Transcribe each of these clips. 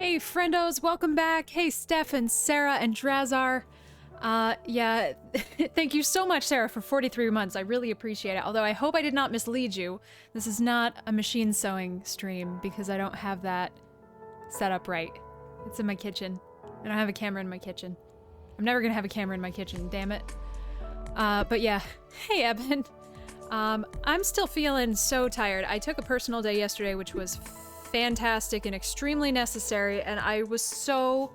Hey friendos, welcome back. Hey Steph and Sarah and Drazar. Yeah, thank you so much, Sarah, for 43 months. I really appreciate it. Although I hope I did not mislead you. This is not a machine sewing stream because I don't have that set up right. It's in my kitchen. I don't have a camera in my kitchen. I'm never gonna have a camera in my kitchen, damn it. But yeah. Hey Evan. I'm still feeling so tired. I took a personal day yesterday, which was fantastic and extremely necessary, and I was so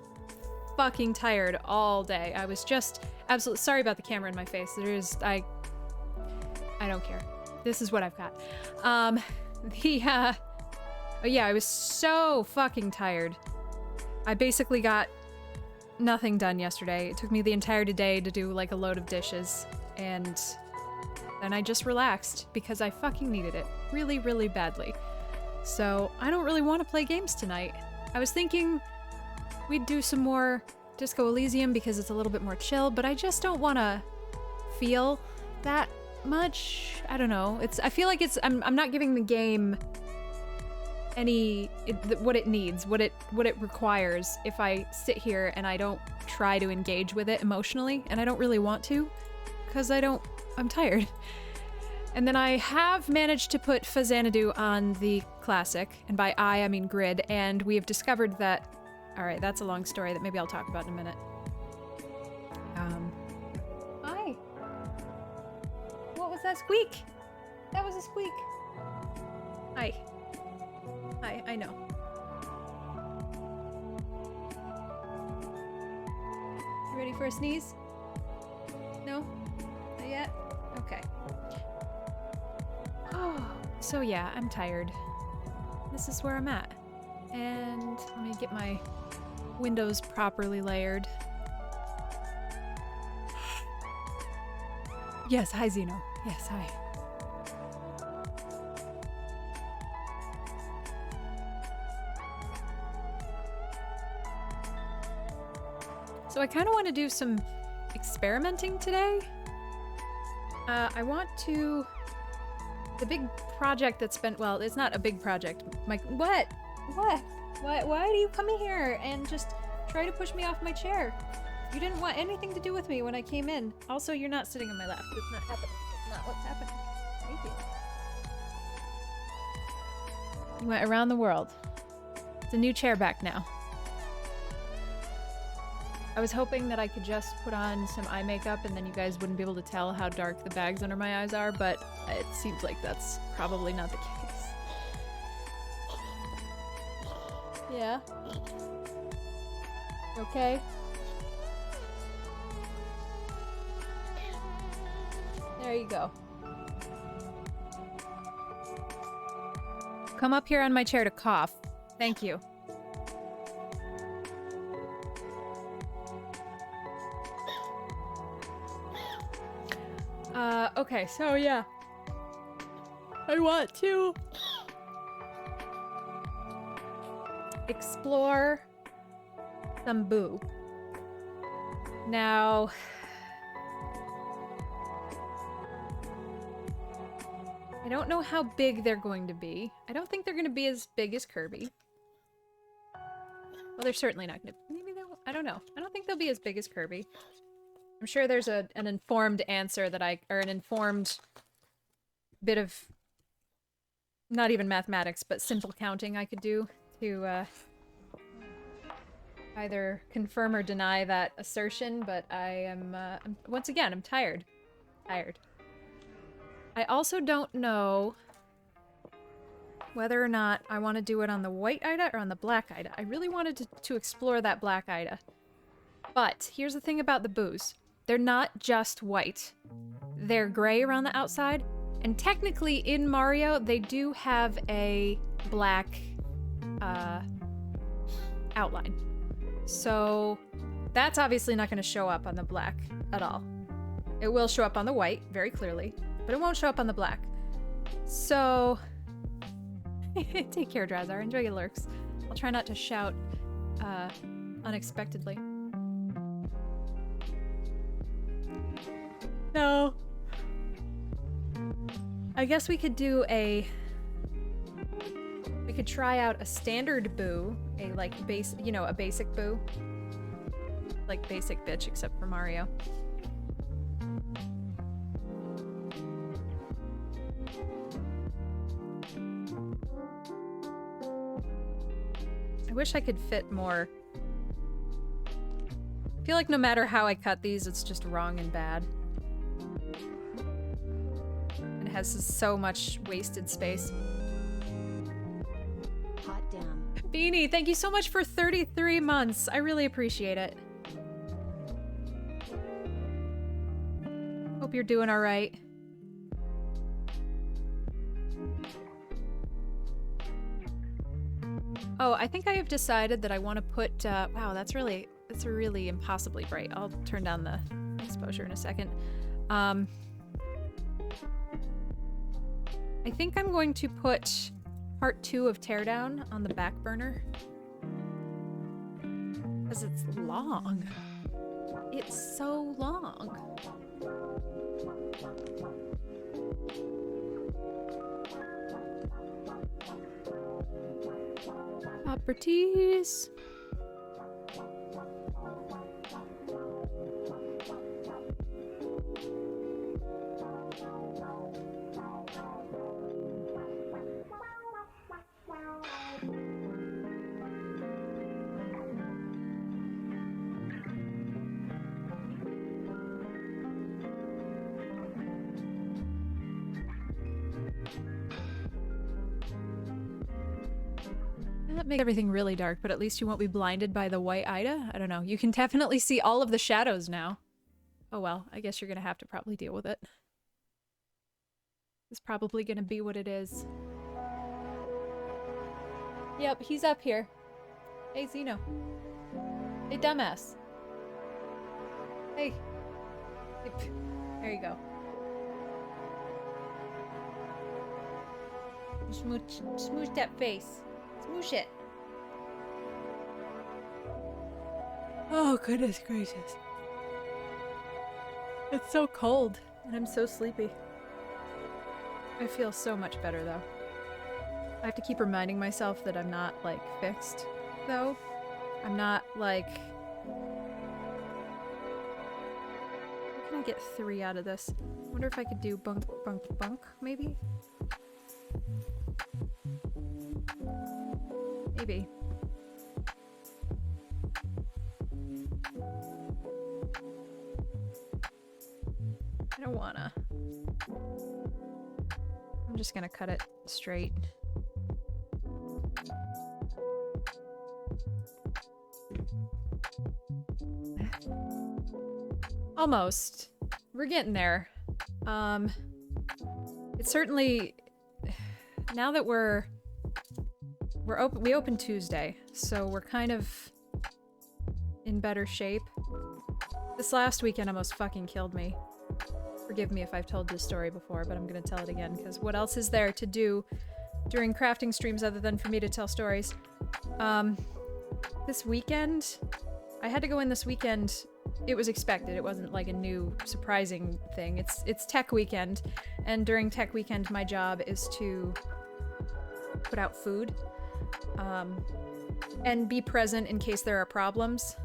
fucking tired all day. I was just absolutely sorry about the camera in my face. I don't care. This is what I've got. Yeah, I was so fucking tired. I basically got nothing done yesterday. It took me the entire day to do like a load of dishes, and then I just relaxed because I fucking needed it really, really badly. So I don't really want to play games tonight. I was thinking we'd do some more Disco Elysium because it's a little bit more chill, but I just don't want to feel that much. I don't know. I feel like I'm not giving the game what it needs, what it requires if I sit here and I don't try to engage with it emotionally, and I don't really want to because I'm tired. And then I have managed to put Fazanadu on the classic, and by I mean grid, and we have discovered that... Alright, that's a long story that maybe I'll talk about in a minute. Hi! What was that squeak? That was a squeak. Hi. Hi, I know. You ready for a sneeze? No? Not yet? Okay. Oh, so yeah, I'm tired. This is where I'm at. And let me get my windows properly layered. Yes, hi Zeno. Yes, hi. So I kind of want to do some experimenting today. I want to... The big project that's been, well, it's not a big project. What? Why do you come in here and just try to push me off my chair? You didn't want anything to do with me when I came in. Also, you're not sitting on my lap. It's not happening. It's not what's happening. Thank you. You went around the world. It's a new chair back now. I was hoping that I could just put on some eye makeup and then you guys wouldn't be able to tell how dark the bags under my eyes are, but it seems like that's probably not the case. Yeah? Okay? There you go. Come up here on my chair to cough. Thank you. Okay, so yeah. I want to explore some Boo. Now, I don't know how big they're going to be. I don't think they're going to be as big as Kirby. Well, they're certainly not going to. Maybe they will. I don't know. I don't think they'll be as big as Kirby. I'm sure there's an informed answer that or an informed bit of, not even mathematics, but simple counting I could do to either confirm or deny that assertion, but once again, I'm tired. I also don't know whether or not I want to do it on the white Ida or on the black Ida. I really wanted to explore that black Ida. But here's the thing about the Boos. They're not just white. They're gray around the outside, and technically in Mario, they do have a black outline. So that's obviously not going to show up on the black at all. It will show up on the white, very clearly, but it won't show up on the black. So, take care, Drazar. Enjoy your lurks. I'll try not to shout unexpectedly. No. I guess we could do We could try out a standard boo, a like base, you know, a basic boo. Like basic bitch except for Mario. I wish I could fit more. I feel like no matter how I cut these, it's just wrong and bad. And it has so much wasted space. Hot damn. Beanie, thank you so much for 33 months. I really appreciate it. Hope you're doing all right. Oh, I think I have decided that I want to put, wow, that's really impossibly bright. I'll turn down the exposure in a second. I think I'm going to put part 2 of Teardown on the back burner. Because it's long. It's so long. Properties. That makes everything really dark, but at least you won't be blinded by the white Ida. I don't know. You can definitely see all of the shadows now. Oh well, I guess you're gonna have to probably deal with it. It's probably gonna be what it is. Yep, he's up here. Hey, Zeno. Hey, dumbass. Hey. There you go. Smooch that face. Smoosh it. Oh, goodness gracious. It's so cold, and I'm so sleepy. I feel so much better, though. I have to keep reminding myself that I'm not, like, fixed, though. I'm not, like... How can I get 3 out of this? I wonder if I could do bunk, bunk, bunk, maybe? Maybe. I don't wanna. I'm just gonna cut it straight. Almost. We're getting there. It's certainly... Now that we open Tuesday, so we're kind of in better shape. This last weekend almost fucking killed me. Forgive me if I've told this story before, but I'm gonna tell it again, because what else is there to do during crafting streams other than for me to tell stories? This weekend, I had to go in this weekend. It was expected. It wasn't like a new surprising thing. It's tech weekend, and during tech weekend my job is to put out food. And be present in case there are problems.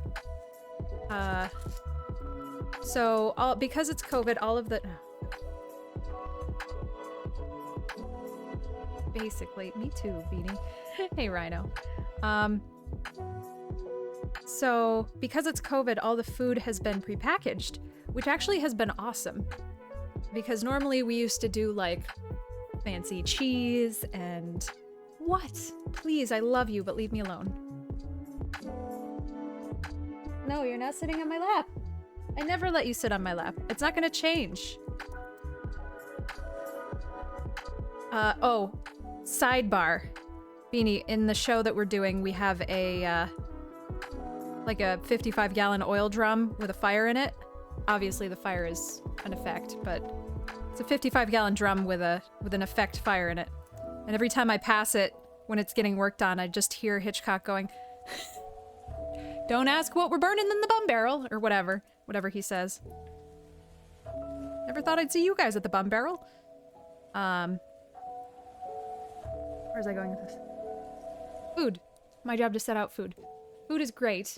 Because it's COVID, all of the... Basically, me too, Beanie. Hey, Rhino. So, because it's COVID, all the food has been prepackaged, which actually has been awesome. Because normally we used to do, like, fancy cheese and... What? Please, I love you, but leave me alone. No, you're not sitting on my lap. I never let you sit on my lap. It's not gonna change. Oh, sidebar. Beanie, in the show that we're doing, we have a, like a 55-gallon oil drum with a fire in it. Obviously, the fire is an effect, but it's a 55-gallon drum with an effect fire in it. And every time I pass it, when it's getting worked on, I just hear Hitchcock going, "Don't ask what we're burning in the bum barrel," or whatever he says. Never thought I'd see you guys at the bum barrel. Where's I going with this? Food. My job to set out food. Food is great.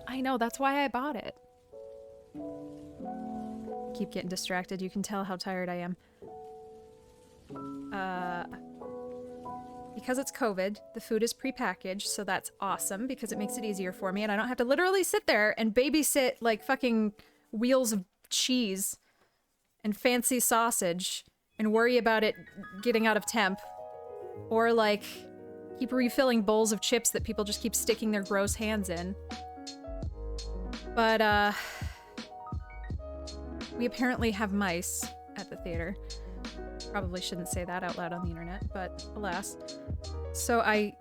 I know, that's why I bought it. Keep getting distracted. You can tell how tired I am. Because it's COVID, the food is prepackaged, so that's awesome because it makes it easier for me and I don't have to literally sit there and babysit like fucking wheels of cheese and fancy sausage and worry about it getting out of temp. Or like keep refilling bowls of chips that people just keep sticking their gross hands in. But we apparently have mice at the theater. Probably shouldn't say that out loud on the internet, but alas. So I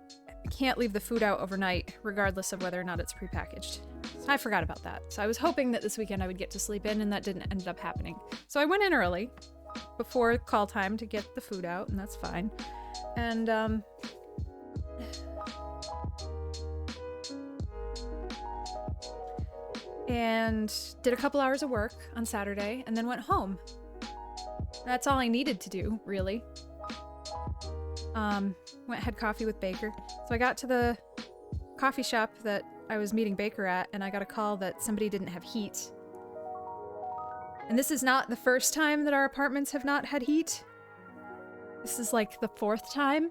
can't leave the food out overnight, regardless of whether or not it's prepackaged. So I forgot about that. So I was hoping that this weekend I would get to sleep in, and that didn't end up happening. So I went in early, before call time, to get the food out, and that's fine. And, did a couple hours of work on Saturday, and then went home. That's all I needed to do, really. Had coffee with Baker. So I got to the coffee shop that I was meeting Baker at, and I got a call that somebody didn't have heat. And this is not the first time that our apartments have not had heat. This is like the 4th time.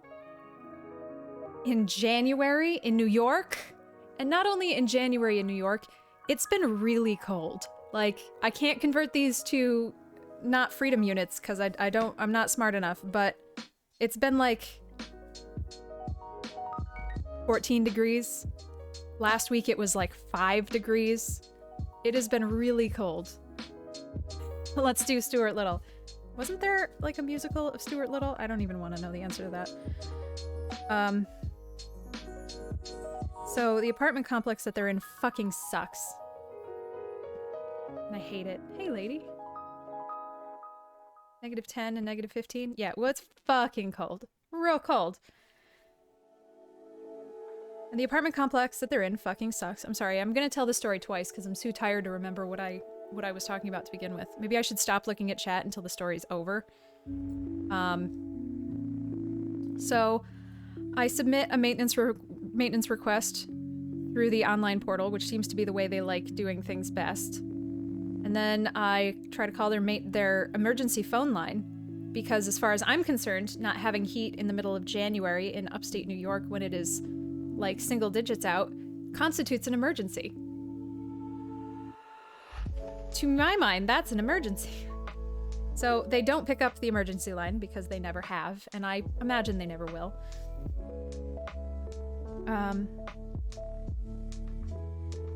In January in New York. And not only in January in New York, it's been really cold. Like, I can't convert these to not freedom units because I'm not smart enough, but it's been like 14 degrees. Last week it was like 5 degrees. It has been really cold. Let's do Stuart Little. Wasn't there like a musical of Stuart Little? I don't even want to know the answer to that. So the apartment complex that they're in fucking sucks. And I hate it. Hey, lady. -10 and -15? Yeah, well, it's fucking cold. Real cold. And the apartment complex that they're in fucking sucks. I'm sorry, I'm gonna tell this story twice because I'm too tired to remember what I was talking about to begin with. Maybe I should stop looking at chat until the story's over. So I submit a maintenance request through the online portal, which seems to be the way they like doing things best. And then I try to call their emergency phone line, because as far as I'm concerned, not having heat in the middle of January in upstate New York when it is like single digits out constitutes an emergency. To my mind, that's an emergency. So they don't pick up the emergency line because they never have, and I imagine they never will.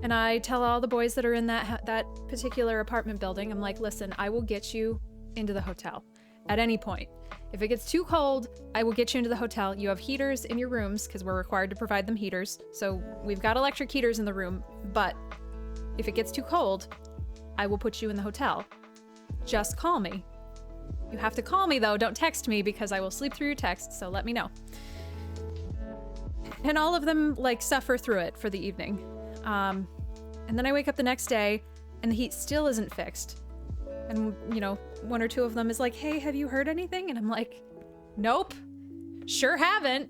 And I tell all the boys that are in that particular apartment building, I'm like, listen, I will get you into the hotel at any point. If it gets too cold, I will get you into the hotel. You have heaters in your rooms because we're required to provide them heaters. So we've got electric heaters in the room, but if it gets too cold, I will put you in the hotel. Just call me. You have to call me though, don't text me because I will sleep through your text, so let me know. And all of them like suffer through it for the evening. And then I wake up the next day and the heat still isn't fixed. And, you know, one or two of them is like, hey, have you heard anything? And I'm like, nope, sure haven't.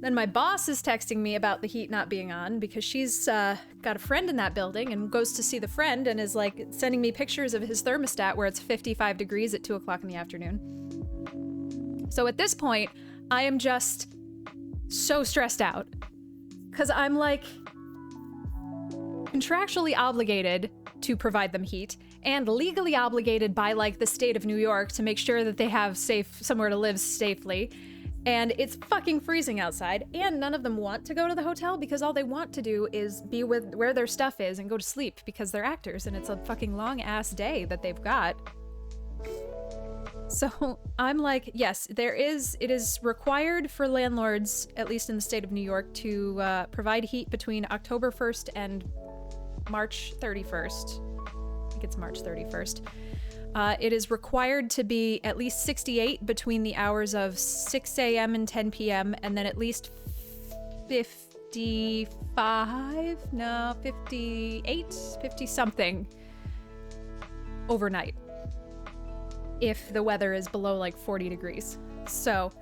Then my boss is texting me about the heat not being on because she's got a friend in that building and goes to see the friend and is like sending me pictures of his thermostat where it's 55 degrees at 2 o'clock in the afternoon. So at this point, I am just so stressed out because I'm like contractually obligated to provide them heat and legally obligated by like the state of New York to make sure that they have somewhere to live safely. And it's fucking freezing outside, and none of them want to go to the hotel because all they want to do is be with where their stuff is and go to sleep because they're actors and it's a fucking long ass day that they've got. So I'm like, yes, it is required for landlords, at least in the state of New York, to provide heat between October 1st and March 31st. I think it's March 31st. It is required to be at least 68 between the hours of 6 a.m. and 10 p.m. and then at least 58, 50 something overnight if the weather is below like 40 degrees. So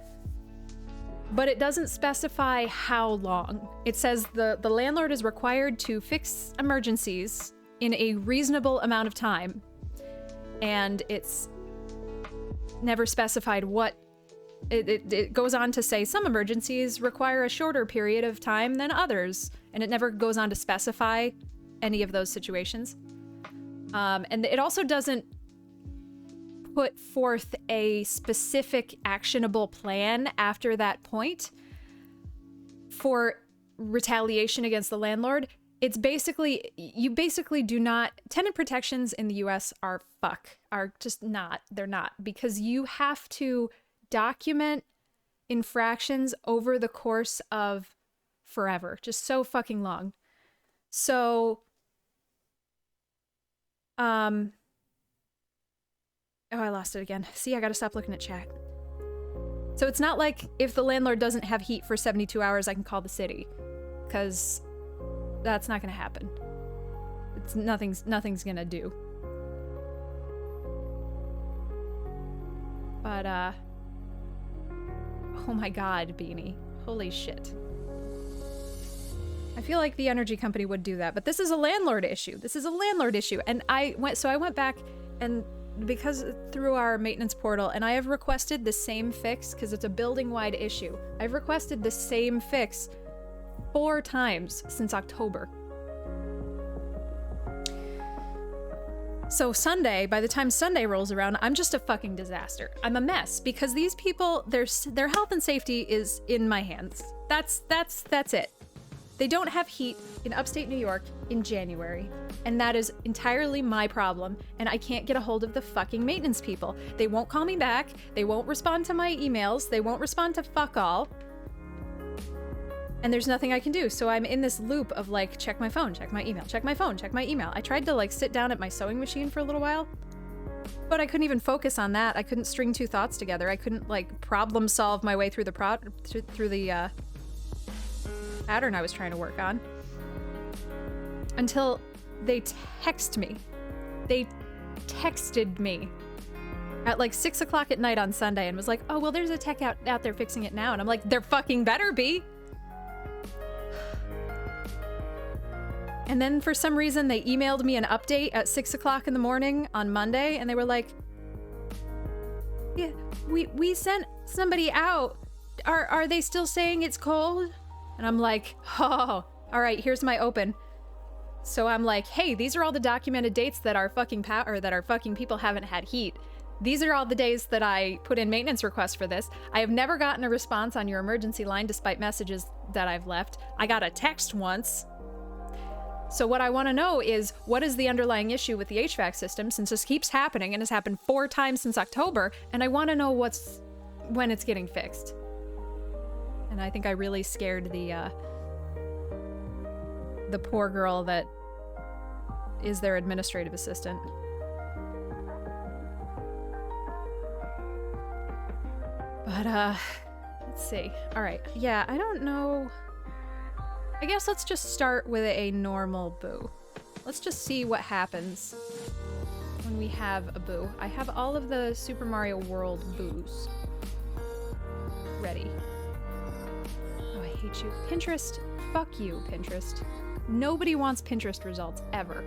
but it doesn't specify how long. It says the landlord is required to fix emergencies in a reasonable amount of time, and it's never specified what. It goes on to say some emergencies require a shorter period of time than others, and it never goes on to specify any of those situations. And it also doesn't put forth a specific actionable plan after that point for retaliation against the landlord. It's basically, you basically do not, tenant protections in the US are just not, they're not, because you have to document infractions over the course of forever, just so fucking long. So, oh, I lost it again. See, I gotta stop looking at chat. So it's not like if the landlord doesn't have heat for 72 hours, I can call the city, because that's not gonna happen. It's nothing's gonna do. But, oh my god, Beanie. Holy shit. I feel like the energy company would do that, but this is a landlord issue. This is a landlord issue. And I went back and because through our maintenance portal, and I have requested the same fix because it's a building-wide issue. I've requested the same fix 4 times since October. So Sunday, by the time Sunday rolls around, I'm just a fucking disaster. I'm a mess because these people, their health and safety is in my hands. That's it. They don't have heat in upstate New York in January, and that is entirely my problem, and I can't get a hold of the fucking maintenance people. They won't call me back, they won't respond to my emails, they won't respond to fuck all, and there's nothing I can do. So I'm in this loop of like, check my phone, check my email, check my phone, check my email. I tried to like sit down at my sewing machine for a little while, but I couldn't even focus on that. I couldn't string 2 thoughts together. I couldn't like problem solve my way through the pattern I was trying to work on until they text me. They texted me at like 6 o'clock at night on Sunday and was like, oh, well, there's a tech out there fixing it now. And I'm like, there fucking better be. And then for some reason they emailed me an update at 6 o'clock in the morning on Monday, and they were like, yeah, we sent somebody out. Are they still saying it's cold? And I'm like, oh, all right, here's my open. So I'm like, hey, these are all the documented dates that our fucking people haven't had heat. These are all the days that I put in maintenance requests for this. I have never gotten a response on your emergency line despite messages that I've left. I got a text once. So what I want to know is, what is the underlying issue with the HVAC system, since this keeps happening and has happened 4 times since October, and I want to know when it's getting fixed. And I think I really scared the poor girl that is their administrative assistant. But, let's see. All right. Yeah, I don't know. I guess let's just start with a normal boo. Let's just see what happens when we have a boo. I have all of the Super Mario World boos ready. Oh, I hate you. Pinterest. Fuck you, Pinterest. Nobody wants Pinterest results, ever.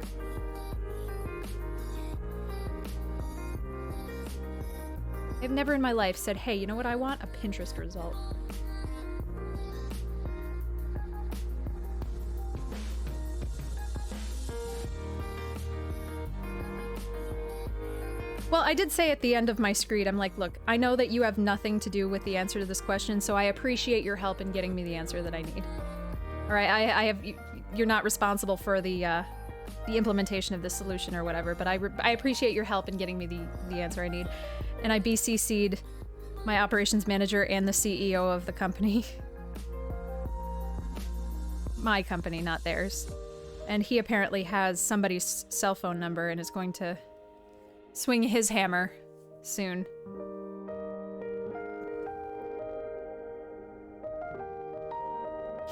I've never in my life said, hey, you know what I want? A Pinterest result. Well, I did say at the end of my screed, I'm like, look, I know that you have nothing to do with the answer to this question, so I appreciate your help in getting me the answer that I need. All right, you're not responsible for the implementation of this solution or whatever, but I appreciate your help in getting me the answer I need. And I BCC'd my operations manager and the CEO of the company. My company, not theirs. And he apparently has somebody's cell phone number and is going to swing his hammer soon.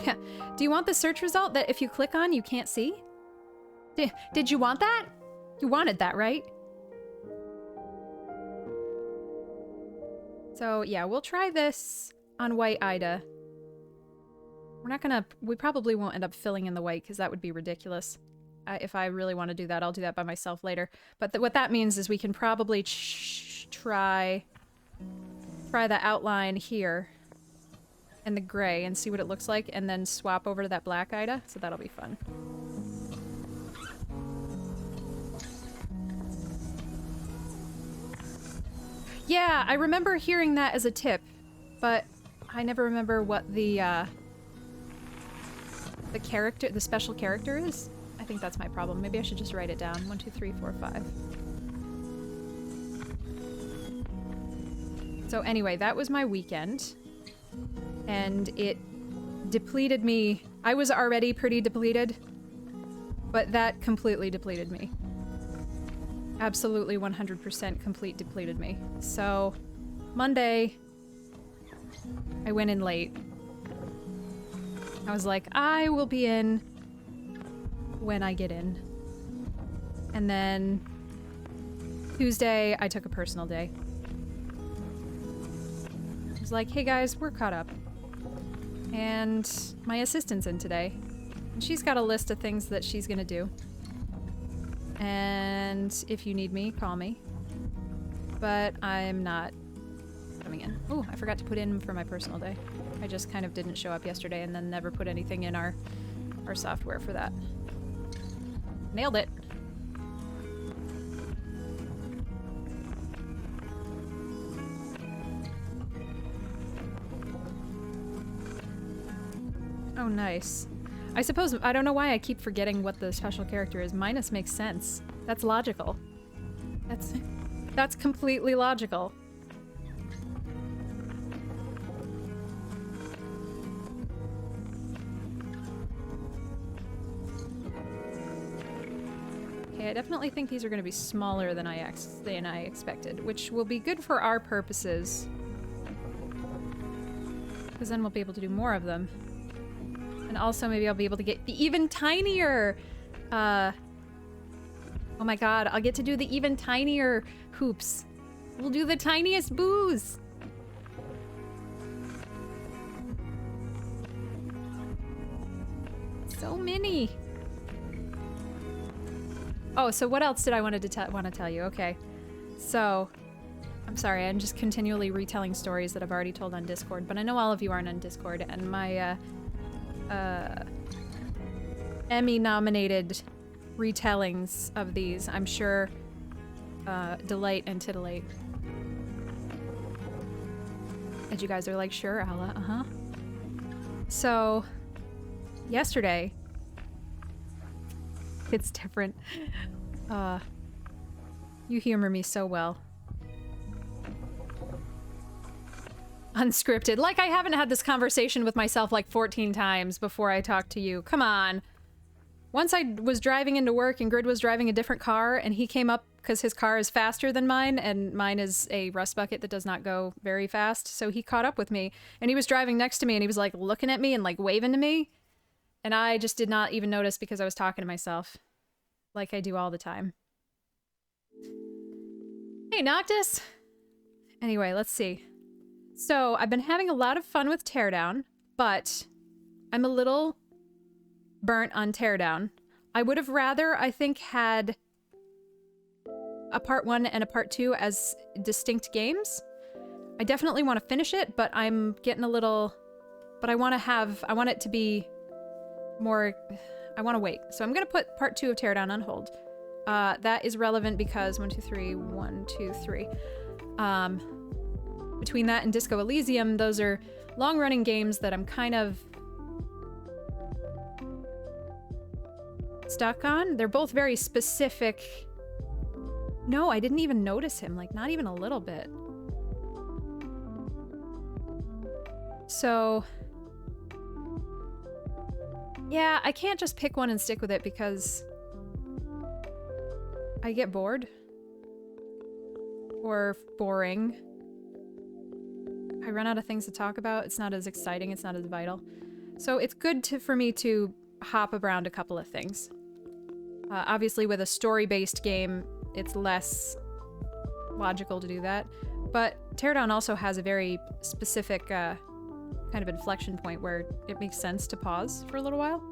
Yeah. Do you want the search result that if you click on, you can't see? Did you want that? You wanted that, right? So yeah, we'll try this on White Ida. We're not gonna... We probably won't end up filling in the white because that would be ridiculous. If I really want to do that, I'll do that by myself later. But what that means is we can probably try the outline here and the gray and see what it looks like, and then swap over to that black Ida. So that'll be fun. Yeah, I remember hearing that as a tip, but I never remember what the character, the special character is. I think that's my problem. Maybe I should just write it down. 1, 2, 3, 4, 5. So anyway, that was my weekend. And it depleted me. I was already pretty depleted, but that completely depleted me. Absolutely 100% complete depleted me. So Monday, I went in late. I was like, I will be in when I get in. And then Tuesday, I took a personal day. I was like, hey guys, we're caught up. And my assistant's in today. And she's got a list of things that she's gonna do. And if you need me, call me. But I'm not coming in. Oh, I forgot to put in for my personal day. I just kind of didn't show up yesterday and then never put anything in our software for that. Nailed it. Oh, nice. I suppose, I don't know why I keep forgetting what the special character is. Minus makes sense. That's logical. That's completely logical. Okay, I definitely think these are going to be smaller than I expected, which will be good for our purposes. Because then we'll be able to do more of them. And also maybe I'll be able to get the even tinier, oh my god, I'll get to do the even tinier hoops. We'll do the tiniest boos. So many. Oh, so what else did I want to tell you? Okay. So, I'm sorry, I'm just continually retelling stories that I've already told on Discord, but I know all of you aren't on Discord, and my, Emmy-nominated retellings of these, I'm sure, delight and titillate. And you guys are like, sure, Alla, uh-huh. So, yesterday, it's different. You humor me so well. Unscripted. Like I haven't had this conversation with myself like 14 times before I talk to you. Come on. Once I was driving into work and Grid was driving a different car and he came up because his car is faster than mine and mine is a rust bucket that does not go very fast. So he caught up with me and he was driving next to me and he was like looking at me and like waving to me. And I just did not even notice because I was talking to myself. Like I do all the time. Hey, Noctis! Anyway, let's see. So, I've been having a lot of fun with Teardown, but I'm a little burnt on Teardown. I would have rather, I think, had a part 1 and a part 2 as distinct games. I definitely want to finish it, but I'm getting a little... But I want it to be more... I want to wait. So I'm going to put part 2 of Teardown on hold. That is relevant because 1, 2, 3, 1, 2, 3. Between that and Disco Elysium, those are long-running games that I'm kind of stuck on. They're both very specific. No, I didn't even notice him, like not even a little bit. So, yeah, I can't just pick one and stick with it because I get bored or boring. I run out of things to talk about. It's not as exciting. It's not as vital. So it's good for me to hop around a couple of things. Obviously, with a story-based game, it's less logical to do that. But Teardown also has a very specific kind of inflection point where it makes sense to pause for a little while.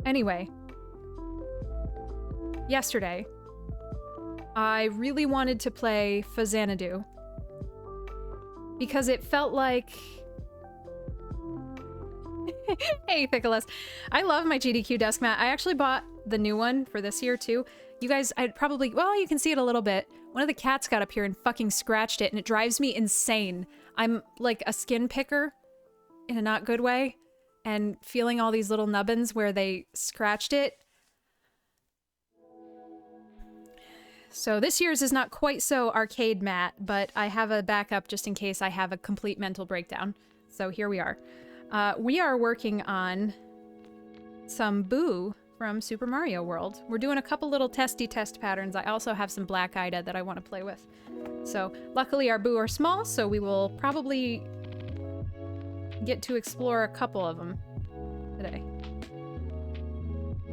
Anyway, yesterday, I really wanted to play Fazanadu because it felt like... Hey, Pickles. I love my GDQ desk mat. I actually bought the new one for this year, too. You guys, I'd probably... Well, you can see it a little bit. One of the cats got up here and fucking scratched it, and it drives me insane. I'm like a skin picker in a not good way, and feeling all these little nubbins where they scratched it. So this year's is not quite so arcade mat, but I have a backup just in case I have a complete mental breakdown. So here we are. We are working on some Boo from Super Mario World. We're doing a couple little testy test patterns. I also have some Black Ida that I want to play with. So luckily our Boo are small, so we will probably get to explore a couple of them today.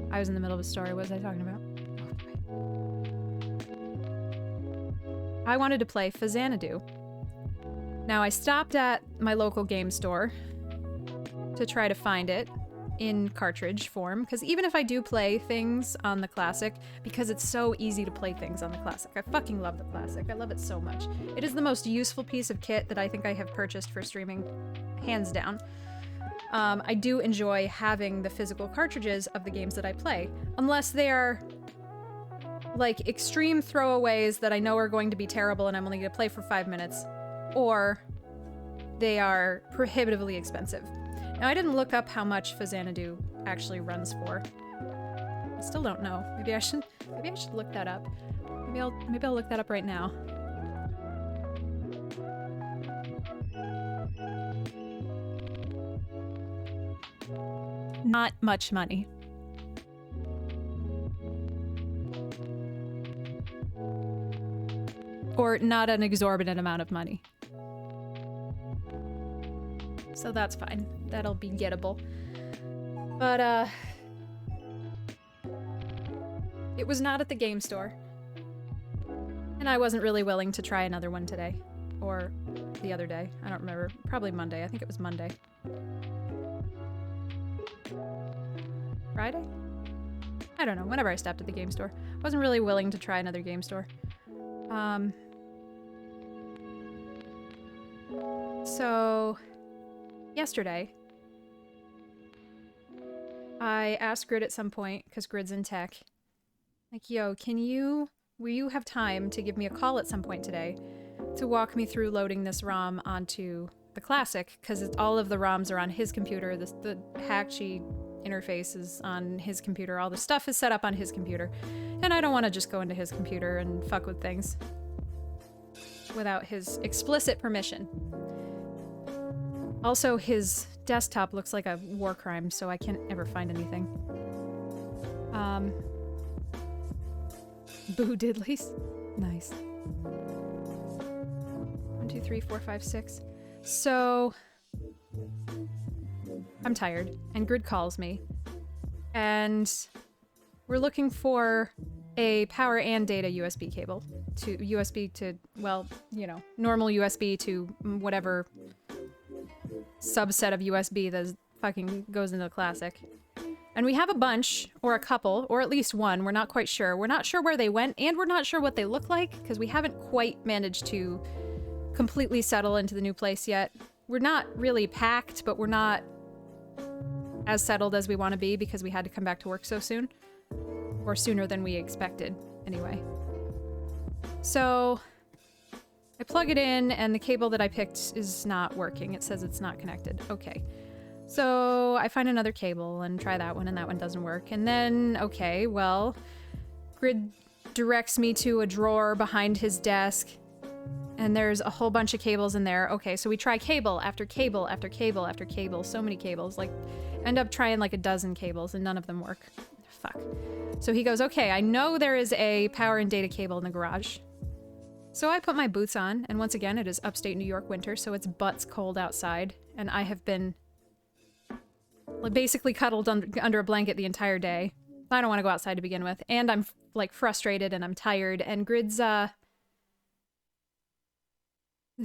I was in the middle of a story. What was I talking about? I wanted to play Fazanadu. Now I stopped at my local game store to try to find it in cartridge form, because even if I do play things on the Classic, because it's so easy to play things on the Classic. I fucking love the Classic. I love it so much. It is the most useful piece of kit that I think I have purchased for streaming, hands down. I do enjoy having the physical cartridges of the games that I play, unless they are like extreme throwaways that I know are going to be terrible and I'm only going to play for 5 minutes, or they are prohibitively expensive. Now, I didn't look up how much Fazanadu actually runs for. I still don't know. Maybe I should look that up. Maybe I'll look that up right now. Not much money. Or not an exorbitant amount of money. So that's fine. That'll be gettable. But, it was not at the game store. And I wasn't really willing to try another one today. Or the other day. I don't remember. Probably Monday. I think it was Monday. Friday? I don't know. Whenever I stopped at the game store. Wasn't really willing to try another game store. So... yesterday, I asked Grid at some point, because Grid's in tech, like, yo, will you have time to give me a call at some point today to walk me through loading this ROM onto the Classic, because all of the ROMs are on his computer, the Hakchi interface is on his computer, all the stuff is set up on his computer, and I don't want to just go into his computer and fuck with things without his explicit permission. Also, his desktop looks like a war crime, so I can't ever find anything. Boo diddlies. Nice. 1, 2, 3, 4, 5, 6. So... I'm tired, and Grid calls me. And... we're looking for a power and data USB cable. USB to, well, you know, normal USB to whatever... subset of USB that fucking goes into the Classic. And we have a bunch, or a couple, or at least one, we're not quite sure. We're not sure where they went, and we're not sure what they look like, because we haven't quite managed to completely settle into the new place yet. We're not really packed, but we're not as settled as we want to be, because we had to come back to work so soon. Or sooner than we expected, anyway. So... I plug it in, and the cable that I picked is not working. It says it's not connected. Okay. So I find another cable and try that one, and that one doesn't work. And then, okay, well, Grid directs me to a drawer behind his desk, and there's a whole bunch of cables in there. Okay, so we try cable after cable after cable after cable. So many cables. Like, end up trying like a dozen cables, and none of them work. Fuck. So he goes, okay, I know there is a power and data cable in the garage. So I put my boots on, and once again, it is upstate New York winter, so it's butts cold outside, and I have been like basically cuddled under a blanket the entire day. I don't want to go outside to begin with, and I'm like frustrated and I'm tired, and Grid's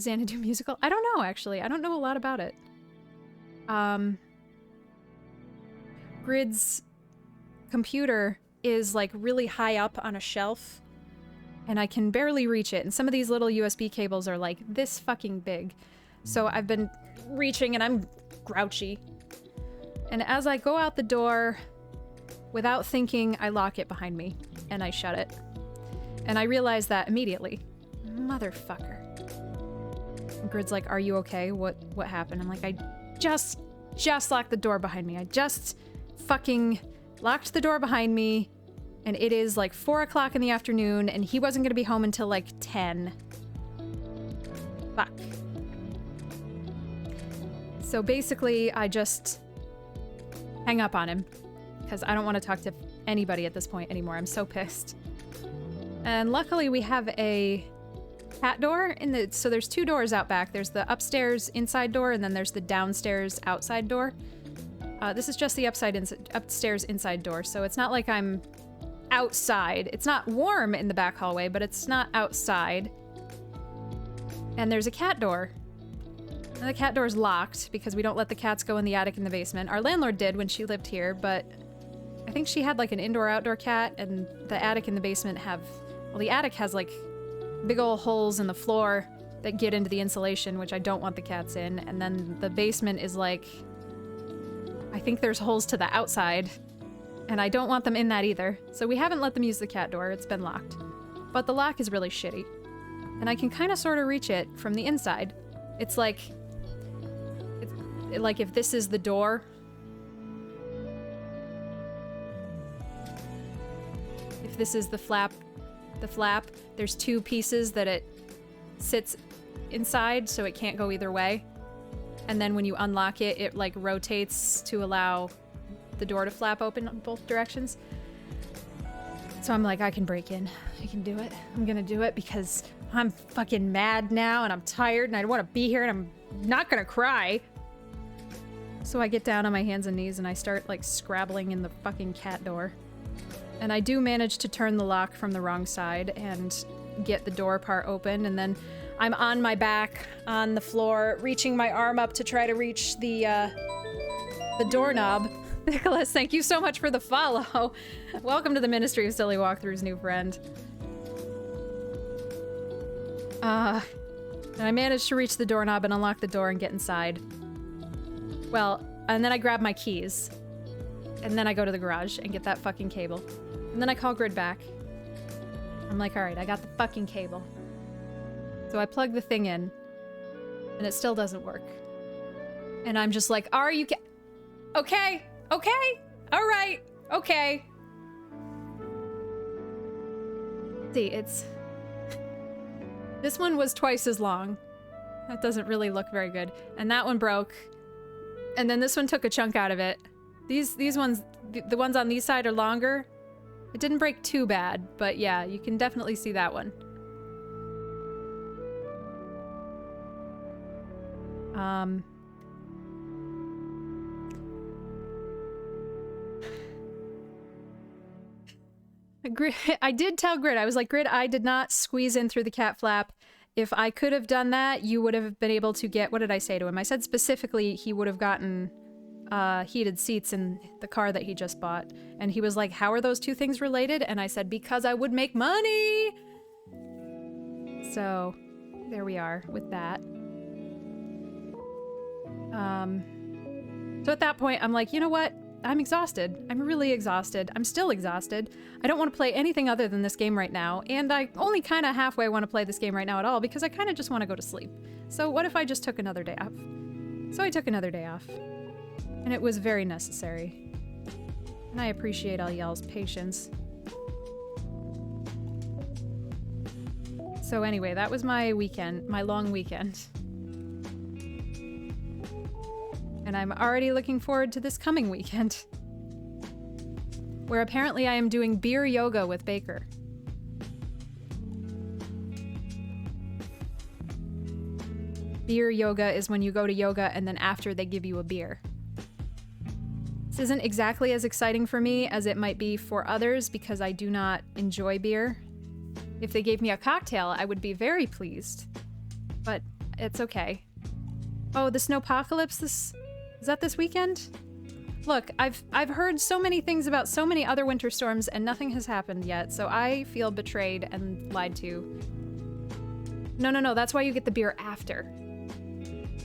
Xanadu musical? I don't know, actually. I don't know a lot about it. Grid's computer is like really high up on a shelf, and I can barely reach it. And some of these little USB cables are like this fucking big. So I've been reaching and I'm grouchy. And as I go out the door, without thinking, I lock it behind me and I shut it. And I realize that immediately. Motherfucker. And Grid's like, are you okay? What happened? I'm like, I just locked the door behind me. I just fucking locked the door behind me, and it is like 4 o'clock in the afternoon, and he wasn't gonna be home until like 10. Fuck. So basically, I just hang up on him, because I don't want to talk to anybody at this point anymore. I'm so pissed. And luckily, we have a cat door so there's 2 doors out back. There's the upstairs inside door, and then there's the downstairs outside door. This is just the upstairs inside door, so it's not like I'm outside. It's not warm in the back hallway, but it's not outside. And there's a cat door. And the cat door is locked because we don't let the cats go in the attic in the basement. Our landlord did when she lived here, but I think she had like an indoor-outdoor cat, and the attic and the basement have... Well, the attic has like big ol' holes in the floor that get into the insulation, which I don't want the cats in. And then the basement is like... I think there's holes to the outside, and I don't want them in that either. So we haven't let them use the cat door. It's been locked. But the lock is really shitty. And I can kind of sort of reach it from the inside. It's like... like if this is the door... If this is the flap, there's 2 pieces that it sits inside, so it can't go either way. And then when you unlock it, it like rotates to allow the door to flap open in both directions. So I'm like, I can break in. I can do it. I'm gonna do it because I'm fucking mad now and I'm tired and I want to be here and I'm not gonna cry. So I get down on my hands and knees and I start like scrabbling in the fucking cat door. And I do manage to turn the lock from the wrong side and get the door part open, and then I'm on my back on the floor, reaching my arm up to try to reach the doorknob. Nicholas, thank you so much for the follow. Welcome to the Ministry of Silly Walkthroughs, new friend. And I managed to reach the doorknob and unlock the door and get inside. Well, and then I grab my keys. And then I go to the garage and get that fucking cable. And then I call Grid back. I'm like, alright, I got the fucking cable. So I plug the thing in, and it still doesn't work. And I'm just like, are you okay, okay, alright, okay. See, it's... This one was twice as long. That doesn't really look very good. And that one broke. And then this one took a chunk out of it. These ones, the ones on these side are longer. It didn't break too bad, but yeah, you can definitely see that one. Grid, I did tell Grid, I was like, Grid, I did not squeeze in through the cat flap. If I could have done that, you would have been able to get, what did I say to him? I said specifically he would have gotten heated seats in the car that he just bought. And he was like, how are those 2 things related? And I said, because I would make money! So, there we are with that. So at that point, I'm like, you know what? I'm exhausted. I'm really exhausted. I'm still exhausted. I don't want to play anything other than this game right now, and I only kind of halfway want to play this game right now at all because I kind of just want to go to sleep. So what if I just took another day off? So I took another day off, and it was very necessary. And I appreciate all y'all's patience. So anyway, that was my weekend, my long weekend. And I'm already looking forward to this coming weekend, where apparently I am doing beer yoga with Baker. Beer yoga is when you go to yoga and then after they give you a beer. This isn't exactly as exciting for me as it might be for others because I do not enjoy beer. If they gave me a cocktail, I would be very pleased. But It's okay. Oh, the snowpocalypse is that this weekend? Look, I've heard so many things about so many other winter storms and nothing has happened yet, so I feel betrayed and lied to. No, that's why you get the beer after.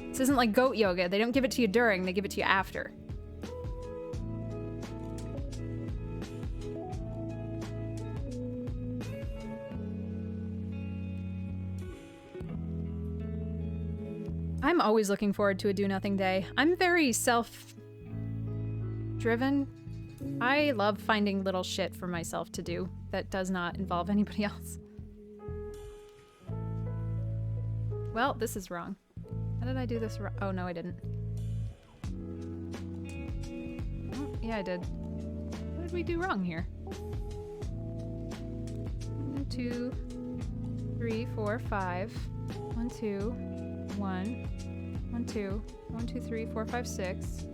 This isn't like goat yoga. They don't give it to you during, they give it to you after. I'm always looking forward to a do-nothing day. I'm very self-driven. I love finding little shit for myself to do that does not involve anybody else. Well, this is wrong. How did I do this wrong? Oh, no, I didn't. Oh, yeah, I did. What did we do wrong here? 1, 2, 3, 4, 5. 1, 2, 1. 1, 2. 1, 2, 3, 4, 5, 6.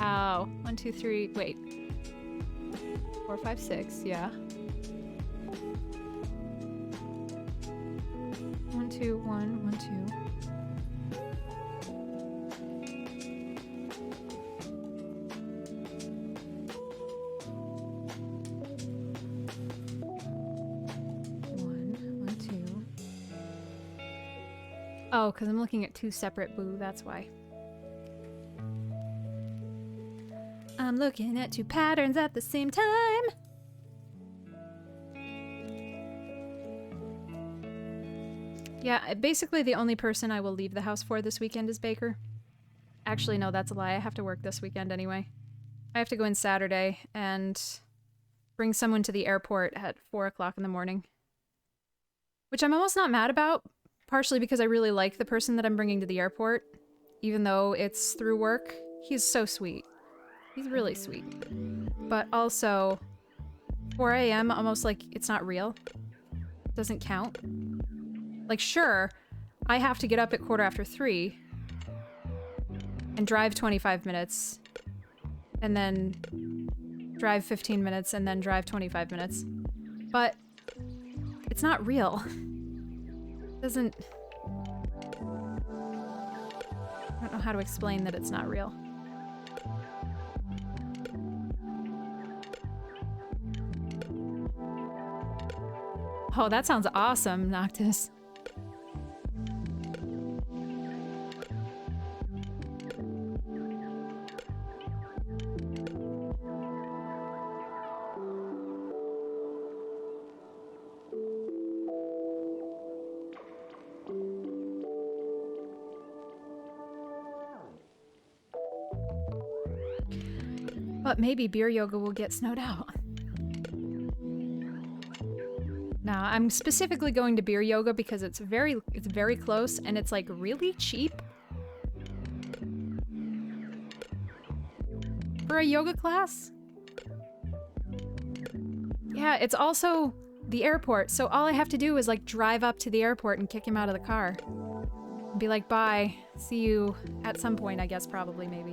Ow. 1, 2, 3. Wait. 4, 5, 6. Yeah. 1, 2, 1, 1, 2. Oh, because I'm looking at two separate boo, that's why. I'm looking at two patterns at the same time. Yeah, basically the only person I will leave the house for this weekend is Baker. Actually, no, that's a lie. I have to work this weekend anyway. I have to go in Saturday and bring someone to the airport at 4 o'clock in the morning. Which I'm almost not mad about. Partially because I really like the person that I'm bringing to the airport, even though it's through work. He's so sweet. He's really sweet. But also, 4 a.m. almost like it's not real. Doesn't count. Like, sure, I have to get up at 3:15 and drive 25 minutes, and then drive 15 minutes, and then drive 25 minutes. But it's not real. Doesn't... I don't know how to explain that it's not real. Oh, that sounds awesome, Noctis. But maybe beer yoga will get snowed out. Now, I'm specifically going to beer yoga because it's very close and it's like really cheap. For a yoga class? Yeah, it's also the airport, so all I have to do is like drive up to the airport and kick him out of the car. And be like, bye, see you at some point, I guess, probably, maybe.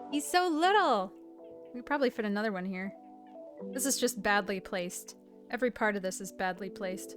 He's so little! We could probably fit another one here. This is just badly placed. Every part of this is badly placed.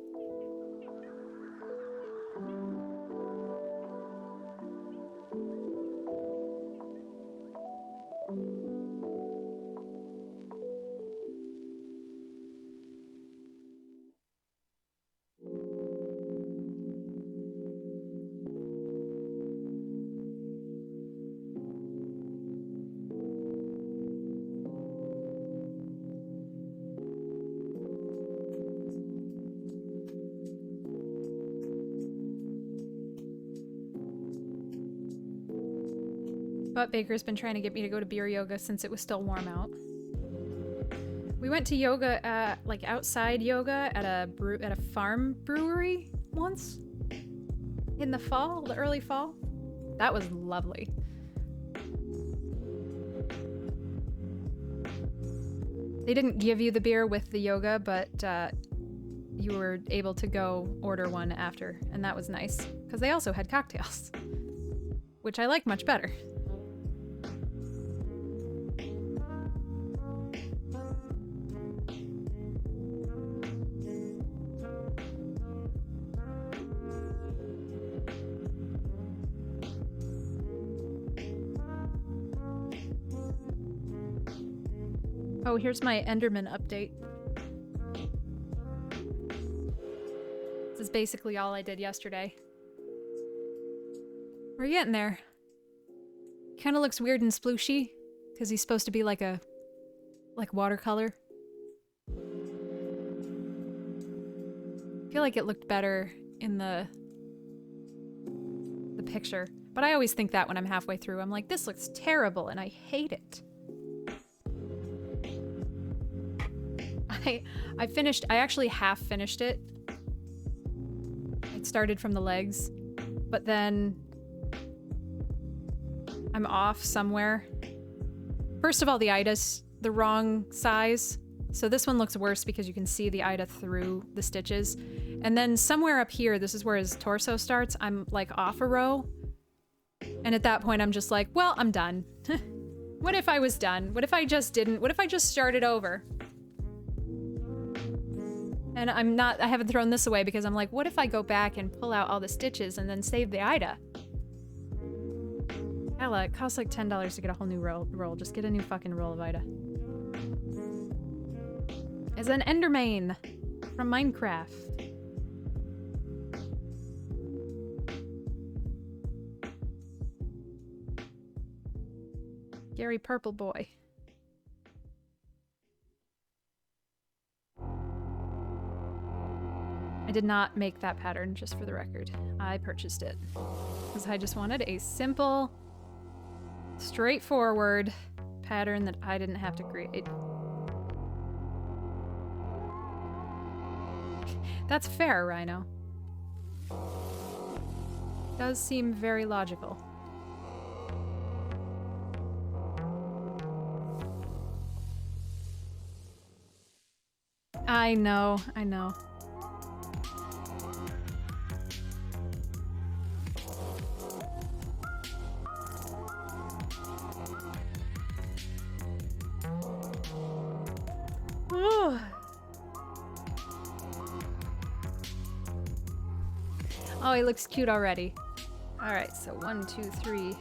But Baker's been trying to get me to go to beer yoga since it was still warm out. We went to yoga, like outside yoga at a farm brewery once in the fall, the early fall. That was lovely. They didn't give you the beer with the yoga, but you were able to go order one after, and that was nice. Because they also had cocktails, which I like much better. Oh, here's my Enderman update. This is basically all I did yesterday. We're getting there. Kind of looks weird and splooshy, because he's supposed to be like watercolor. I feel like it looked better in the picture. But I always think that when I'm halfway through. I'm like, this looks terrible, and I hate it. I actually half finished it. It started from the legs, but then I'm off somewhere. First of all, the Ida's the wrong size. So this one looks worse because you can see the Ida through the stitches. And then somewhere up here, this is where his torso starts, I'm like off a row. And at that point, I'm just like, well, I'm done. What if I was done? What if I just didn't? What if I just started over? And I haven't thrown this away because I'm like, what if I go back and pull out all the stitches and then save the Ida? Ella, it costs like $10 to get a whole new roll. Just get a new fucking roll of Ida. It's an Endermane from Minecraft. Gary Purple Boy. I did not make that pattern, just for the record. I purchased it. Because I just wanted a simple, straightforward pattern that I didn't have to create. That's fair, Rhino. Does seem very logical. I know, I know. Oh, he looks cute already. Alright, so 1, 2, 3.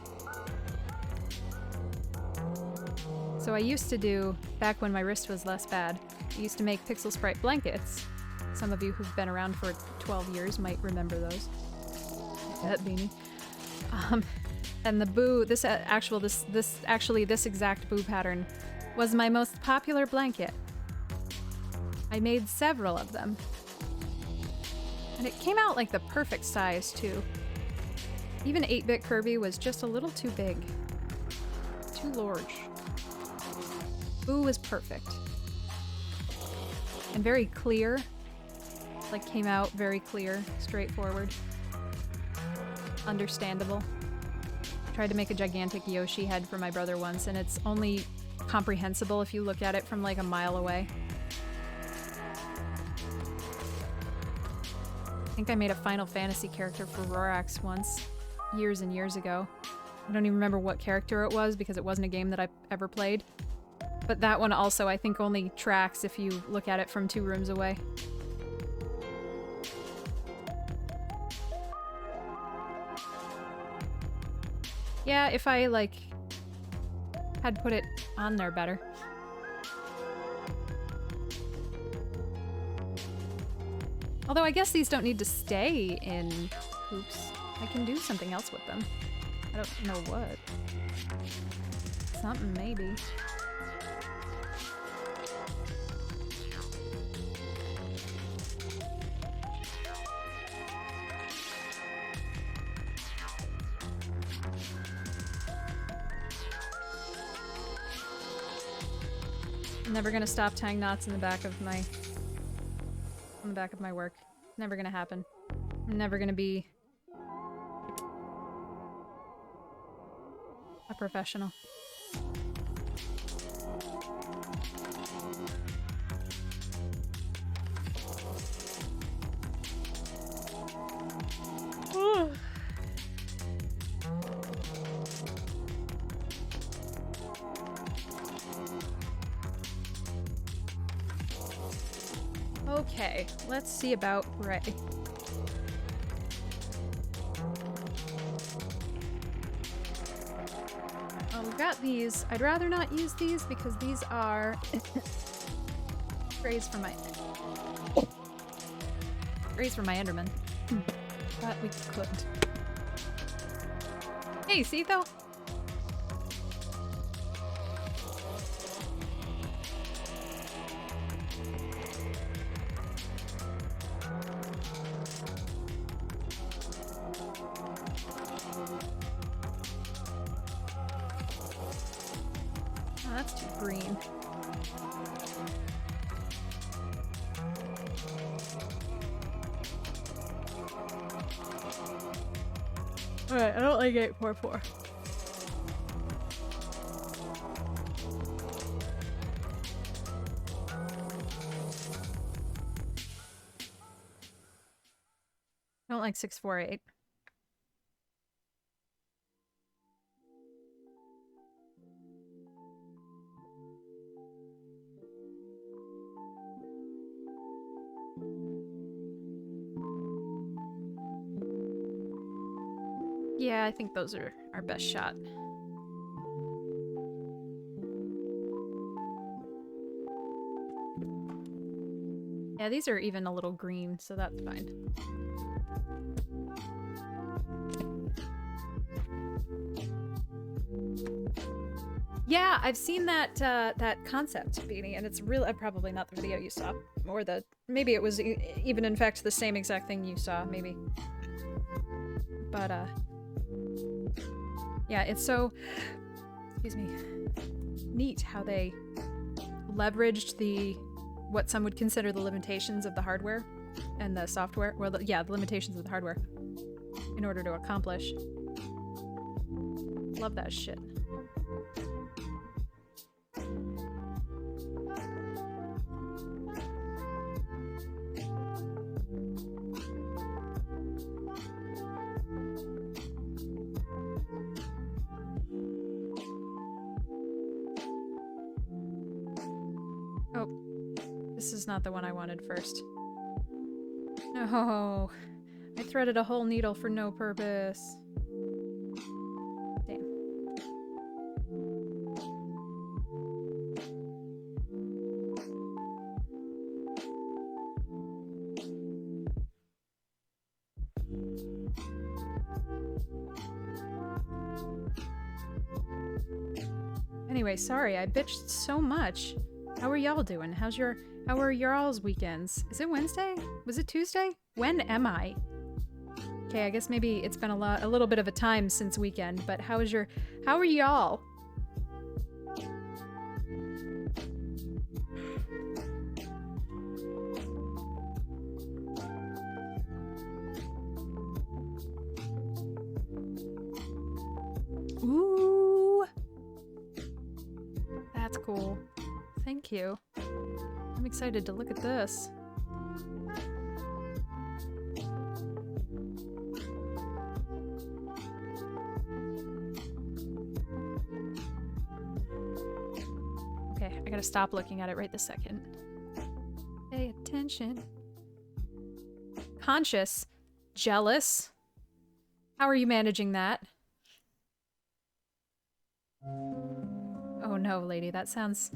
So I used to do, back when my wrist was less bad, I used to make Pixel Sprite blankets. Some of you who've been around for 12 years might remember those. That beanie. And the boo, this exact boo pattern was my most popular blanket. I made several of them. And it came out like the perfect size, too. Even 8-bit Kirby was just a little too big. Too large. Boo was perfect. And very clear. Like, came out very clear, straightforward. Understandable. Tried to make a gigantic Yoshi head for my brother once, and it's only comprehensible if you look at it from like a mile away. I think I made a Final Fantasy character for Rorax once, years and years ago. I don't even remember what character it was because it wasn't a game that I ever played. But that one also, I think, only tracks if you look at it from 2 rooms away. Yeah, if I, like, had put it on there better. Although I guess these don't need to stay in hoops. I can do something else with them. I don't know what. Something, maybe. I'm never gonna stop tying knots in the back of my work. Never gonna happen. I'm never gonna be a professional. Okay, let's see about Ray. We've got these. I'd rather not use these because these are sprays for my Enderman. But we could. Hey, see though? Oh, that's too green. Alright, I don't like 844. I don't like 648. Yeah, I think those are our best shot. Yeah, these are even a little green, so that's fine. Yeah, I've seen that that concept, Beanie, and it's really probably not the video you saw, or the maybe it was even in fact the same exact thing you saw, maybe. But yeah, it's so, excuse me, neat how they leveraged what some would consider the limitations of the hardware and the software. Well, yeah, the limitations of the hardware in order to accomplish. Love that shit. This is not the one I wanted first. No, I threaded a whole needle for no purpose. Damn. Anyway, sorry, I bitched so much. How are y'all doing? How are y'all's weekends? Is it Wednesday? Was it Tuesday? When am I? Okay, I guess maybe it's been a little bit of a time since weekend, but how are y'all? Ooh. That's cool. Thank you. I'm excited to look at this. Okay, I gotta stop looking at it right this second. Pay attention. Conscious. Jealous. How are you managing that? Oh no, lady, that sounds...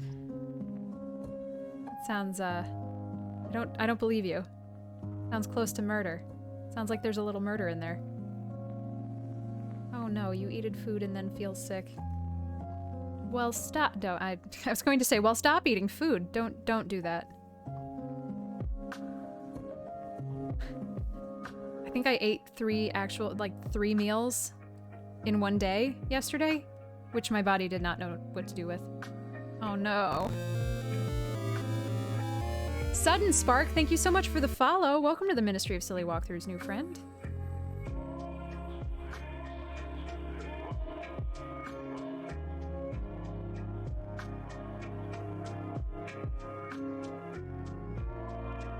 I don't believe you. Sounds close to murder. Sounds like there's a little murder in there. Oh no, you eated food and then feel sick. Well, stop. Don't. I was going to say, well, stop eating food. Don't do that. I think I ate three meals in one day yesterday, which my body did not know what to do with. Oh no. Sudden Spark, thank you so much for the follow. Welcome to the Ministry of Silly Walkthroughs, new friend.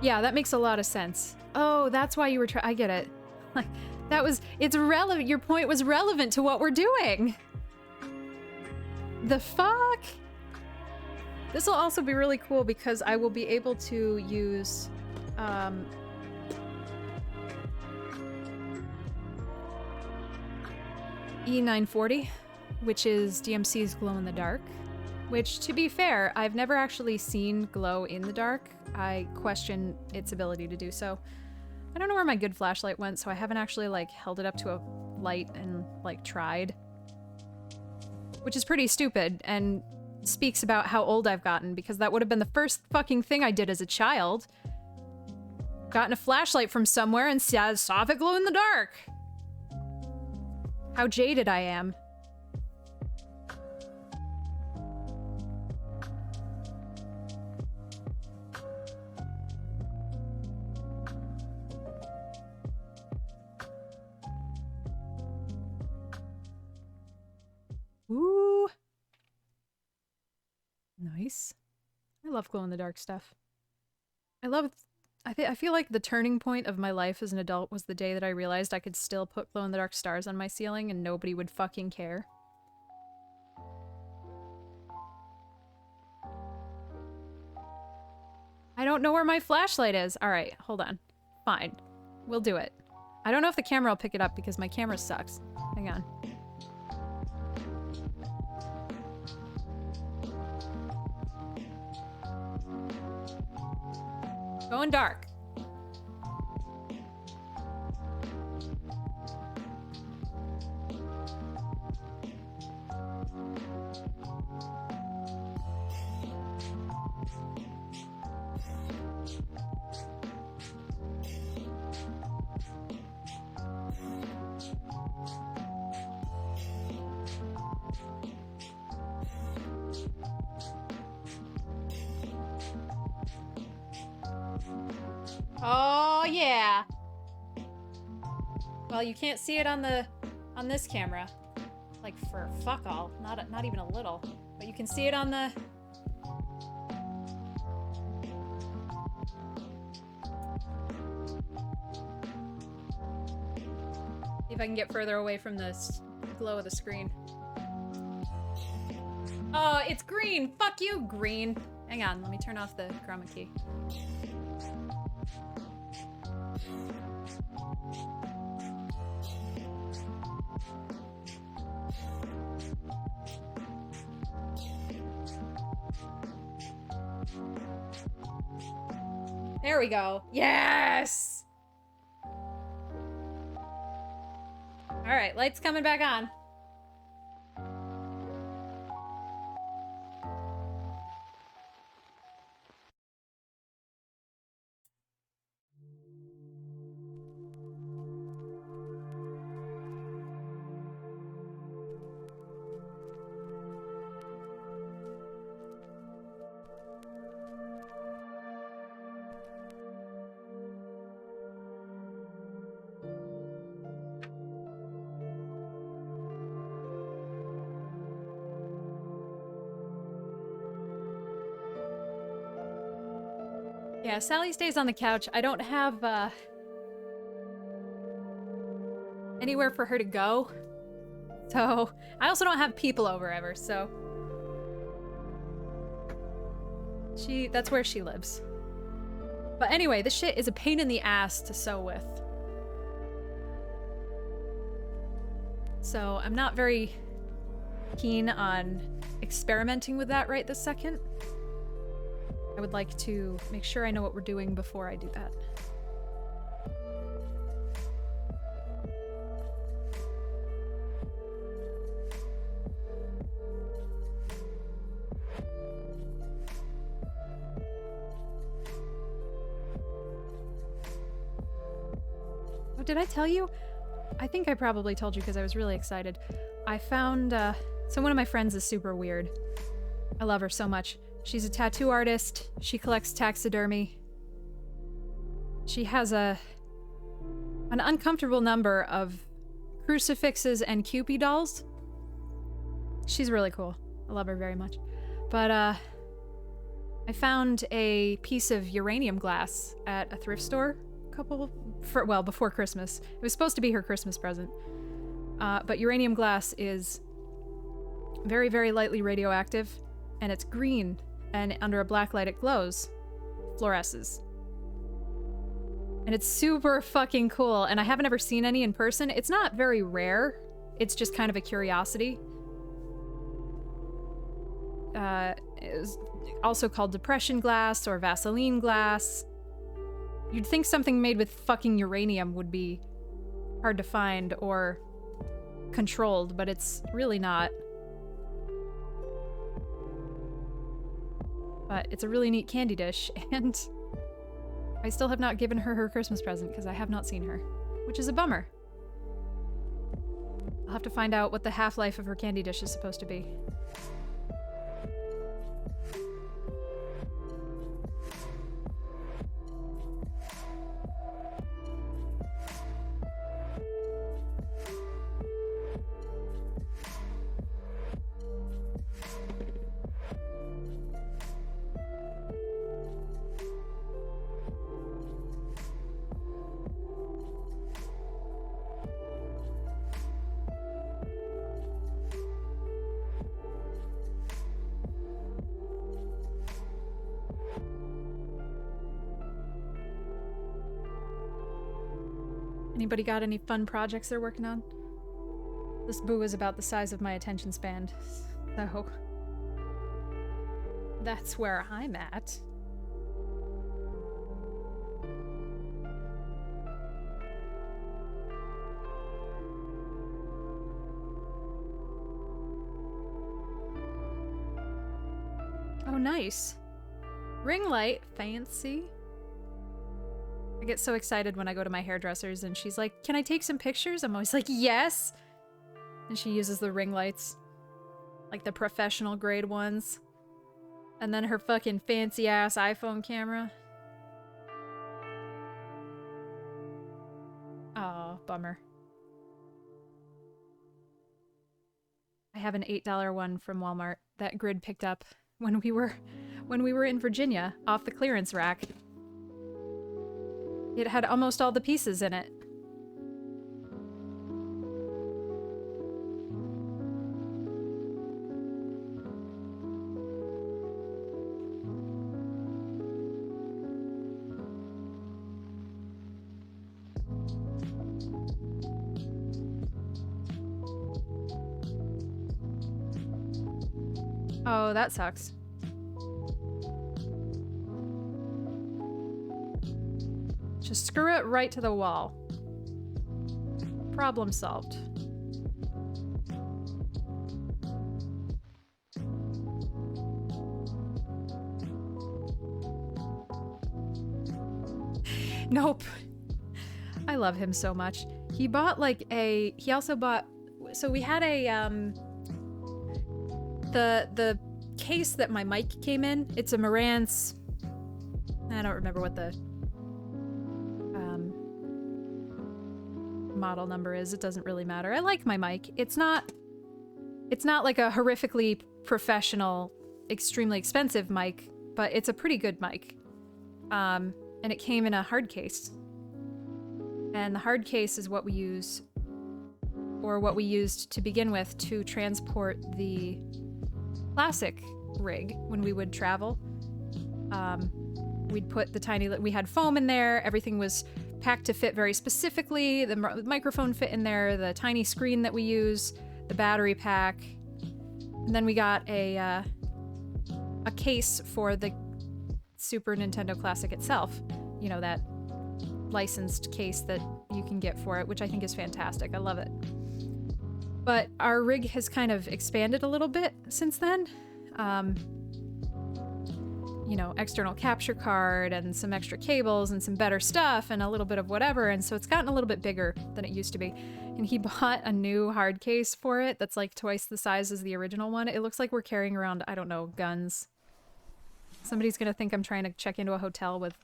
Yeah, that makes a lot of sense. Oh, that's why you were I get it. Like, it's relevant. Your point was relevant to what we're doing. The fuck? This will also be really cool because I will be able to use E940, which is DMC's glow in the dark, which, to be fair, I've never actually seen glow in the dark. I question its ability to do so. I don't know where my good flashlight went, so I haven't actually, like, held it up to a light and, like, tried. Which is pretty stupid, and speaks about how old I've gotten, because that would have been the first fucking thing I did as a child. Gotten a flashlight from somewhere and saw if it glow in the dark. How jaded I am. Ooh. Nice. I love glow-in-the-dark stuff. I feel like the turning point of my life as an adult was the day that I realized I could still put glow-in-the-dark stars on my ceiling and nobody would fucking care. I don't know where my flashlight is. Alright, hold on. Fine. We'll do it. I don't know if the camera will pick it up because my camera sucks. Hang on. Going dark. Oh yeah. Well, you can't see it on this camera, like for fuck all, not even a little, but you can see it on the. See if I can get further away from the glow of the screen. Oh, it's green. Fuck you, green. Hang on, let me turn off the chroma key. There we go. Yes! Alright, lights coming back on. Yeah, Sally stays on the couch. I don't have, anywhere for her to go. So, I also don't have people over ever, so. That's where she lives. But anyway, this shit is a pain in the ass to sew with. So, I'm not very keen on experimenting with that right this second. I would like to make sure I know what we're doing before I do that. Oh, did I tell you? I think I probably told you because I was really excited. I found, so one of my friends is super weird. I love her so much. She's a tattoo artist. She collects taxidermy. She has an uncomfortable number of crucifixes and Cupid dolls. She's really cool. I love her very much. But, I found a piece of uranium glass at a thrift store before Christmas. It was supposed to be her Christmas present. But uranium glass is very, very lightly radioactive, and it's green. and under a black light it glows. Fluoresces. And it's super fucking cool, and I haven't ever seen any in person. It's not very rare. It's just kind of a curiosity. It was also called depression glass or Vaseline glass. You'd think something made with fucking uranium would be hard to find or controlled, but it's really not. But it's a really neat candy dish, and I still have not given her her Christmas present because I have not seen her, which is a bummer. I'll have to find out what the half-life of her candy dish is supposed to be. Anybody got any fun projects they're working on? This boo is about the size of my attention span, so that's where I'm at. Oh, nice. Ring light, fancy. I get so excited when I go to my hairdresser's and she's like, "Can I take some pictures?" I'm always like, "Yes!" And she uses the ring lights. Like the professional grade ones. And then her fucking fancy ass iPhone camera. Oh, bummer. I have an $8 one from Walmart that Grid picked up when we were in Virginia off the clearance rack. It had almost all the pieces in it. Oh, that sucks. Just screw it right to the wall. Problem solved. Nope. I love him so much. He bought like he also bought, so we had the case that my mic came in. It's a Marantz. I don't remember what the model number is. It doesn't really matter. I like my mic. It's not like a horrifically professional, extremely expensive mic, but it's a pretty good mic. And it came in a hard case. And the hard case is what we use, or what we used to begin with, to transport the classic rig when we would travel. We'd put the tiny, we had foam in there, everything was packed to fit very specifically, the microphone fit in there, the tiny screen that we use, the battery pack, and then we got a case for the Super Nintendo Classic itself, you know, that licensed case that you can get for it, which I think is fantastic. I love it. But our rig has kind of expanded a little bit since then. You know, external capture card and some extra cables and some better stuff and a little bit of whatever, and so it's gotten a little bit bigger than it used to be. And he bought a new hard case for it that's like twice the size as the original one. It looks like we're carrying around, I don't know, guns. Somebody's gonna think I'm trying to check into a hotel with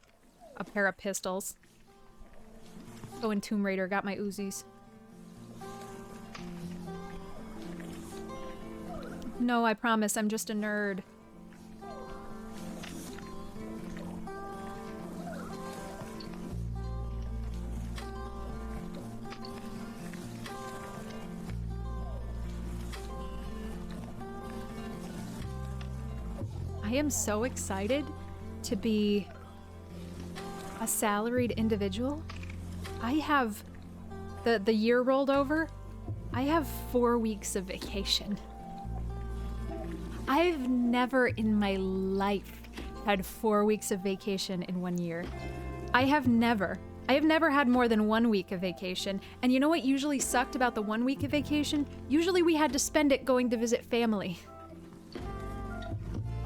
a pair of pistols. Oh, and Tomb Raider, got my Uzis. No, I promise, I'm just a nerd. I I am so excited to be a salaried individual. I have the year rolled over. I have 4 weeks of vacation. I've never in my life had 4 weeks of vacation in 1 year. I have never had more than 1 week of vacation. And you know what usually sucked about the 1 week of vacation? Usually we had to spend it going to visit family.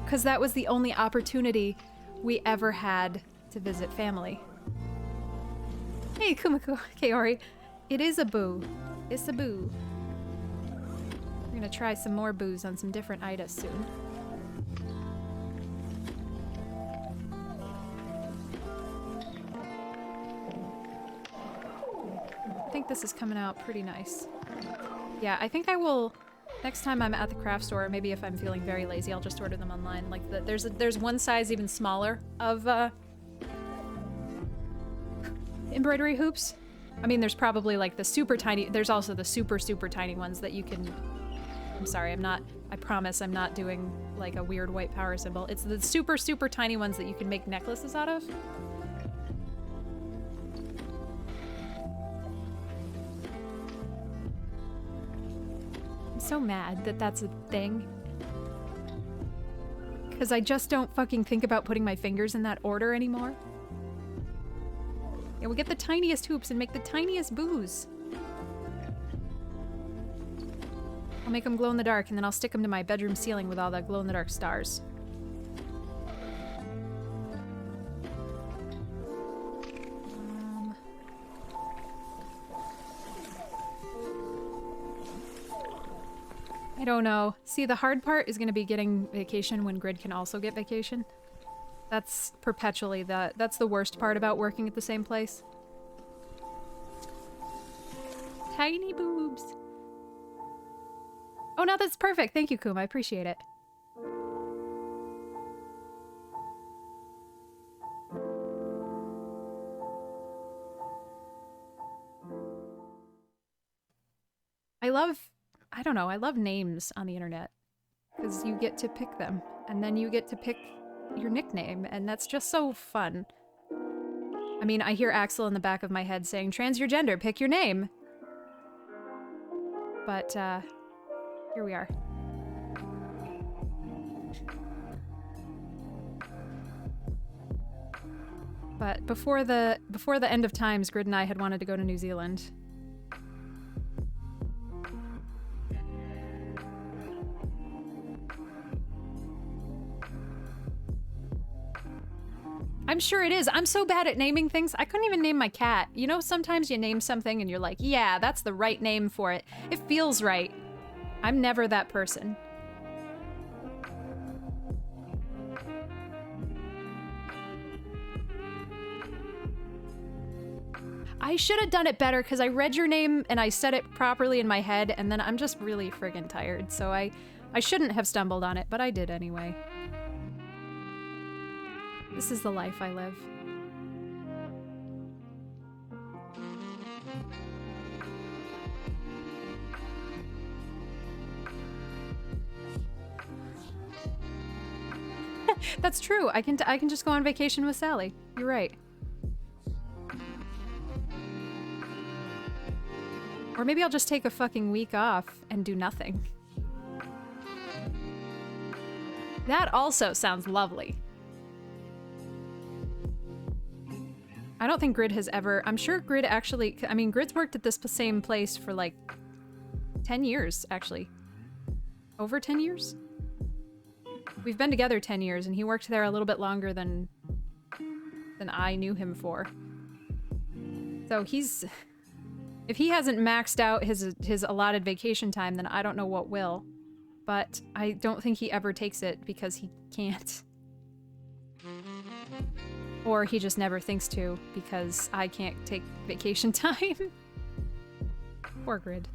Because that was the only opportunity we ever had to visit family. Hey, Kumiko Kaori. It is a boo. It's a boo. We're gonna try some more boos on some different itas soon. I think this is coming out pretty nice. Yeah, I think I will... Next time I'm at the craft store, maybe if I'm feeling very lazy, I'll just order them online. Like, there's one size even smaller of, embroidery hoops. I mean, there's probably, like, the super tiny... There's also the super, super tiny ones that you can... I'm sorry, I promise I'm not doing, like, a weird white power symbol. It's the super, super tiny ones that you can make necklaces out of. I'm so mad that that's a thing. Because I just don't fucking think about putting my fingers in that order anymore. Yeah, we'll get the tiniest hoops and make the tiniest boos. I'll make them glow in the dark, and then I'll stick them to my bedroom ceiling with all the glow in the dark stars. I don't know. See, the hard part is going to be getting vacation when Grid can also get vacation. That's perpetually that's the worst part about working at the same place. Tiny boobs. Oh, no, that's perfect. Thank you, Kum. I appreciate it. I don't know, I love names on the internet. Because you get to pick them. And then you get to pick your nickname, and that's just so fun. I mean, I hear Axel in the back of my head saying, "Trans your gender, pick your name." But, here we are. But before the end of times, Grid and I had wanted to go to New Zealand. I'm sure it is. I'm so bad at naming things. I couldn't even name my cat. You know, sometimes you name something and you're like, yeah, that's the right name for it. It feels right. I'm never that person. I should have done it better because I read your name and I said it properly in my head, and then I'm just really friggin' tired. So I shouldn't have stumbled on it, but I did anyway. This is the life I live. That's true. I can just go on vacation with Sally. You're right. Or maybe I'll just take a fucking week off and do nothing. That also sounds lovely. I don't think Grid has ever... I'm sure Grid actually... I mean, Grid's worked at this same place for like 10 years, actually. Over 10 years? We've been together 10 years, and he worked there a little bit longer than I knew him for. So he's... If he hasn't maxed out his allotted vacation time, then I don't know what will. But I don't think he ever takes it because he can't. Or he just never thinks to because I can't take vacation time. Poor Grid.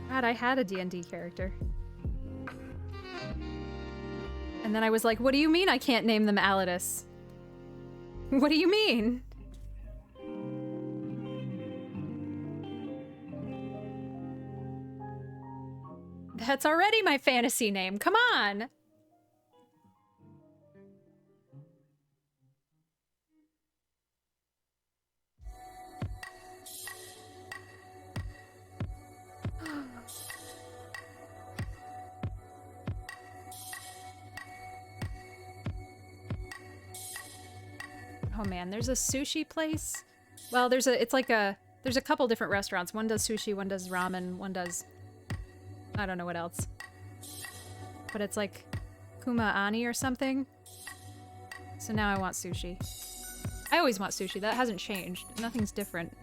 God, I had a D&D character. And then I was like, what do you mean I can't name them Alidus? What do you mean? That's already my fantasy name. Come on. Oh man, there's a sushi place. Well, there's a couple different restaurants. One does sushi, one does ramen, one does, I don't know what else. But it's like Kuma Ani or something. So now I want sushi. I always want sushi. That hasn't changed. Nothing's different.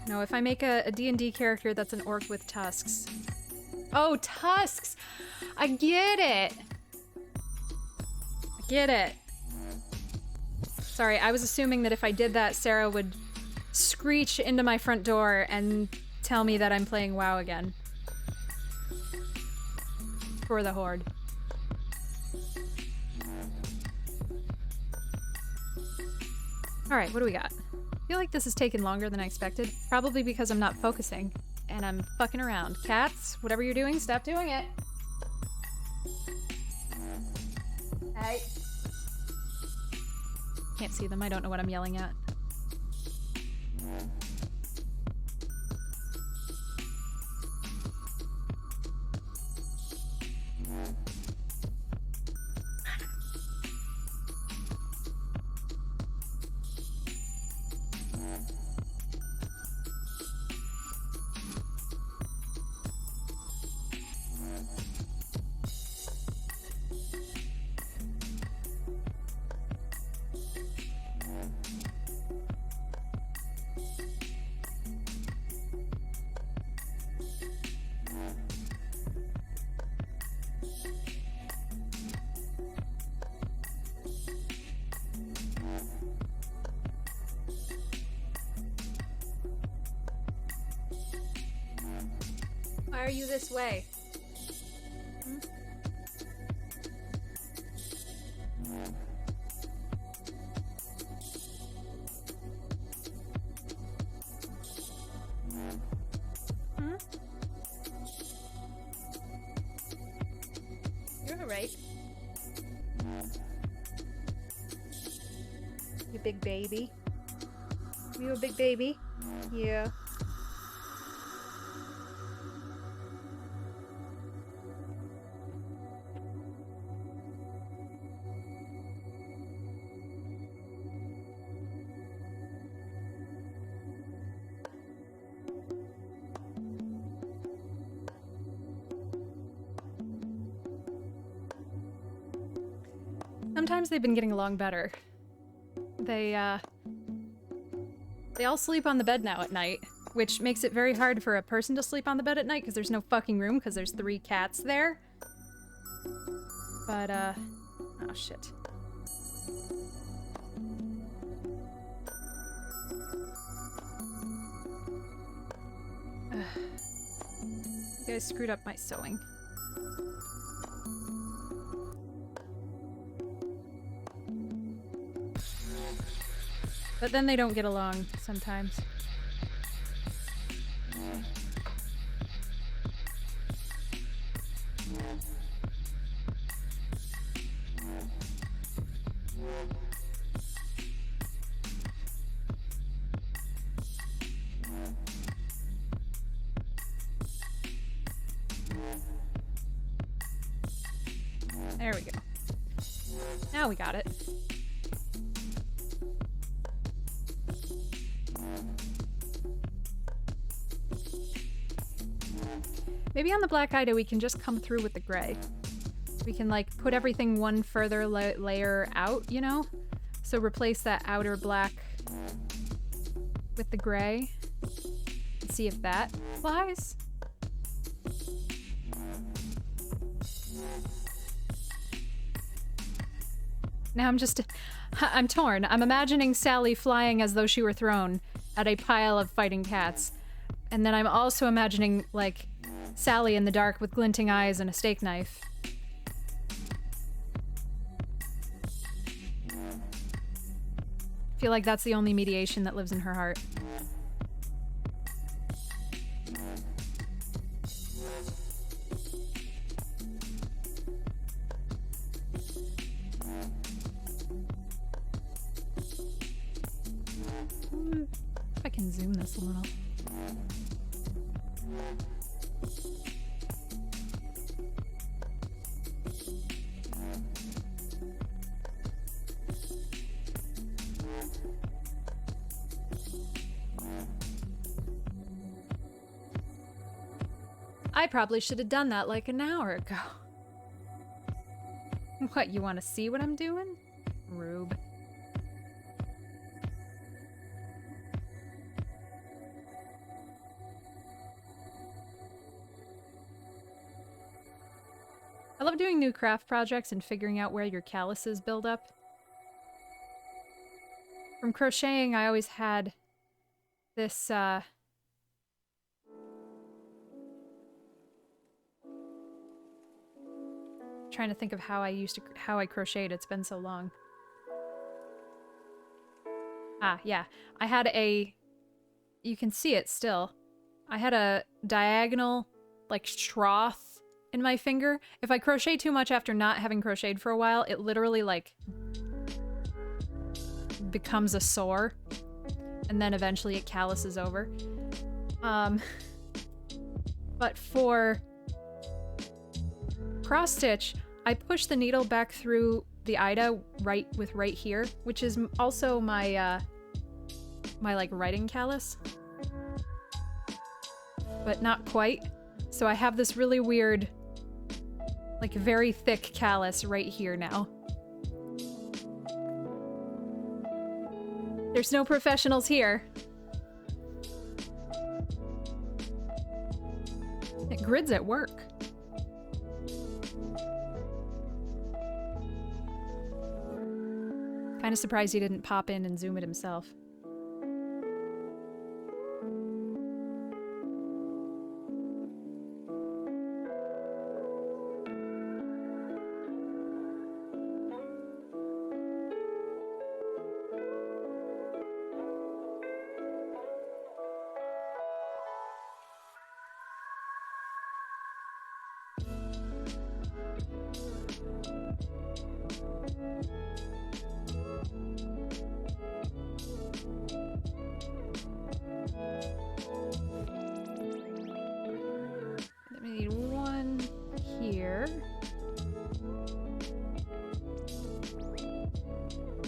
No, if I make a D&D character that's an orc with tusks. Oh, tusks! I get it! I get it. Sorry, I was assuming that if I did that, Sarah would screech into my front door and tell me that I'm playing WoW again. For the Horde. Alright, what do we got? I feel like this is taking longer than I expected. Probably because I'm not focusing. And I'm fucking around. Cats, whatever you're doing, stop doing it. Hey. Can't see them. I don't know what I'm yelling at. Why are you this way? Hmm? Hmm? You're alright. You big baby. You a big baby? Yeah. Sometimes they've been getting along better. They all sleep on the bed now at night, which makes it very hard for a person to sleep on the bed at night because there's no fucking room because there's 3 cats there. But, oh shit. You guys screwed up my sewing. But then they don't get along sometimes. There we go. Now we got it. Maybe on the Black Ida we can just come through with the gray. We can like put everything one further layer out, you know? So replace that outer black with the gray. And see if that flies. Now I'm torn. I'm imagining Sally flying as though she were thrown at a pile of fighting cats. And then I'm also imagining, like, Sally in the dark with glinting eyes and a steak knife. feel like that's the only mediation that lives in her heart. If I can zoom this a little. I probably should have done that like an hour ago. What, you want to see what I'm doing? Rube. I love doing new craft projects and figuring out where your calluses build up. From crocheting, I always had this, trying to think of how I crocheted. It's been so long. Ah, yeah. I had you can see it still. I had a diagonal, like, trough in my finger. If I crochet too much after not having crocheted for a while, it literally, like, becomes a sore. And then eventually it calluses over. But for cross stitch, I push the needle back through the Ida right here, which is also my my like writing callus, but not quite. So I have this really weird, like very thick callus right here now. There's no professionals here. Grid's at work. Kind of surprised he didn't pop in and zoom it himself.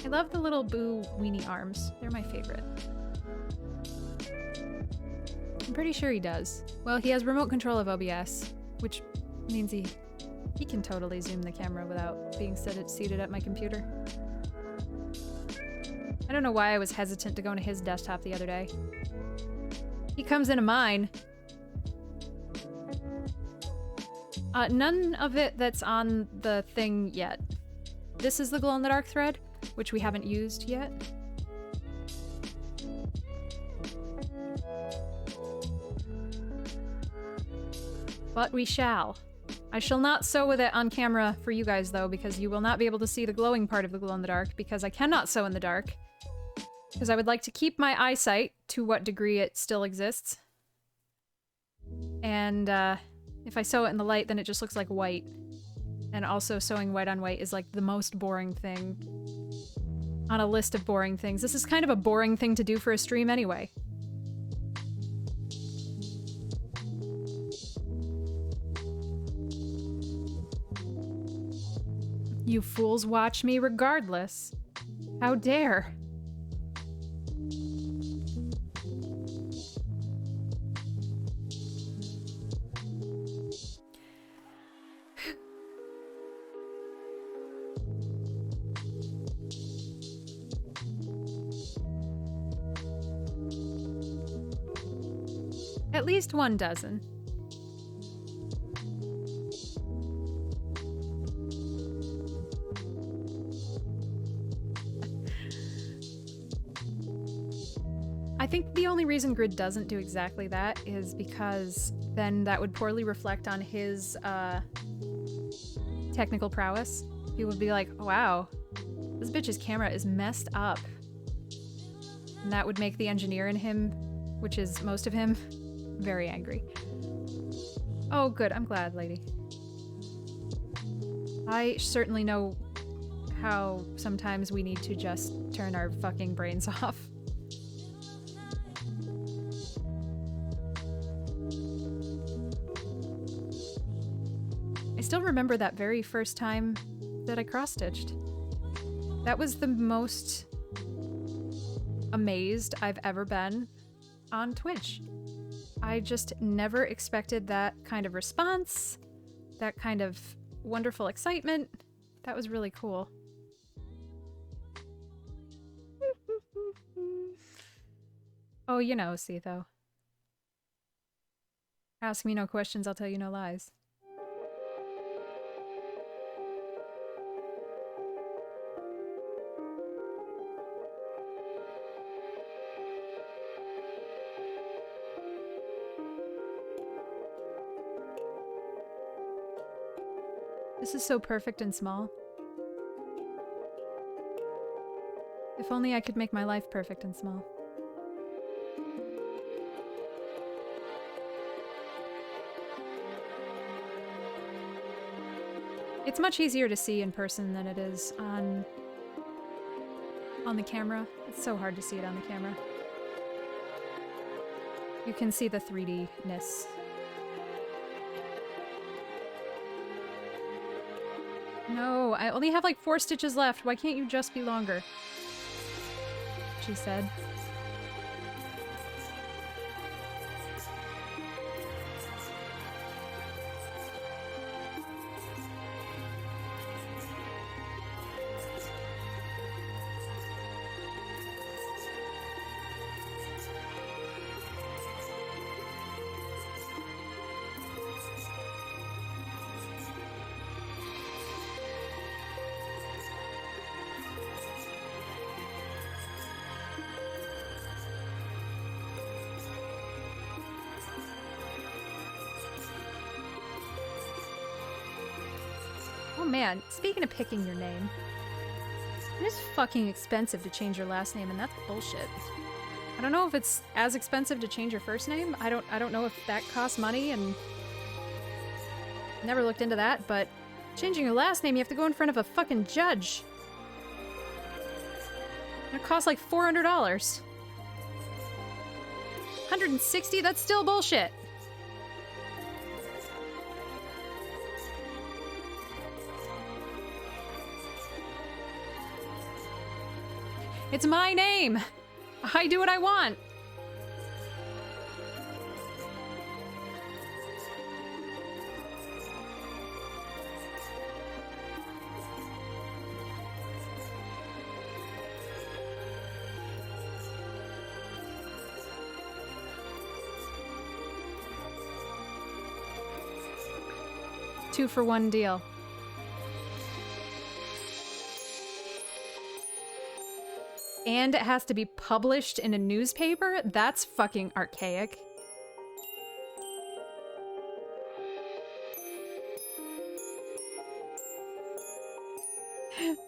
I love the little Boo weenie arms. They're my favorite. I'm pretty sure he does. Well, he has remote control of OBS, which means he can totally zoom the camera without being seated at my computer. I don't know why I was hesitant to go into his desktop the other day. He comes into mine. None of it that's on the thing yet. This is the glow-in-the-dark thread, which we haven't used yet. But we shall. I shall not sew with it on camera for you guys, though, because you will not be able to see the glowing part of the glow-in-the-dark, because I cannot sew in the dark. Because I would like to keep my eyesight, to what degree it still exists. And, if I sew it in the light, then it just looks like white. And also sewing white on white is like the most boring thing on a list of boring things. This is kind of a boring thing to do for a stream anyway. You fools watch me regardless. How dare. At least 1 dozen. I think the only reason Grid doesn't do exactly that is because then that would poorly reflect on his technical prowess. He would be like, wow, this bitch's camera is messed up. And that would make the engineer in him, which is most of him, very angry. Oh, good. I'm glad, lady. I certainly know how sometimes we need to just turn our fucking brains off. I still remember that very first time that I cross-stitched. That was the most amazed I've ever been on Twitch. I just never expected that kind of response, that kind of wonderful excitement. That was really cool. Oh, you know, Sitho. Ask me no questions, I'll tell you no lies. This is so perfect and small. If only I could make my life perfect and small. It's much easier to see in person than it is on the camera. It's so hard to see it on the camera. You can see the 3D-ness. No, I only have like 4 stitches left. Why can't you just be longer? She said. Oh man, speaking of picking your name, it is fucking expensive to change your last name, and that's bullshit. I don't know if it's as expensive to change your first name. I don't know if that costs money, and never looked into that, but changing your last name, you have to go in front of a fucking judge. And it costs like $400. $160? That's still bullshit. It's my name! I do what I want! Two-for-one deal. And it has to be published in a newspaper? That's fucking archaic.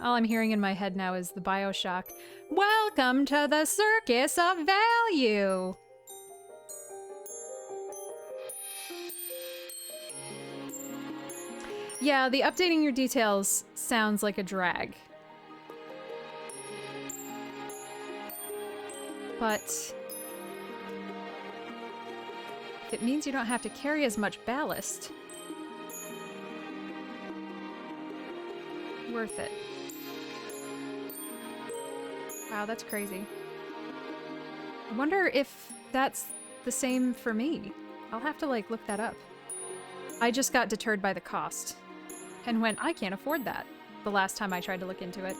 All I'm hearing in my head now is the BioShock. Welcome to the circus of value! Yeah, the updating your details sounds like a drag. But if it means you don't have to carry as much ballast, worth it. Wow, that's crazy. I wonder if that's the same for me. I'll have to, like, look that up. I just got deterred by the cost and went, I can't afford that, the last time I tried to look into it.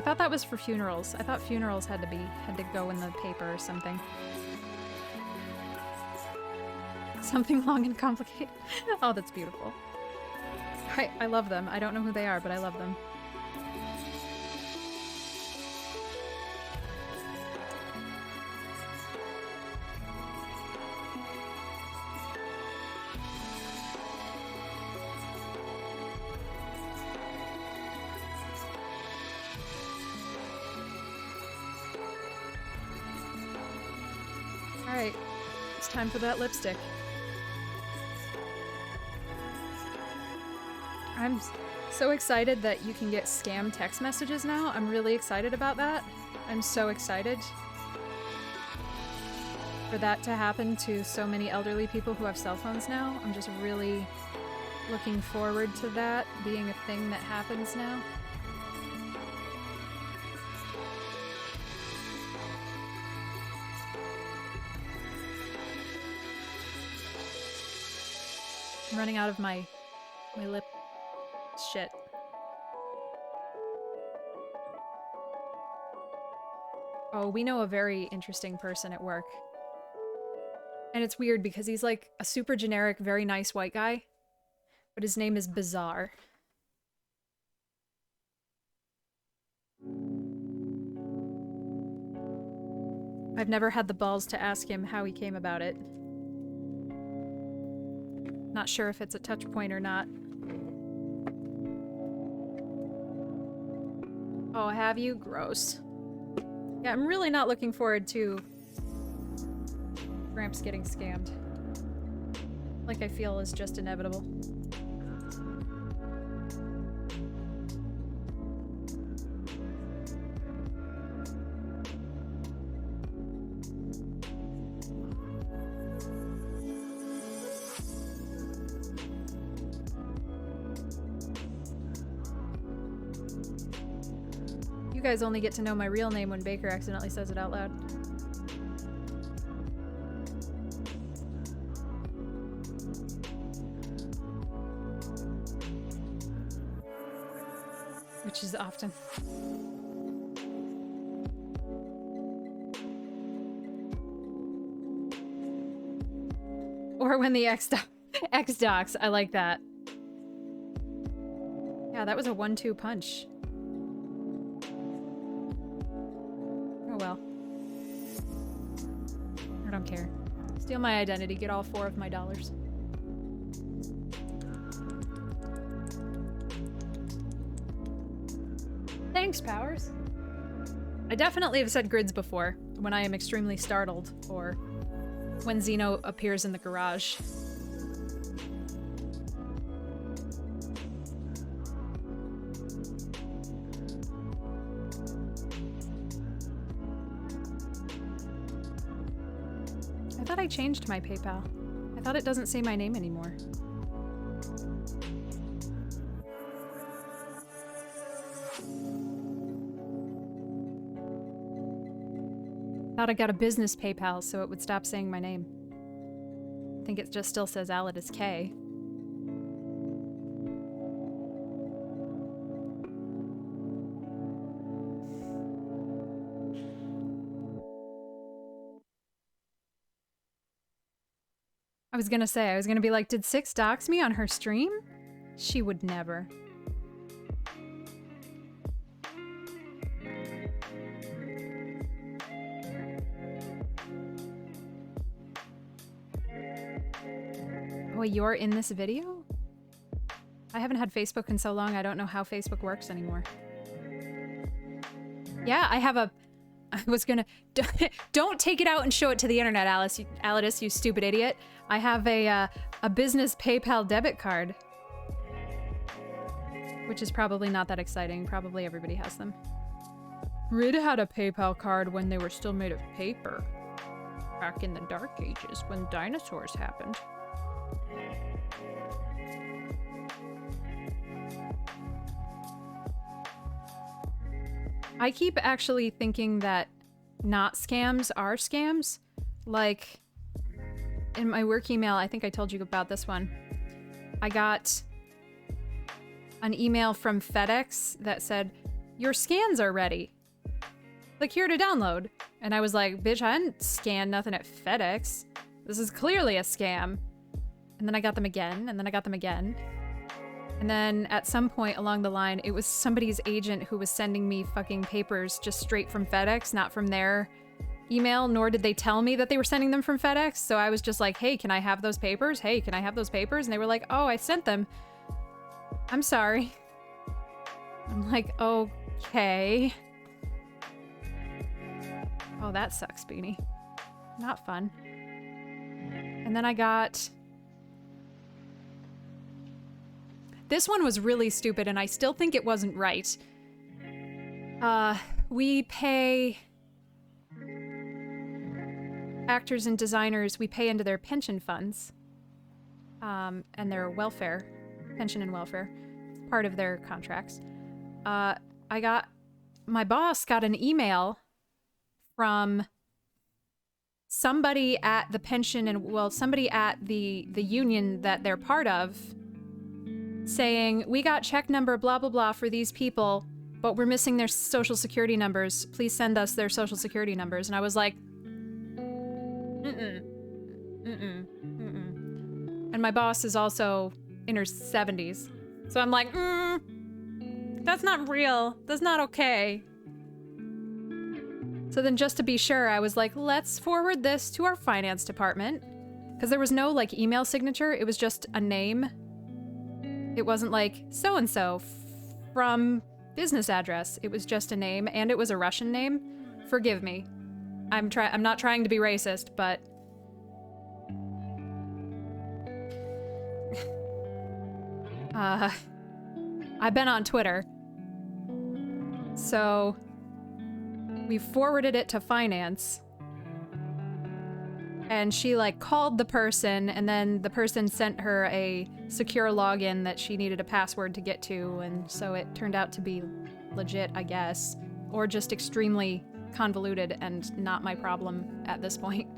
thought that was for funerals. I thought funerals had to go in the paper or something. Something long and complicated. Oh, that's beautiful. I love them. I don't know who they are, but I love them. Alright, it's time for that lipstick. I'm so excited that you can get scam text messages now. I'm really excited about that. I'm so excited for that to happen to so many elderly people who have cell phones now. I'm just really looking forward to that being a thing that happens now. I'm running out of my lip shit. Oh, we know a very interesting person at work. And it's weird because he's like a super generic, very nice white guy, but his name is Bizarre. I've never had the balls to ask him how he came about it. Not sure if it's a touch point or not. Oh, have you? Gross. Yeah, I'm really not looking forward to Gramps getting scammed. Like I feel is just inevitable. You guys only get to know my real name when Baker accidentally says it out loud. Which is often. Or when the X-Docs, I like that. Yeah, that was a 1-2 punch. Oh well. I don't care. Steal my identity, get all 4 of my dollars. Thanks, Powers. I definitely have said grids before, when I am extremely startled, or when Xeno appears in the garage. I thought I changed my PayPal. I thought it doesn't say my name anymore. Thought I got a business PayPal so it would stop saying my name. I think it just still says Alidus K. I was gonna be like, did Six dox me on her stream? She would never. Oh, you're in this video? I haven't had Facebook in so long, I don't know how Facebook works anymore. Yeah, I have a... I was gonna... Don't take it out and show it to the internet, Alidus, you stupid idiot. I have a business PayPal debit card. Which is probably not that exciting. Probably everybody has them. Rid had a PayPal card when they were still made of paper. Back in the Dark Ages, when dinosaurs happened. I keep actually thinking that not scams are scams. Like, in my work email, I think I told you about this one. I got an email from FedEx that said, your scans are ready. Click here to download. And I was like, bitch, I didn't scan nothing at FedEx. This is clearly a scam. And then I got them again, and then I got them again. And then at some point along the line, it was somebody's agent who was sending me fucking papers just straight from FedEx, not from their email, nor did they tell me that they were sending them from FedEx. So I was just like, hey, can I have those papers? Hey, can I have those papers? And they were like, oh, I sent them. I'm sorry. I'm like, okay. Oh, that sucks, Beanie. Not fun. And then I got... This one was really stupid, and I still think it wasn't right. We pay... actors and designers, we pay into their pension funds. And their welfare. Pension and welfare. It's part of their contracts. My boss got an email from somebody at the pension and, well, somebody at the union that they're part of, saying, we got check number blah blah blah for these people, but we're missing their social security numbers. Please send us their social security numbers. And I was like, and my boss is also in her 70s. So I'm like, that's not real. That's not okay. So then just to be sure, I was like, let's forward this to our finance department. Because there was no like email signature. It was just a name. It wasn't like so-and-so from business address. It was just a name, and it was a Russian name. Forgive me. I'm not trying to be racist, but... I've been on Twitter. So... we forwarded it to finance. And she, like, called the person, and then the person sent her a secure login that she needed a password to get to, and so it turned out to be legit, I guess. Or just extremely convoluted and not my problem at this point.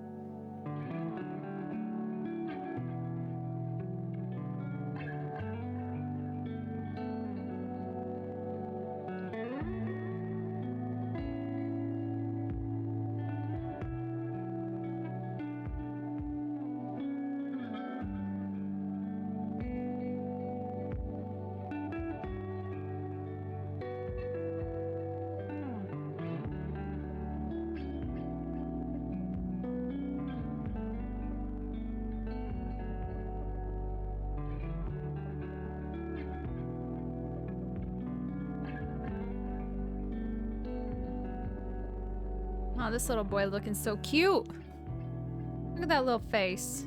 Oh, this little boy looking so cute. Look at that little face.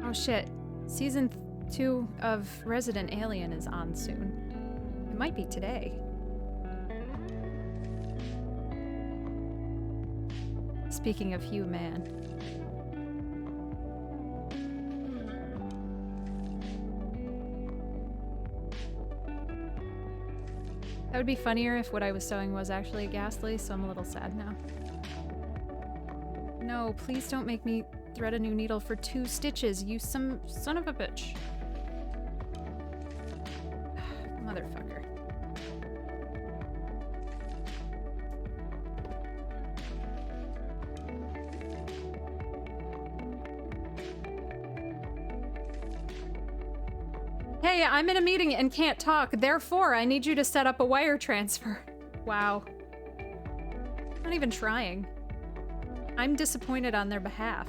Oh shit. Season 2 of Resident Alien is on soon. It might be today. Speaking of Hugh Man. That would be funnier if what I was sewing was actually a Ghastly, so I'm a little sad now. No, please don't make me thread a new needle for 2 stitches, you son of a bitch. Motherfucker. Hey, I'm in a meeting and can't talk, therefore I need you to set up a wire transfer. Wow. I'm not even trying. I'm disappointed on their behalf.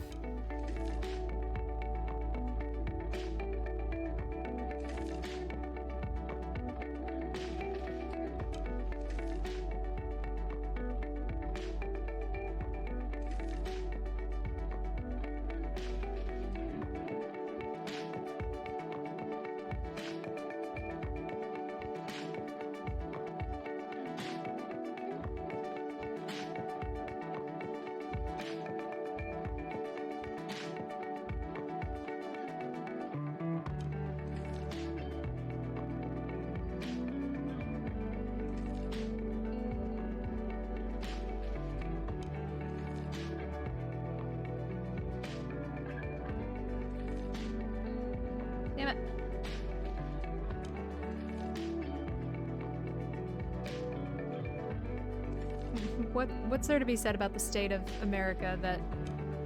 What's there to be said about the state of America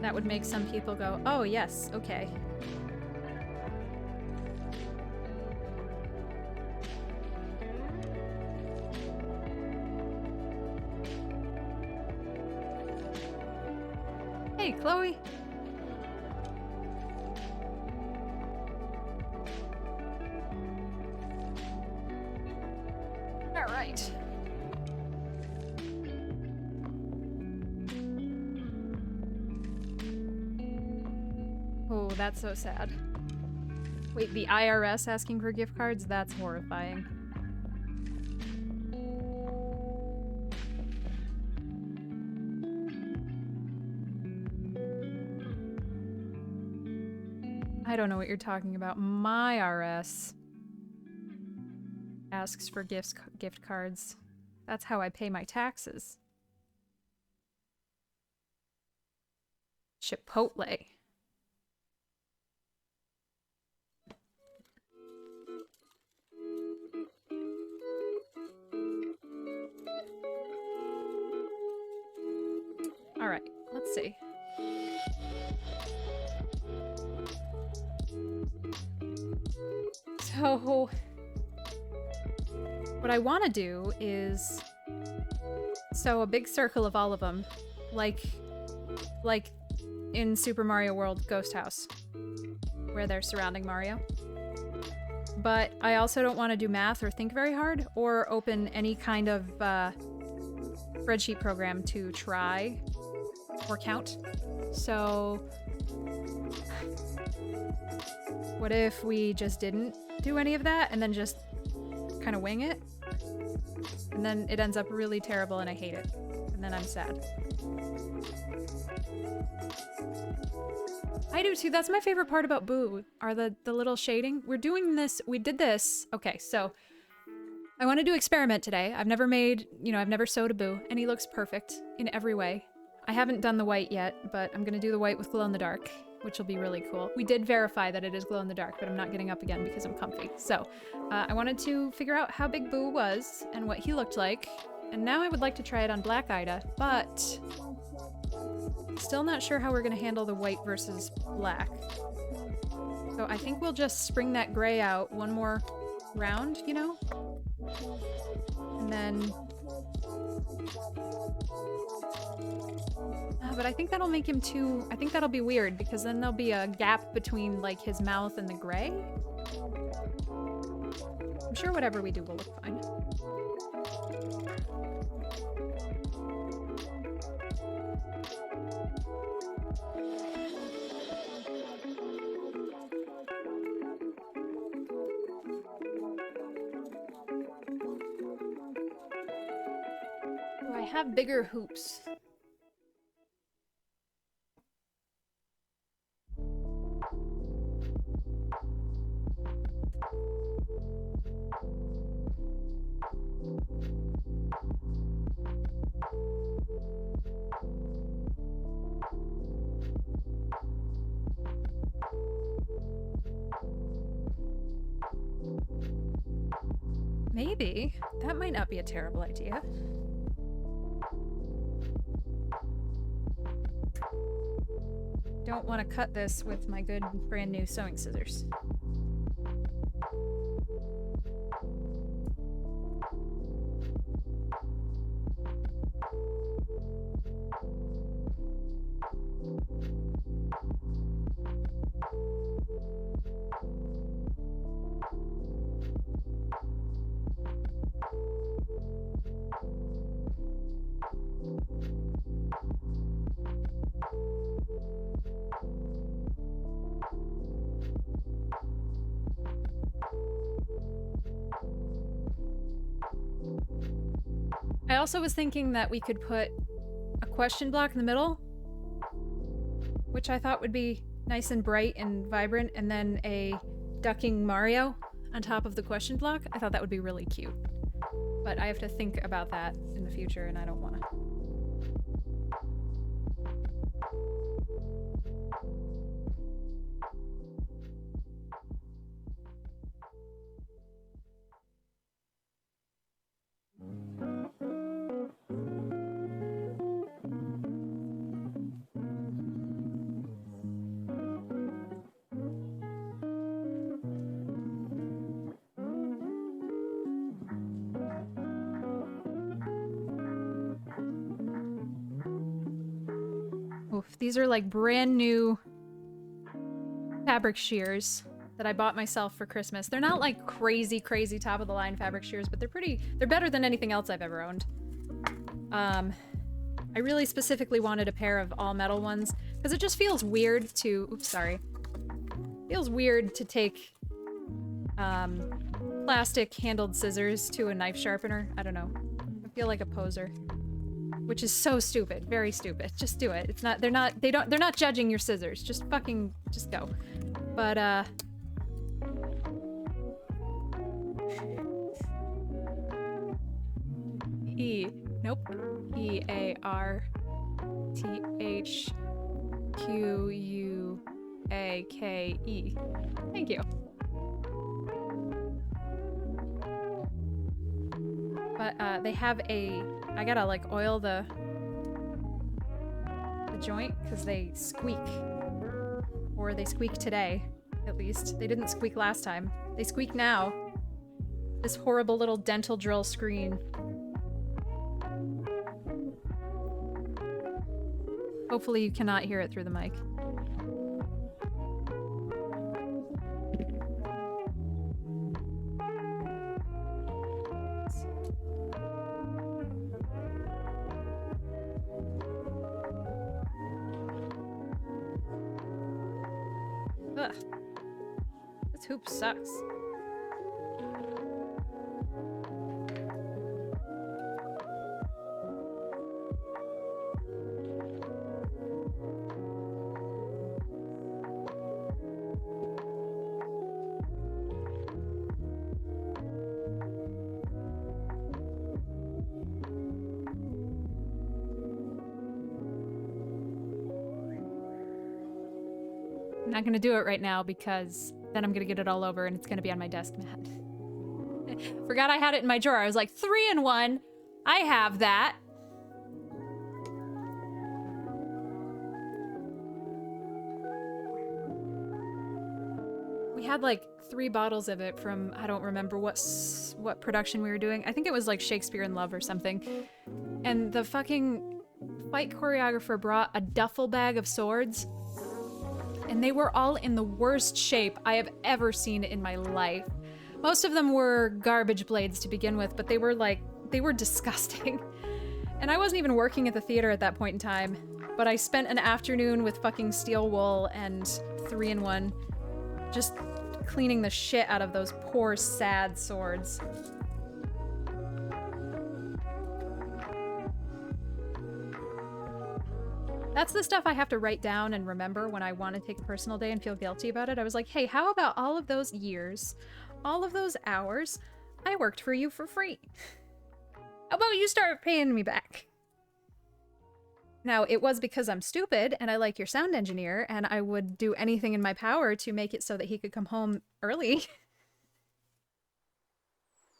that would make some people go, oh yes, okay. Hey, Chloe. All right. Oh, that's so sad. Wait, the IRS asking for gift cards? That's horrifying. I don't know what you're talking about. My IRS asks for gift cards. That's how I pay my taxes. Chipotle. All right, let's see. So, what I want to do is sew a big circle of all of them, like in Super Mario World Ghost House, where they're surrounding Mario. But I also don't want to do math or think very hard, or open any kind of spreadsheet program to try or count. So, what if we just didn't do any of that and then just kind of wing it? And then it ends up really terrible and I hate it. And then I'm sad. I do too. That's my favorite part about Boo, are the little shading. We're doing this. We did this. Okay, so I want to do experiment today. I've never made, I've never sewed a Boo, and he looks perfect in every way. I haven't done the white yet, but I'm going to do the white with glow in the dark, which will be really cool. We did verify that it is glow in the dark, but I'm not getting up again because I'm comfy. So I wanted to figure out how big Boo was and what he looked like. And now I would like to try it on Black Ida, but still not sure how we're going to handle the white versus black. So I think we'll just spring that gray out one more round, And then... but I think that'll make him too... I think that'll be weird, because then there'll be a gap between, like, his mouth and the gray. I'm sure whatever we do will look fine. Do I have bigger hoops? Maybe. That might not be a terrible idea. Don't want to cut this with my good brand new sewing scissors. I also was thinking that we could put a question block in the middle, which I thought would be nice and bright and vibrant, and then a ducking Mario on top of the question block. I thought that would be really cute. But I have to think about that in the future, and I don't want to. Oof, these are like brand new fabric shears that I bought myself for Christmas. They're not like crazy, crazy top of the line fabric shears, but they're better than anything else I've ever owned. I really specifically wanted a pair of all metal ones because it just feels weird to, oops, sorry. Feels weird to take plastic handled scissors to a knife sharpener. I don't know. I feel like a poser. Which is so stupid. Very stupid. Just do it. It's not, they're not judging your scissors. Just fucking, just go. But, nope. E-A-R-T-H-Q-U-A-K-E. Thank you. But, they have I gotta, like, oil the joint, because they squeak. Or they squeak today, at least. They didn't squeak last time. They squeak now. This horrible little dental drill screen. Hopefully you cannot hear it through the mic. Ugh. This hoop sucks. I'm not gonna do it right now because then I'm gonna get it all over and it's gonna be on my desk mat. Forgot I had it in my drawer. I was like, 3-in-1. I have that. We had like 3 bottles of it from, I don't remember what production we were doing. I think it was like Shakespeare in Love or something. And the fucking fight choreographer brought a duffel bag of swords. And they were all in the worst shape I have ever seen in my life. Most of them were garbage blades to begin with, but they were disgusting. And I wasn't even working at the theater at that point in time, but I spent an afternoon with fucking steel wool and 3-in-1 just cleaning the shit out of those poor, sad swords. That's the stuff I have to write down and remember when I want to take a personal day and feel guilty about it. I was like, hey, how about all of those years, all of those hours, I worked for you for free. How about you start paying me back? Now, it was because I'm stupid and I like your sound engineer and I would do anything in my power to make it so that he could come home early.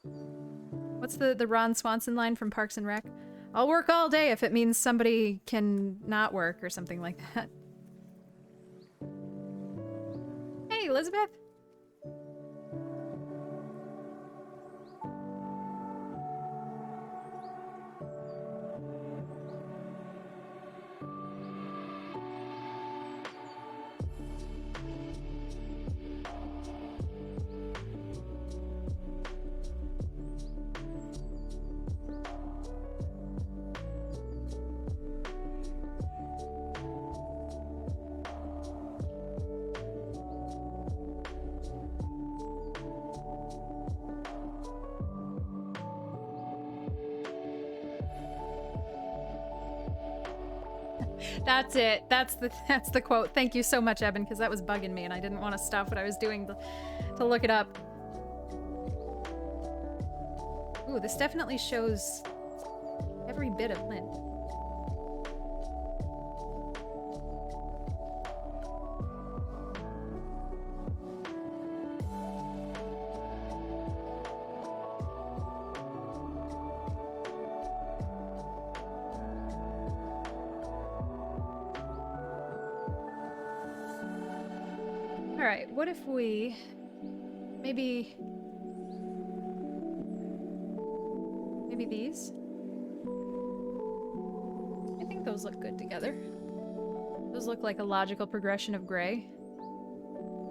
What's the Ron Swanson line from Parks and Rec? I'll work all day if it means somebody can not work or something like that. Hey, Elizabeth. That's it. That's the quote. Thank you so much, Evan, because that was bugging me and I didn't want to stop what I was doing to look it up. Ooh, this definitely shows every bit of lint. Alright, what if we maybe these? I think those look good together. Those look like a logical progression of gray.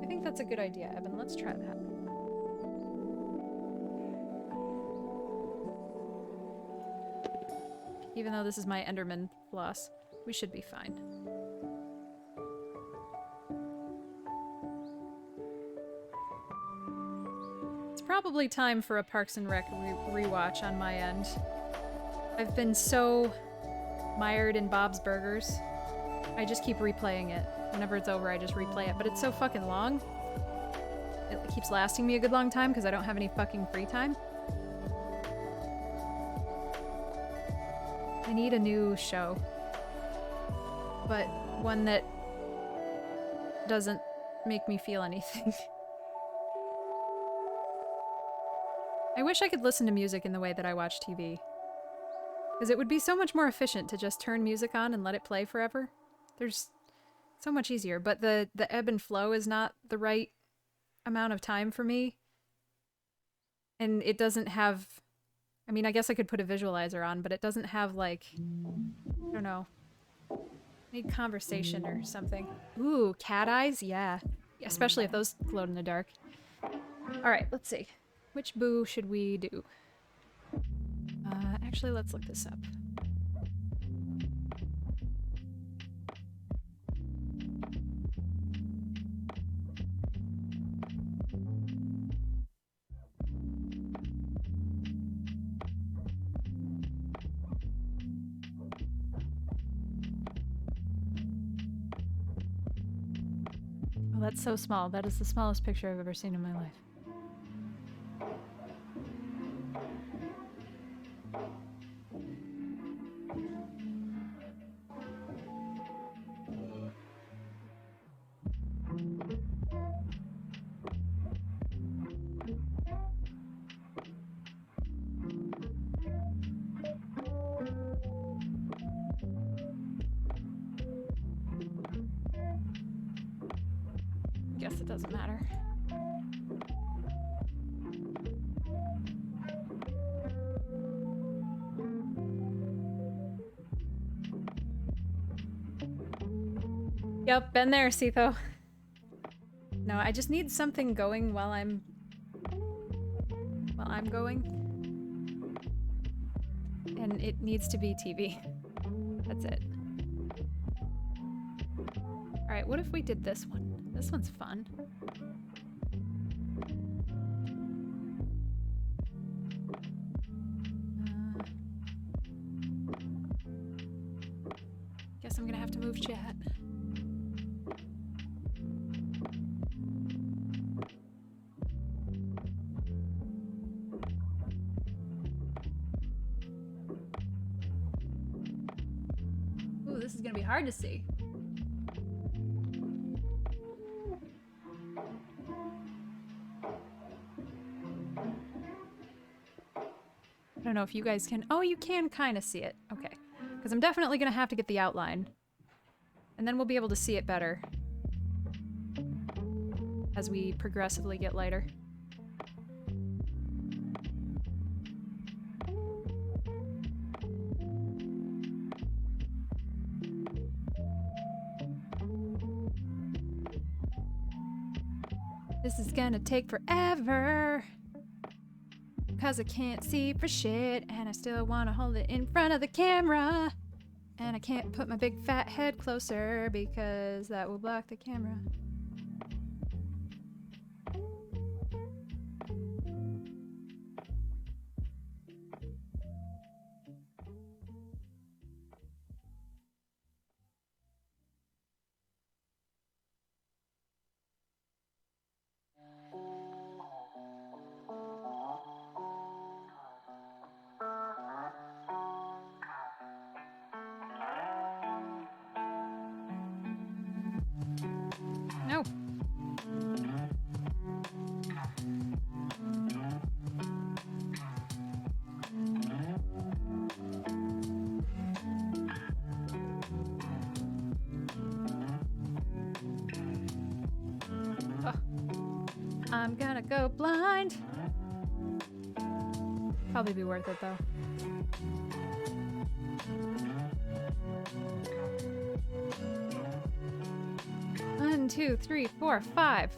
I think that's a good idea, Evan. Let's try that. Even though this is my Enderman floss, we should be fine. It's probably time for a Parks and Rec rewatch on my end. I've been so mired in Bob's Burgers. I just keep replaying it. Whenever it's over, I just replay it. But it's so fucking long. It keeps lasting me a good long time because I don't have any fucking free time. I need a new show. But one that doesn't make me feel anything. I wish I could listen to music in the way that I watch TV. Because it would be so much more efficient to just turn music on and let it play forever. There's so much easier, but the ebb and flow is not the right amount of time for me. And it doesn't have... I mean, I guess I could put a visualizer on, but it doesn't have, like... I don't know. I need conversation or something. Ooh, cat eyes? Yeah. Especially if those glow in the dark. Alright, let's see. Which boo should we do? Actually, let's look this up. Oh, that's so small. That is the smallest picture I've ever seen in my life. Guess it doesn't matter. Yep, been there, Sitho. No, I just need something going while I'm going. And it needs to be TV. That's it. Alright, what if we did this one? This one's fun. Guess I'm gonna have to move chat. Ooh, this is gonna be hard to see. I don't know if you guys can... Oh, you can kind of see it. Okay. Because I'm definitely going to have to get the outline. And then we'll be able to see it better. As we progressively get lighter. This is gonna take forever. Cause I can't see for shit, and I still wanna hold it in front of the camera. And I can't put my big fat head closer because that will block the camera. No. Oh. I'm gonna go blind. Probably be worth it though. 2, 3, 4, 5.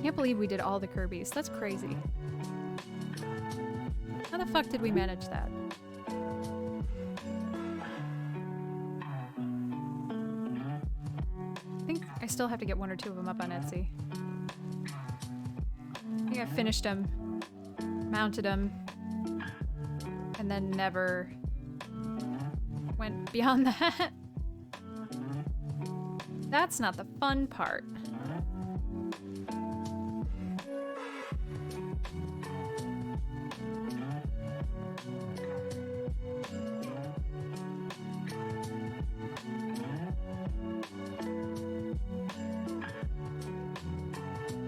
Can't believe we did all the Kirby's. That's crazy. How the fuck did we manage that? I think I still have to get 1 or 2 of them up on Etsy. I think I finished them, mounted them, and then never went beyond that. That's not the fun part.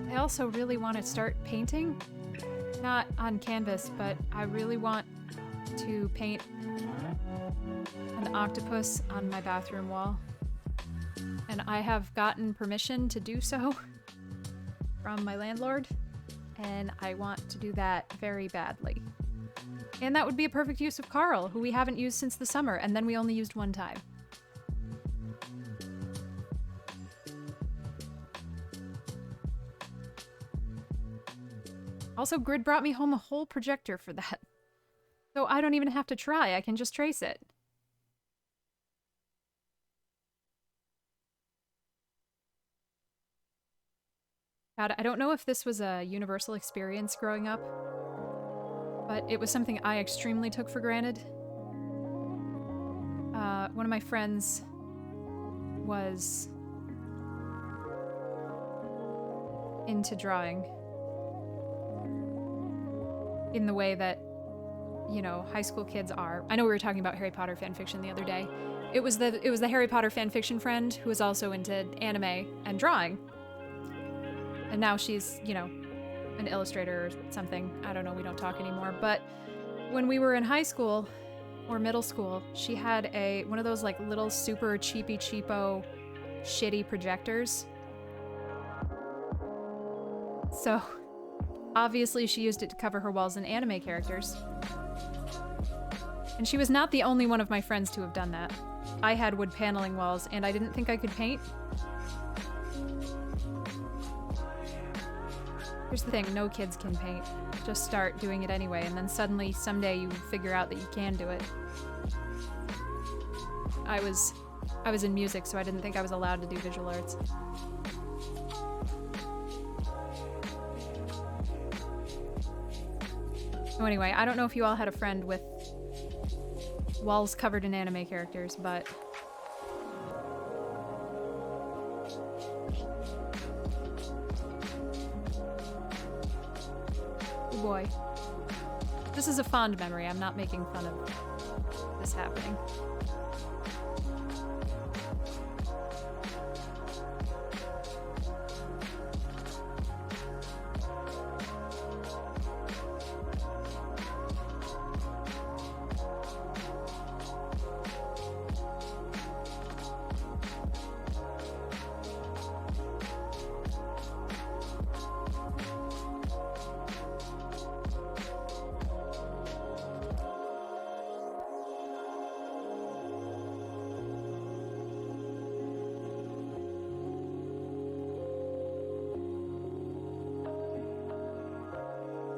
I also really want to start painting. Not on canvas, but I really want to paint an octopus on my bathroom wall. And I have gotten permission to do so from my landlord, and I want to do that very badly. And that would be a perfect use of Carl, who we haven't used since the summer, and then we only used 1 time. Also, Grid brought me home a whole projector for that. So I don't even have to try, I can just trace it. God, I don't know if this was a universal experience growing up, but it was something I extremely took for granted. One of my friends was into drawing in the way that, you know, high school kids are. I know we were talking about Harry Potter fanfiction the other day. It was the Harry Potter fanfiction friend who was also into anime and drawing. And now she's, you know, an illustrator or something. I don't know, we don't talk anymore. But when we were in high school or middle school, she had one of those like little super cheapo shitty projectors. So obviously she used it to cover her walls in anime characters. And she was not the only one of my friends to have done that. I had wood paneling walls and I didn't think I could paint. Here's the thing, no kids can paint. Just start doing it anyway, and then suddenly, someday, you figure out that you can do it. I was in music, so I didn't think I was allowed to do visual arts. So anyway, I don't know if you all had a friend with walls covered in anime characters, but... boy. This is a fond memory. I'm not making fun of this happening.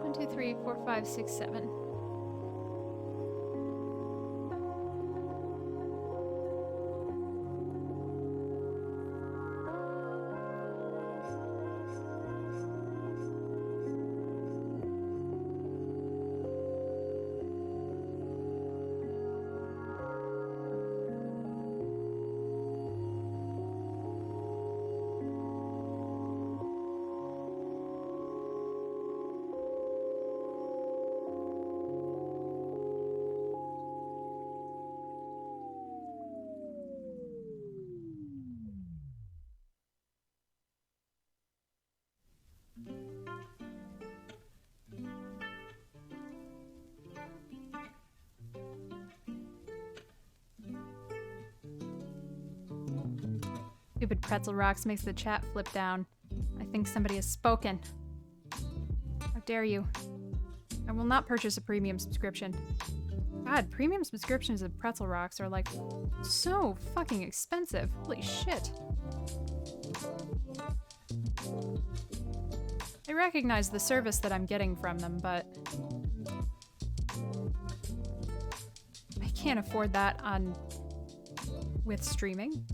One, two, three, four, five, six, 7. Stupid pretzel rocks makes the chat flip down. I think somebody has spoken. How dare you? I will not purchase a premium subscription. God, premium subscriptions of Pretzel Rocks are like so fucking expensive. Holy shit. I recognize the service that I'm getting from them, but I can't afford that with streaming.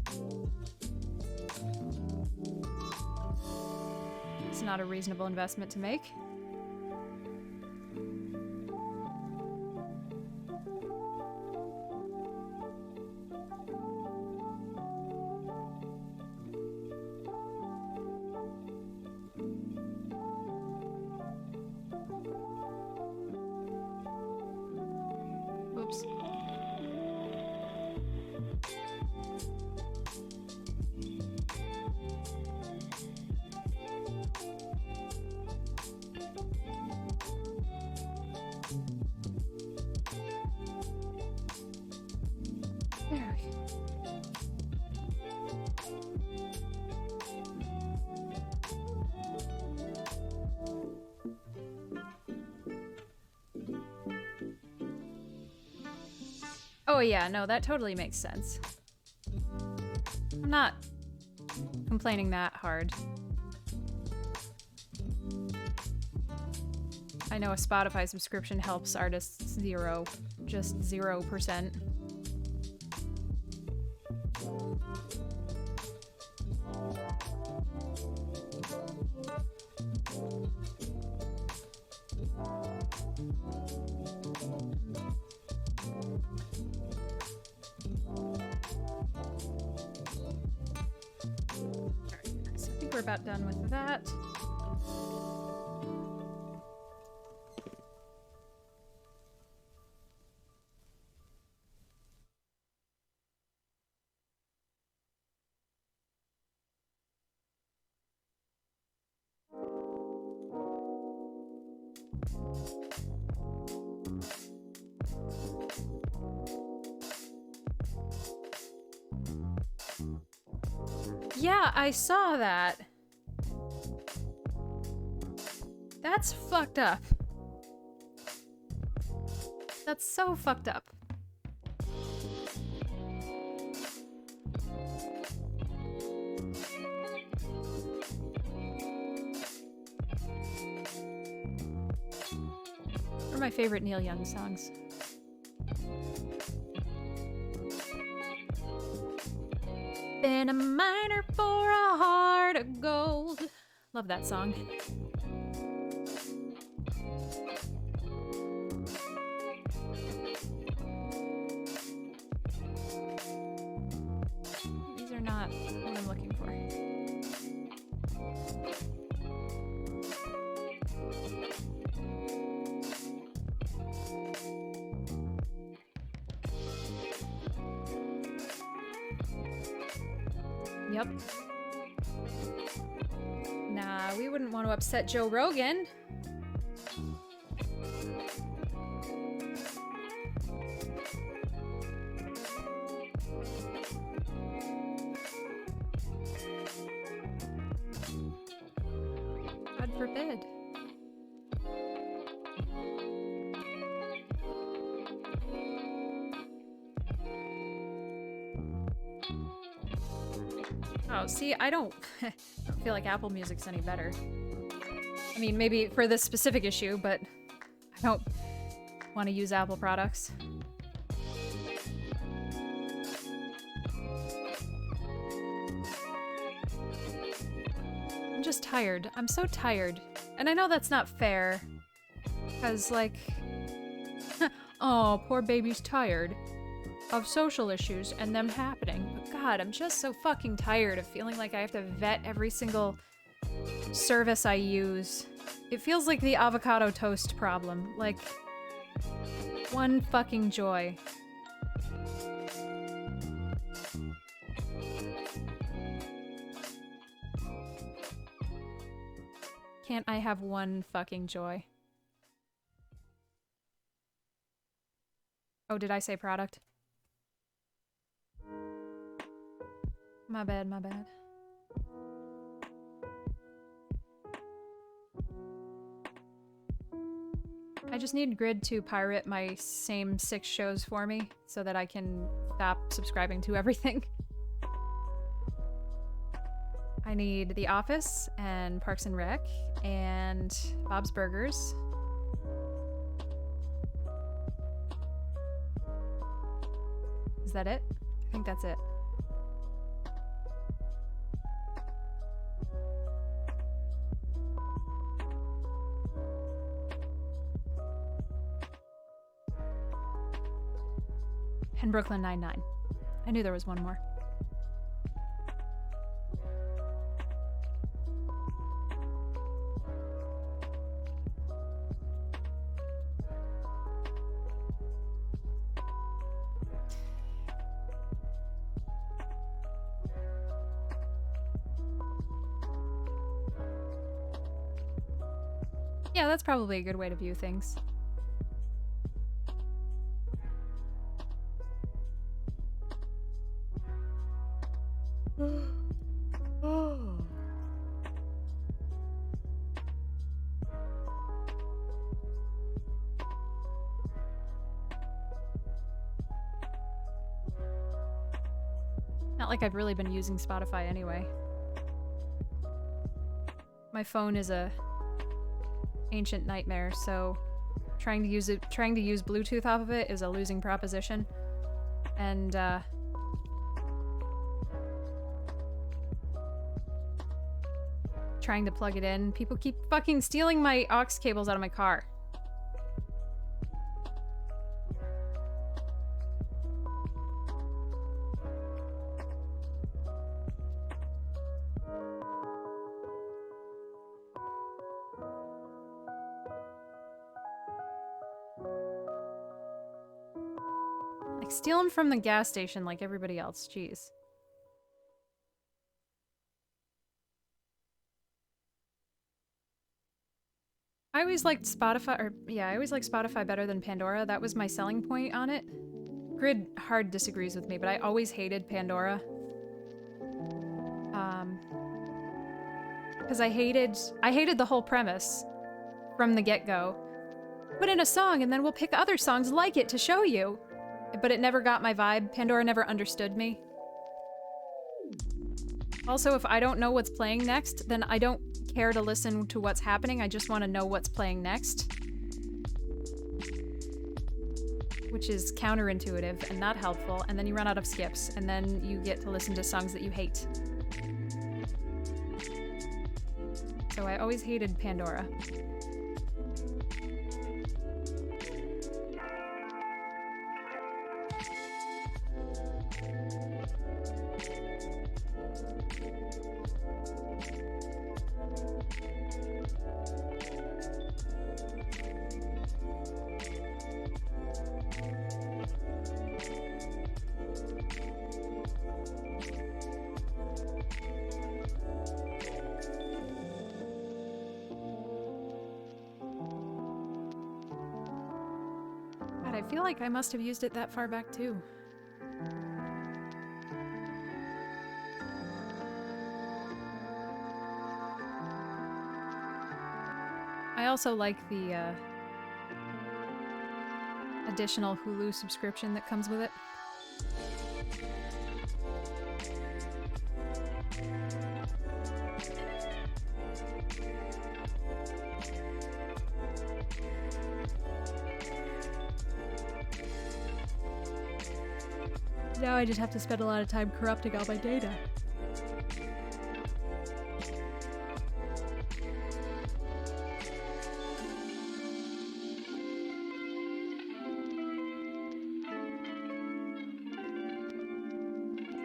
It's not a reasonable investment to make. Oops. There we go. Oh yeah, no, that totally makes sense. I'm not complaining that hard. I know a Spotify subscription helps artists just 0%. So I think we're about done with that. Yeah, I saw that. That's fucked up. That's so fucked up. One of my favorite Neil Young songs. Been a miner for a heart of gold. Love that song. These are not what I'm looking for. Yep. Nah, we wouldn't want to upset Joe Rogan. God forbid. Oh, see, I don't feel like Apple Music's any better. I mean, maybe for this specific issue, but I don't want to use Apple products. I'm just tired. I'm so tired. And I know that's not fair. Because, like... oh, poor baby's tired of social issues and them happening. But God, I'm just so fucking tired of feeling like I have to vet every single service I use. It feels like the avocado toast problem. Like, one fucking joy. Can't I have one fucking joy? Oh, did I say product? My bad, my bad. I just need Grid to pirate my same 6 shows for me so that I can stop subscribing to everything. I need The Office and Parks and Rec and Bob's Burgers. Is that it? I think that's it. And Brooklyn Nine-Nine. I knew there was one more. Yeah, that's probably a good way to view things. Not like I've really been using Spotify anyway. My phone is a ancient nightmare, so trying to use Bluetooth off of it is a losing proposition. And trying to plug it in, people keep fucking stealing my aux cables out of my car. Steal them from the gas station like everybody else. Jeez. I always liked Spotify, I always liked Spotify better than Pandora. That was my selling point on it. Grid hard disagrees with me, but I always hated Pandora. Because I hated the whole premise from the get-go. Put in a song and then we'll pick other songs like it to show you. But it never got my vibe. Pandora never understood me. Also, if I don't know what's playing next, then I don't care to listen to what's happening. I just want to know what's playing next. Which is counterintuitive and not helpful, and then you run out of skips, and then you get to listen to songs that you hate. So I always hated Pandora. I feel like I must have used it that far back too. I also like the additional Hulu subscription that comes with it. Now I just have to spend a lot of time corrupting all my data.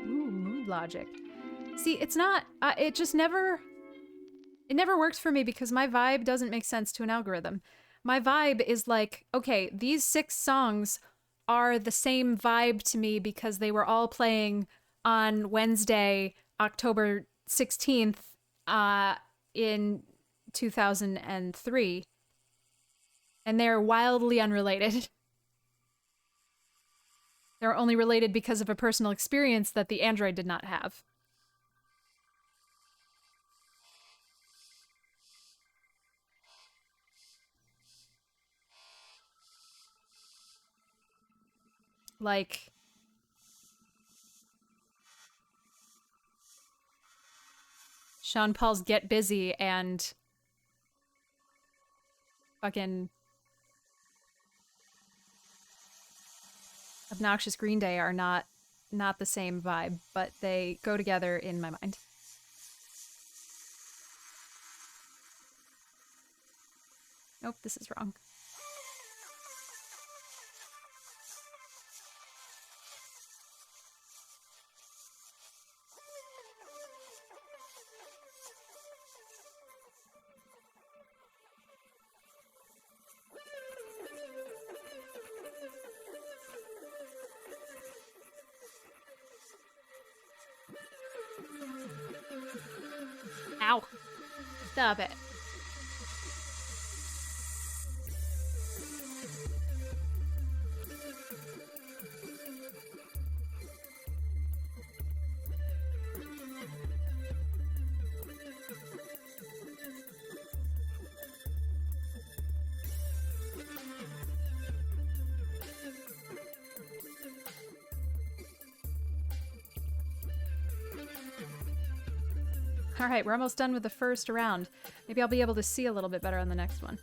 Ooh, mood logic. See, it's not, it just never, it never works for me because my vibe doesn't make sense to an algorithm. My vibe is like, okay, these 6 songs are the same vibe to me because they were all playing on Wednesday, October 16th, in 2003. And they're wildly unrelated. They're only related because of a personal experience that the android did not have. like Sean Paul's Get Busy and fucking Obnoxious Green Day are not the same vibe, but they go together in my mind. Nope, this is wrong. Ow. Stop it. All right, we're almost done with the first round. Maybe I'll be able to see a little bit better on the next one.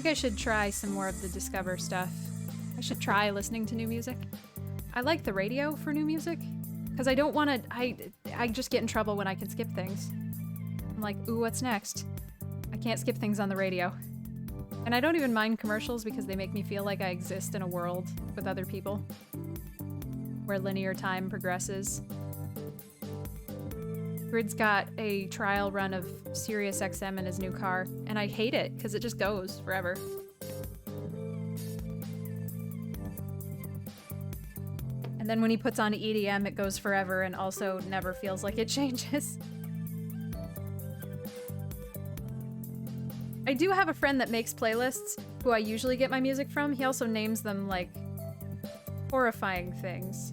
I should try some more of the Discover stuff. I should try listening to new music. I like the radio for new music because I don't want to. I just get in trouble when I can skip things. I'm like, ooh, what's next? I can't skip things on the radio. And I don't even mind commercials because they make me feel like I exist in a world with other people where linear time progresses. Grid's got a trial run of Sirius XM in his new car, and I hate it because it just goes forever. And then when he puts on EDM, it goes forever and also never feels like it changes. I do have a friend that makes playlists who I usually get my music from. He also names them, like, horrifying things.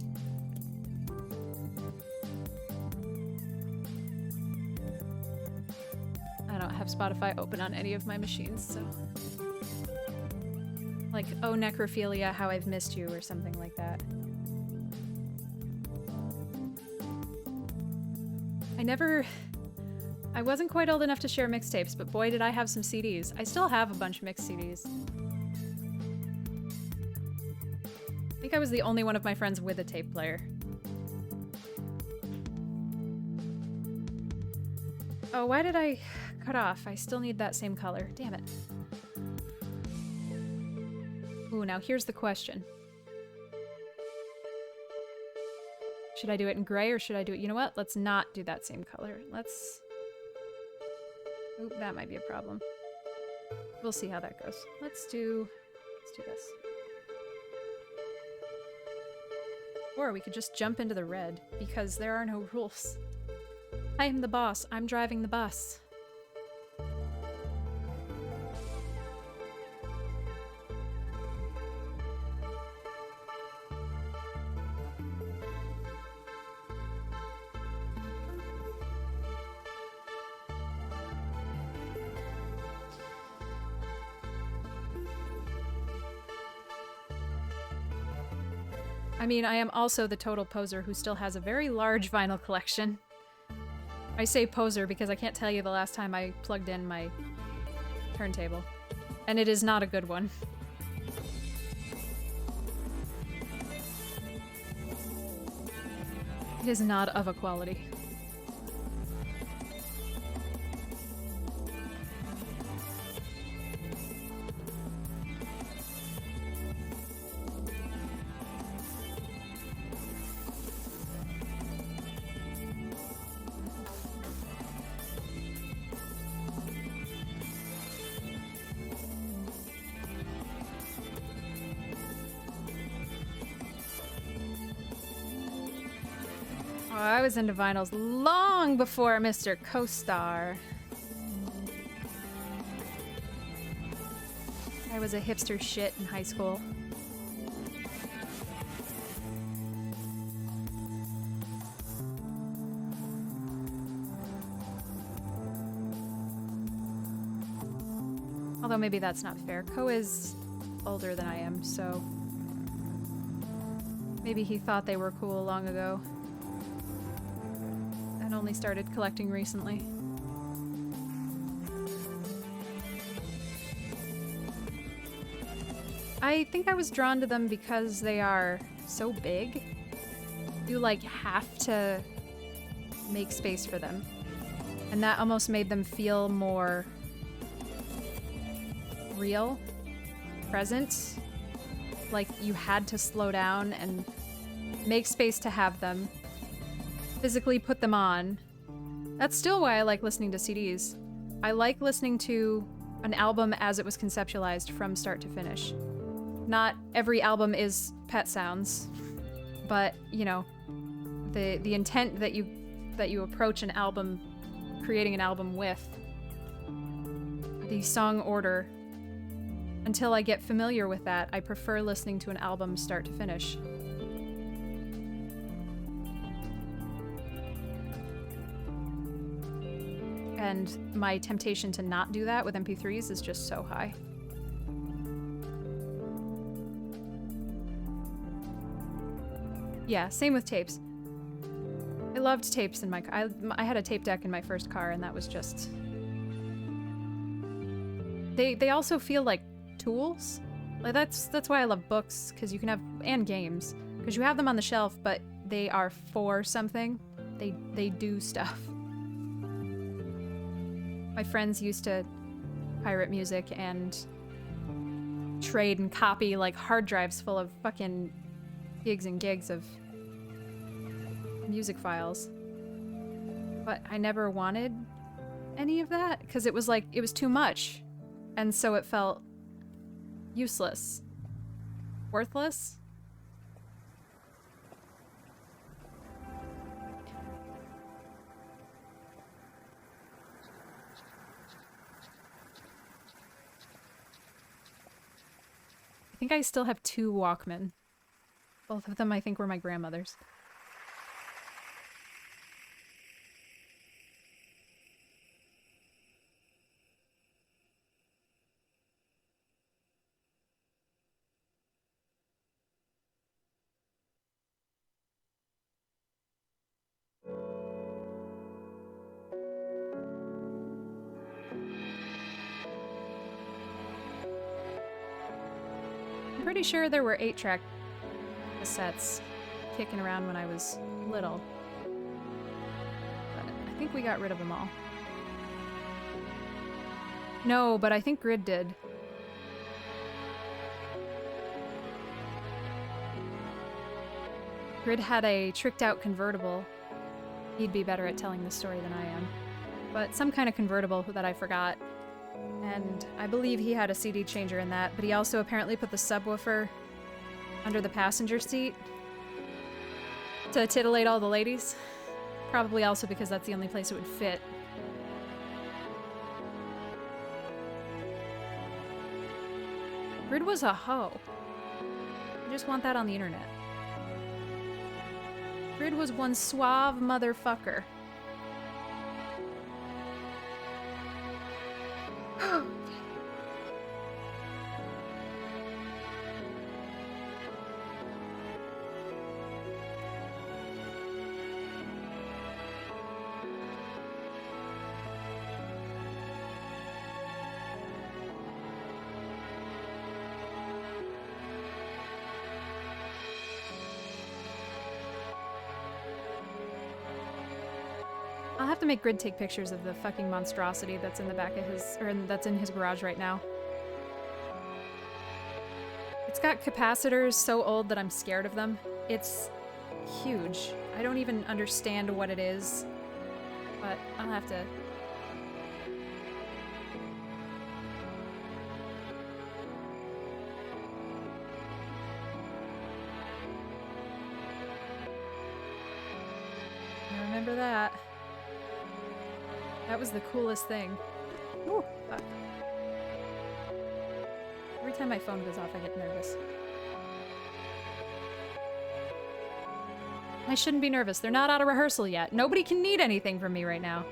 I don't have Spotify open on any of my machines, so... Like, Oh Necrophilia, How I've Missed You, or something like that. I wasn't quite old enough to share mixtapes, but boy did I have some CDs. I still have a bunch of mixed CDs. I think I was the only one of my friends with a tape player. Oh, why did I cut off? I still need that same color. Damn it. Ooh, now here's the question. Should I do it in gray or should I do it... You know what? Let's not do that same color. Let's... Oop, that might be a problem. We'll see how that goes. Let's do this. Or we could just jump into the red, because there are no rules. I am the boss. I'm driving the bus. I mean, I am also the total poser who still has a very large vinyl collection. I say poser because I can't tell you the last time I plugged in my turntable. And it is not a good one. It is not of a quality. Oh, I was into vinyls long before Mr. Co-Star. I was a hipster shit in high school. Although maybe that's not fair. Ko is older than I am, so maybe he thought they were cool long ago and only started collecting recently. I think I was drawn to them because they are so big. You like have to make space for them. And that almost made them feel more real, present. Like you had to slow down and make space to have them. Physically put them on. That's still why I like listening to CDs. I like listening to an album as it was conceptualized from start to finish. Not every album is Pet Sounds, but you know, the intent that you approach an album, creating an album with, the song order. Until I get familiar with that, I prefer listening to an album start to finish. And my temptation to not do that with MP3s is just so high. Yeah, same with tapes. I loved tapes in my car. I had a tape deck in my first car, and that was just... They also feel like tools. Like that's why I love books, because you can have... and games. Because you have them on the shelf, but they are for something. They do stuff. My friends used to pirate music and trade and copy like hard drives full of fucking gigs and gigs of music files. But I never wanted any of that because it was like, it was too much. And so it felt useless. Worthless? I think I still have 2 Walkman. Both of them I think were my grandmother's. I'm pretty sure there were 8-track cassettes kicking around when I was little. But I think we got rid of them all. No, but I think Grid did. Grid had a tricked out convertible. He'd be better at telling this story than I am. But some kind of convertible that I forgot. And I believe he had a CD changer in that, but he also apparently put the subwoofer under the passenger seat to titillate all the ladies. Probably also because that's the only place it would fit. Grid was a hoe. I just want that on the internet. Grid was one suave motherfucker. I'll have to make Grid take pictures of the fucking monstrosity that's in the back of his, or that's in his garage right now. It's got capacitors so old that I'm scared of them. It's huge. I don't even understand what it is, but I'll have to... remember that. That was the coolest thing. Ooh, fuck. Every time my phone goes off, I get nervous. I shouldn't be nervous. They're not out of rehearsal yet. Nobody can need anything from me right now.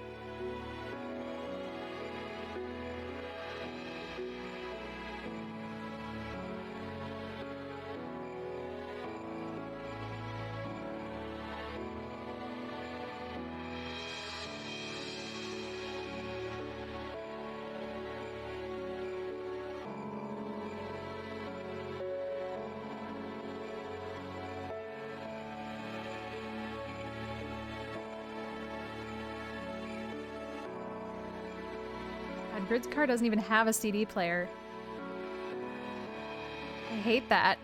Grid's car doesn't even have a CD player. I hate that.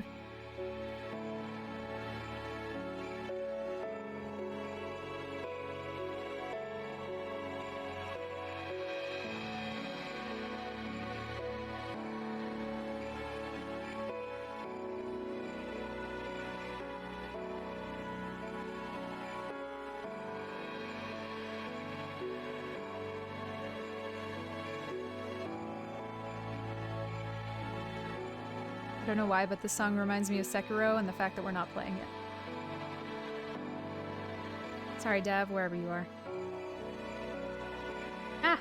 I don't know why, but this song reminds me of Sekiro and the fact that we're not playing it. Sorry, Dev, wherever you are. Ah!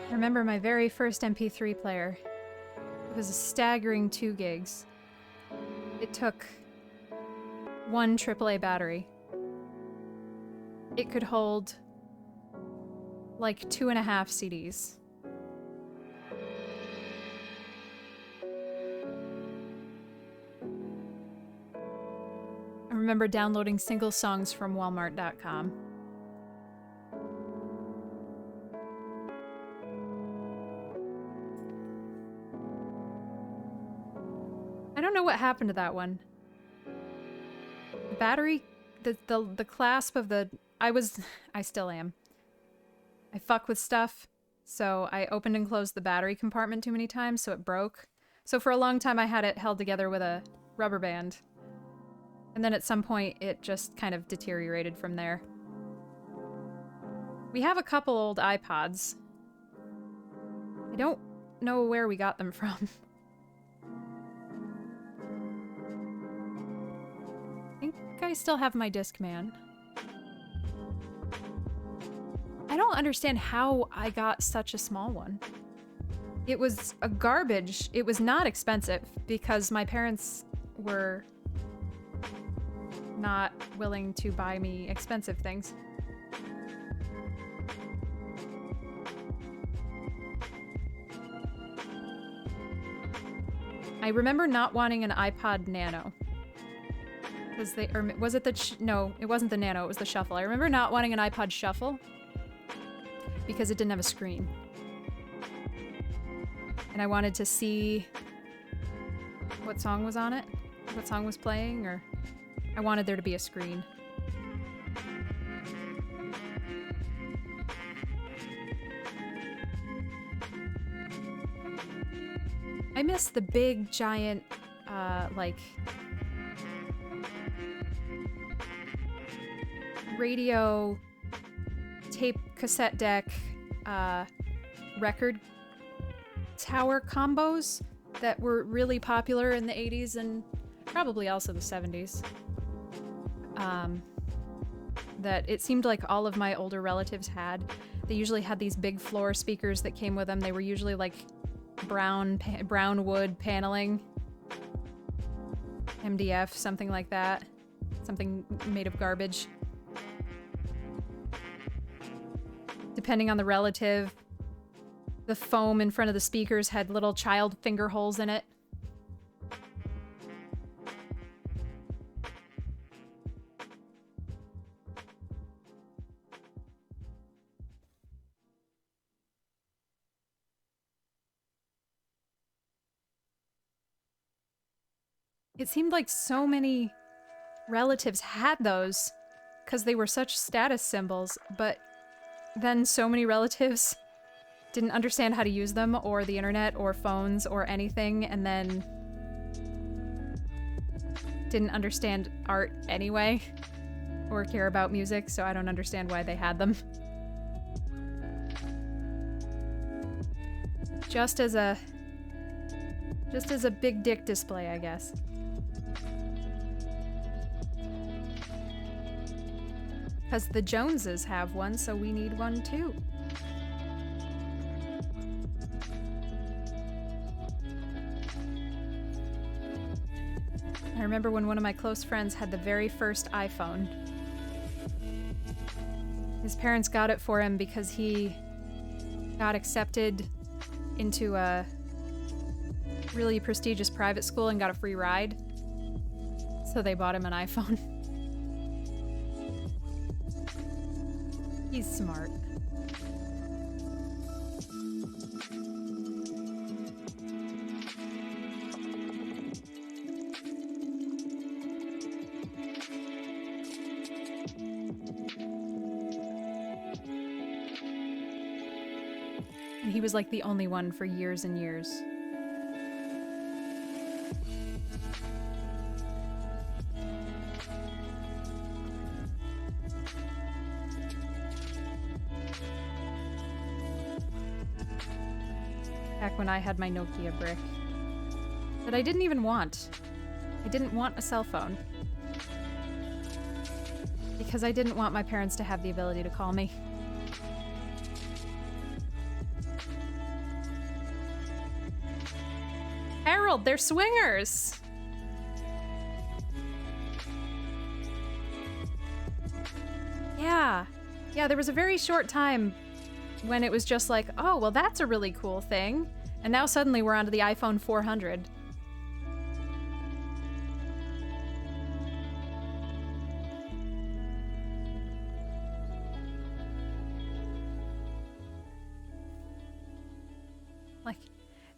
I remember my very first MP3 player. It was a staggering 2 gigs. It took 1 AAA battery. It could hold like 2.5 CDs. I remember downloading single songs from Walmart.com. I don't know what happened to that one. The battery, the clasp of the, I still am. I fuck with stuff, so I opened and closed the battery compartment too many times, so it broke. So for a long time I had it held together with a rubber band. And then at some point it just kind of deteriorated from there. We have a couple old iPods. I don't know where we got them from. I still have my Discman. I don't understand how I got such a small one. It was a garbage. It was not expensive because my parents were not willing to buy me expensive things. I remember not wanting an iPod Nano. Because they, or was it the, no, it wasn't the Nano, it was the Shuffle. I remember not wanting an iPod Shuffle because it didn't have a screen. And I wanted to see what song was on it, what song was playing, or I wanted there to be a screen. I miss the big, giant, like, radio, tape, cassette deck, record tower combos that were really popular in the 80s and probably also the 70s. That it seemed like all of my older relatives had. They usually had these big floor speakers that came with them. They were usually like brown wood paneling. MDF, something like that. Something made of garbage. Depending on the relative, the foam in front of the speakers had little child finger holes in it. It seemed like so many relatives had those because they were such status symbols, but then so many relatives didn't understand how to use them or the internet or phones or anything, and then didn't understand art anyway or care about music, so I don't understand why they had them. Just as a big dick display, I guess. Because the Joneses have one, so we need one too. I remember when one of my close friends had the very first iPhone. His parents got it for him because he got accepted into a really prestigious private school and got a free ride. So they bought him an iPhone. He's smart. And he was like the only one for years and years. Back when I had my Nokia brick. That I didn't even want. I didn't want a cell phone. Because I didn't want my parents to have the ability to call me. Harold, they're swingers! Yeah. Yeah, there was a very short time when it was just like, oh, well, that's a really cool thing. And now suddenly we're onto the iPhone 400. Like,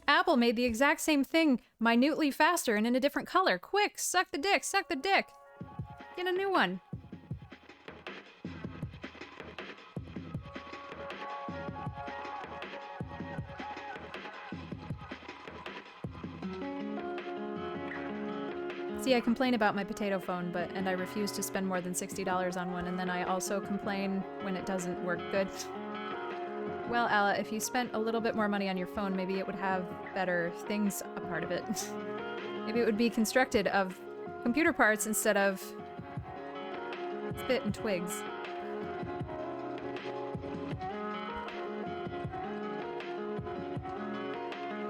Apple made the exact same thing minutely faster and in a different color. Quick, suck the dick, suck the dick. Get a new one. See, I complain about my potato phone, and I refuse to spend more than $60 on one, and then I also complain when it doesn't work good. Well, Alla, if you spent a little bit more money on your phone, maybe it would have better things a part of it. Maybe it would be constructed of computer parts instead of spit and twigs.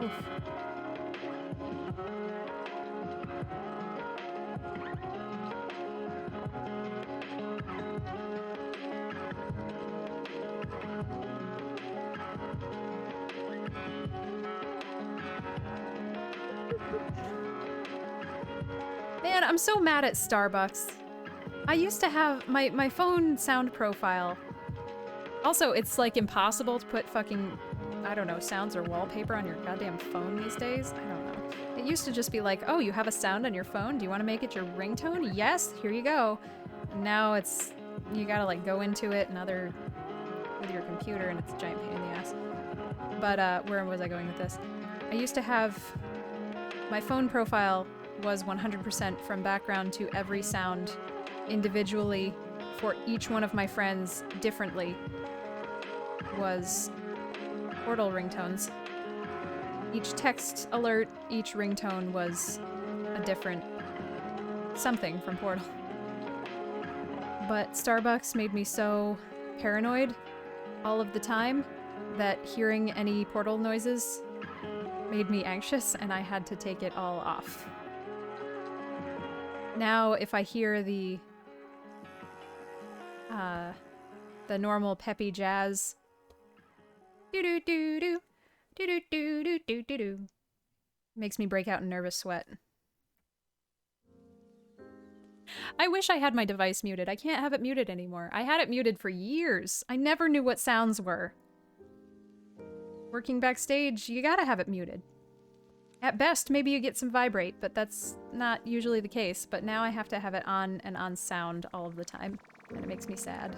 Oof. Man, I'm so mad at Starbucks. I used to have my phone sound profile. Also, it's like impossible to put fucking, I don't know, sounds or wallpaper on your goddamn phone these days. I don't know. It used to just be like, oh, you have a sound on your phone? Do you want to make it your ringtone? Yes, here you go. And now it's, you gotta like go into it and with your computer, and it's a giant pain in the ass. But where was I going with this? I used to have, my phone profile was 100% from background to every sound individually for each one of my friends differently was Portal ringtones. Each text alert, each ringtone was a different something from Portal. But Starbucks made me so paranoid all of the time that hearing any Portal noises made me anxious, and I had to take it all off. Now if I hear the normal peppy jazz, do do do do do do do do do do do, makes me break out in nervous sweat. I wish I had my device muted. I can't have it muted anymore. I had it muted for years. I never knew what sounds were. Working backstage, you gotta have it muted. At best, maybe you get some vibrate, but that's not usually the case. But now I have to have it on and on sound all of the time, and it makes me sad.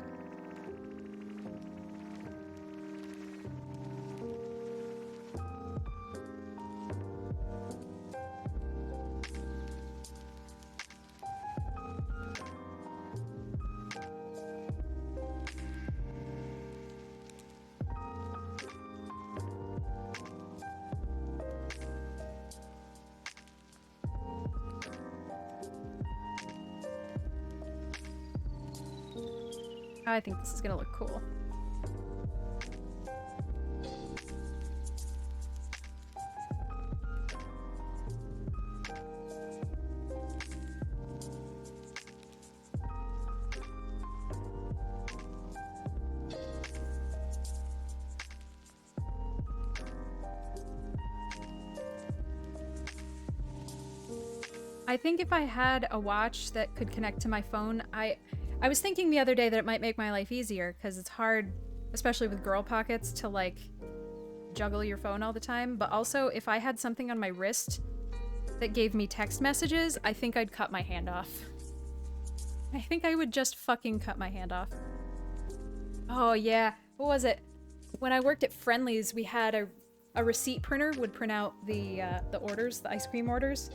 I think this is gonna look cool. I think if I had a watch that could connect to my phone, I was thinking the other day that it might make my life easier, because it's hard, especially with girl pockets, to like juggle your phone all the time. But also, if I had something on my wrist that gave me text messages, I think I'd cut my hand off. I think I would just fucking cut my hand off. Oh yeah, what was it? When I worked at Friendly's, we had a receipt printer would print out the orders, the ice cream orders.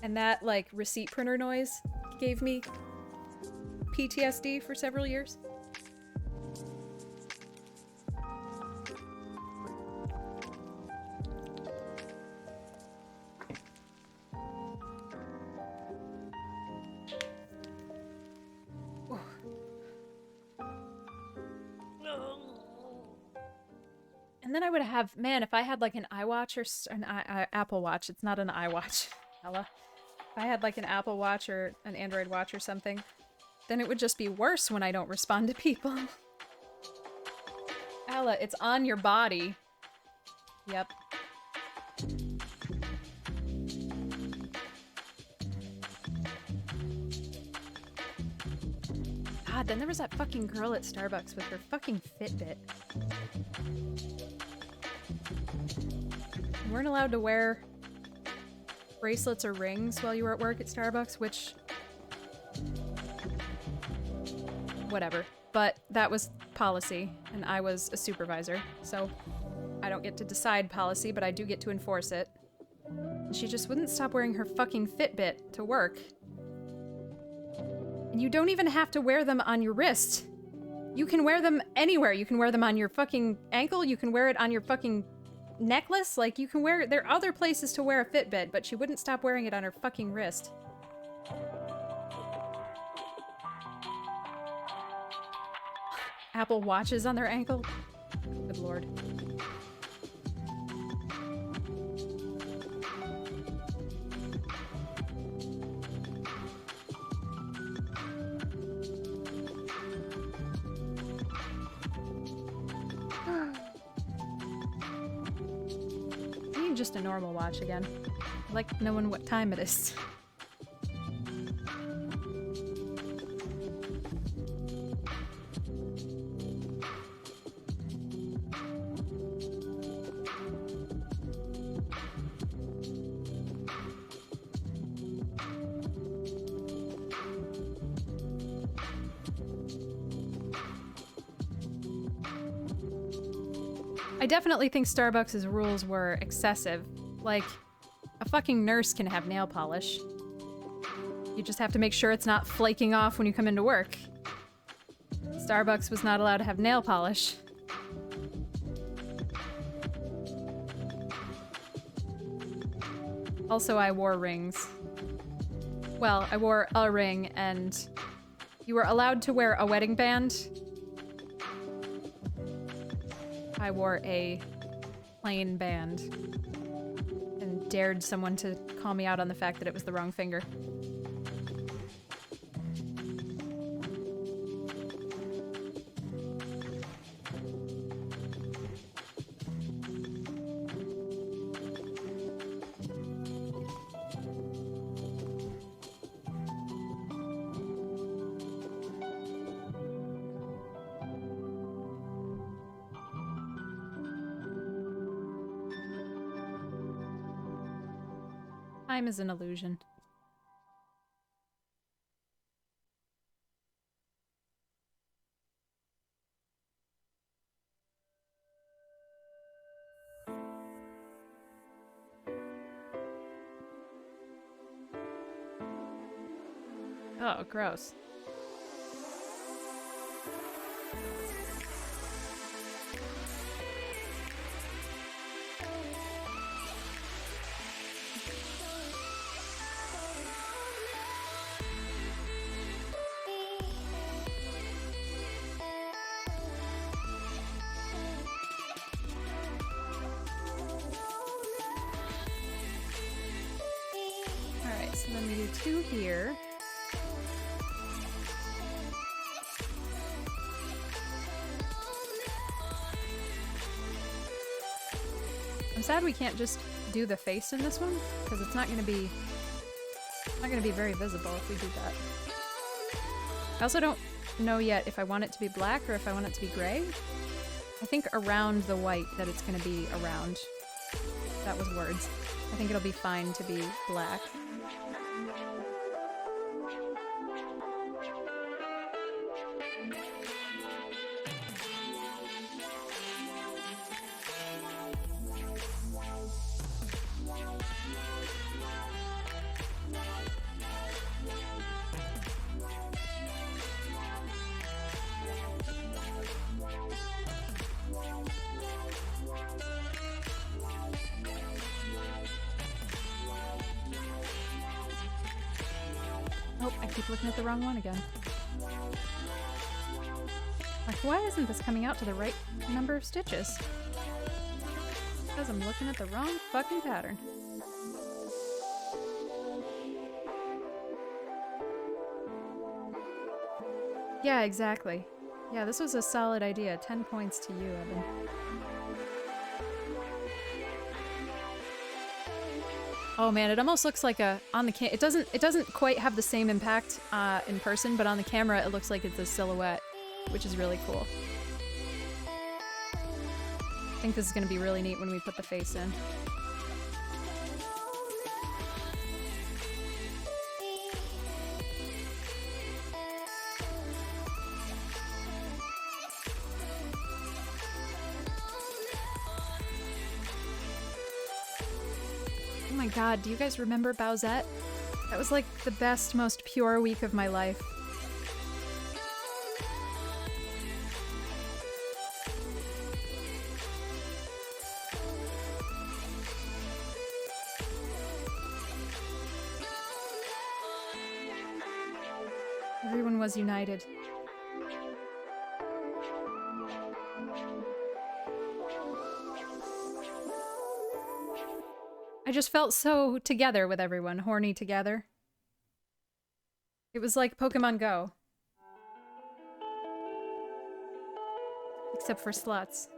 And that, like, receipt printer noise gave me PTSD for several years. And then I would have, man, if I had like an iWatch or an Apple Watch, it's not an iWatch, Ella. If I had like an Apple Watch or an Android Watch or something, then it would just be worse when I don't respond to people. Ella, it's on your body. Yep. God, then there was that fucking girl at Starbucks with her fucking Fitbit. You weren't allowed to wear bracelets or rings while you were at work at Starbucks, which... whatever. But that was policy, and I was a supervisor, so I don't get to decide policy, but I do get to enforce it. And she just wouldn't stop wearing her fucking Fitbit to work. And you don't even have to wear them on your wrist. You can wear them anywhere. You can wear them on your fucking ankle, you can wear it on your fucking necklace, like you can wear it. There are other places to wear a Fitbit, but she wouldn't stop wearing it on her fucking wrist. Apple Watches on their ankle? Good lord. I need just a normal watch again. I like knowing what time it is. I definitely think Starbucks' rules were excessive. Like, a fucking nurse can have nail polish. You just have to make sure it's not flaking off when you come into work. Starbucks was not allowed to have nail polish. Also, I wore rings. Well, I wore a ring, and you were allowed to wear a wedding band. I wore a plain band and dared someone to call me out on the fact that it was the wrong finger. Time is an illusion. Oh, gross. Alright, so then we do 2 here. I'm sad we can't just do the face in this one, because it's not gonna be very visible if we do that. I also don't know yet if I want it to be black or if I want it to be gray. I think around the white that it's gonna be around. That was words. I think it'll be fine to be black. Oh, I keep looking at the wrong one again. Like, why isn't this coming out to the right number of stitches? Because I'm looking at the wrong fucking pattern. Yeah, exactly. Yeah, this was a solid idea. 10 points to you, Evan. Oh man, it almost looks like a on the it doesn't quite have the same impact in person, but on the camera it looks like it's a silhouette, which is really cool. I think this is gonna be really neat when we put the face in. Oh my god, do you guys remember Bowsette? That was like the best, most pure week of my life. Everyone was united. I just felt so together with everyone, horny together. It was like Pokemon Go. Except for sluts.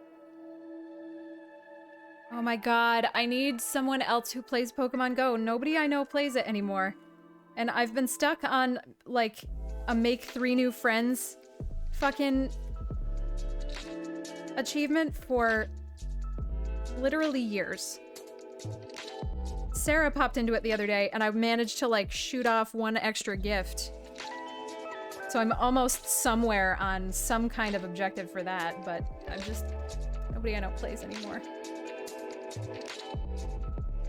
Oh my god, I need someone else who plays Pokemon Go. Nobody I know plays it anymore. And I've been stuck on, like, a make 3 new friends fucking achievement for literally years. Sarah popped into it the other day, and I managed to, like, shoot off 1 extra gift. So I'm almost somewhere on some kind of objective for that, but I'm just... nobody I know plays anymore.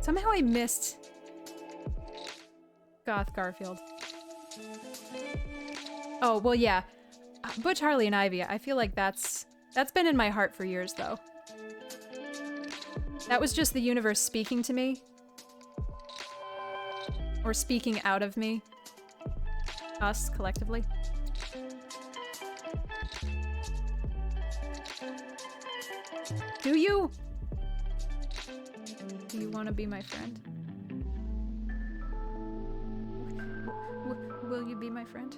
Somehow I missed Goth Garfield. Oh, well, yeah. Butch, Harley, and Ivy, I feel like that's been in my heart for years, though. That was just the universe speaking to me. Or speaking out of me. Us, collectively. Do you? Do you want to be my friend? Will you be my friend?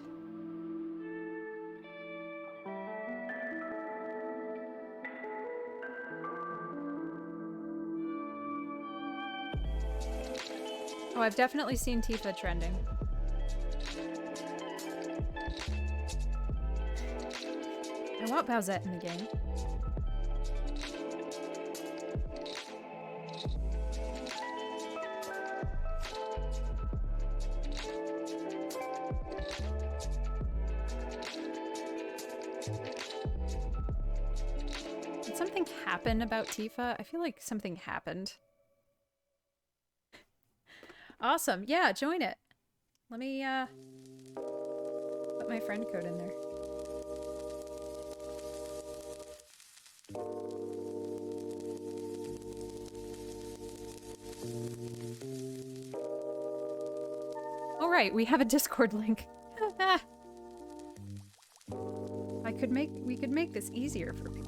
Oh, I've definitely seen Tifa trending. I want Bowsette in the game. something happen about Tifa? I feel like something happened. Awesome. Yeah, join it. Let me put my friend code in there. All right, we have a Discord link. We could make this easier for people.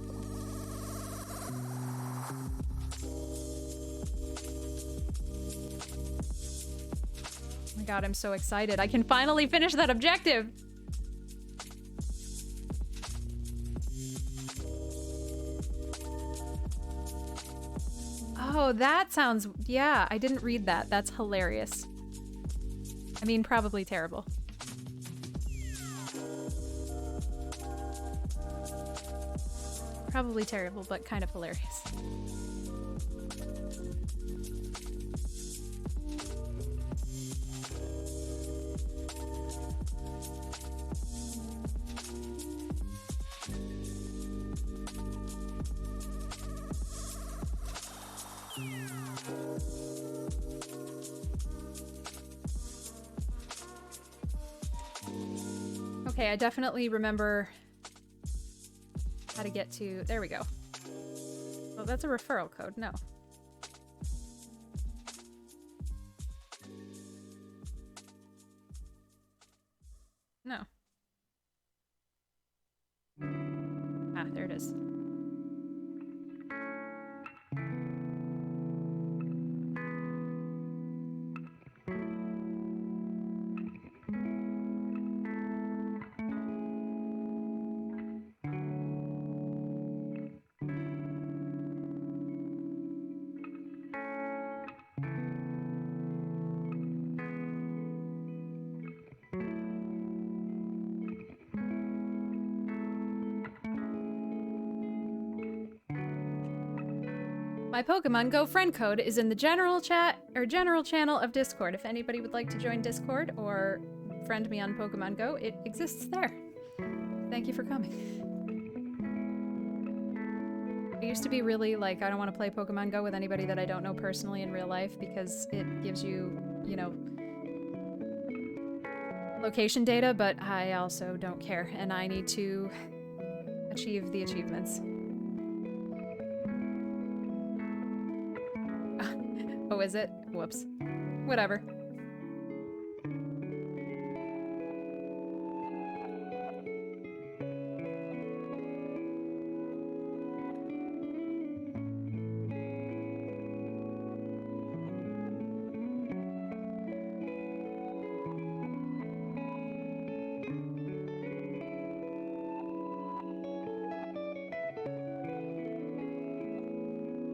Oh my god, I'm so excited. I can finally finish that objective. Oh, that sounds... Yeah, I didn't read that. That's hilarious. I mean, probably terrible. Probably terrible, but kind of hilarious. Okay, I definitely remember how to get to... There we go. Oh, that's a referral code. No. No. Ah, there it is. My Pokemon Go friend code is in the general chat or general channel of Discord. If anybody would like to join Discord or friend me on Pokemon Go, it exists there. Thank you for coming. I used to be really like, I don't want to play Pokemon Go with anybody that I don't know personally in real life because it gives you, you know, location data, but I also don't care and I need to achieve the achievements. Oh, is it? Whoops. Whatever.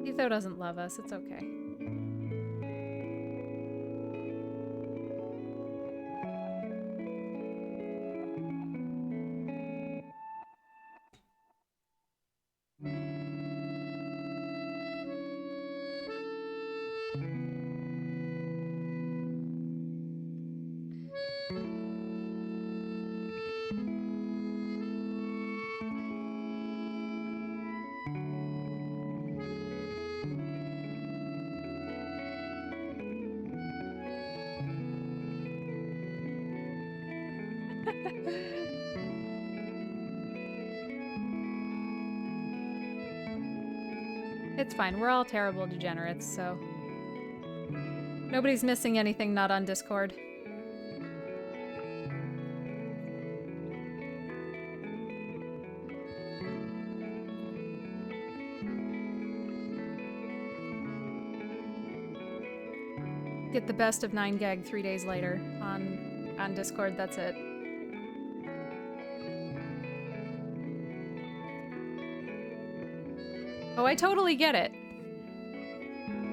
Etho doesn't love us. It's okay. It's fine. We're all terrible degenerates, so... Nobody's missing anything not on Discord. Get the best of 9gag 3 days later on Discord, that's it. Oh, I totally get it.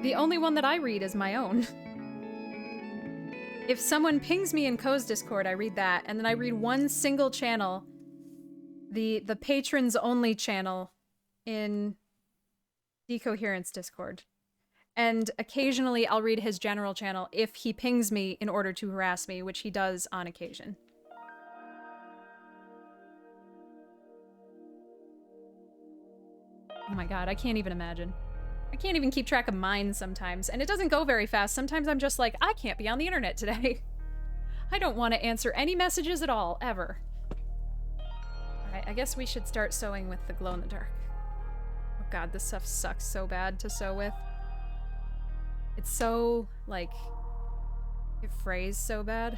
The only one that I read is my own. If someone pings me in Ko's Discord, I read that, and then I read one single channel, the patrons only channel in Decoherence Discord. And occasionally I'll read his general channel if he pings me in order to harass me, which he does on occasion. Oh my my god, I can't even imagine. I can't even keep track of mine sometimes, and it doesn't go very fast. Sometimes I'm just like, I can't be on the internet today. I don't want to answer any messages at all, ever. Alright, I guess we should start sewing with the glow-in-the-dark. Oh god, this stuff sucks so bad to sew with. It's so, like, it frays so bad.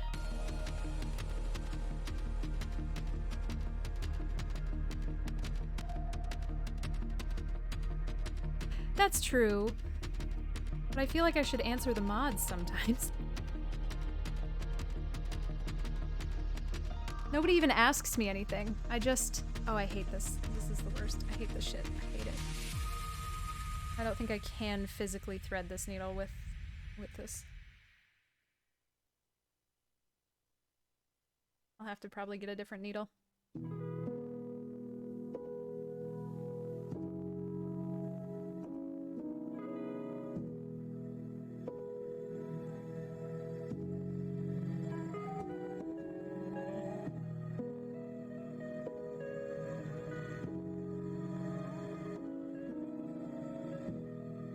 That's true. But I feel like I should answer the mods sometimes. Nobody even asks me anything. I just... Oh, I hate this. This is the worst. I hate this shit. I hate it. I don't think I can physically thread this needle with this. I'll have to probably get a different needle.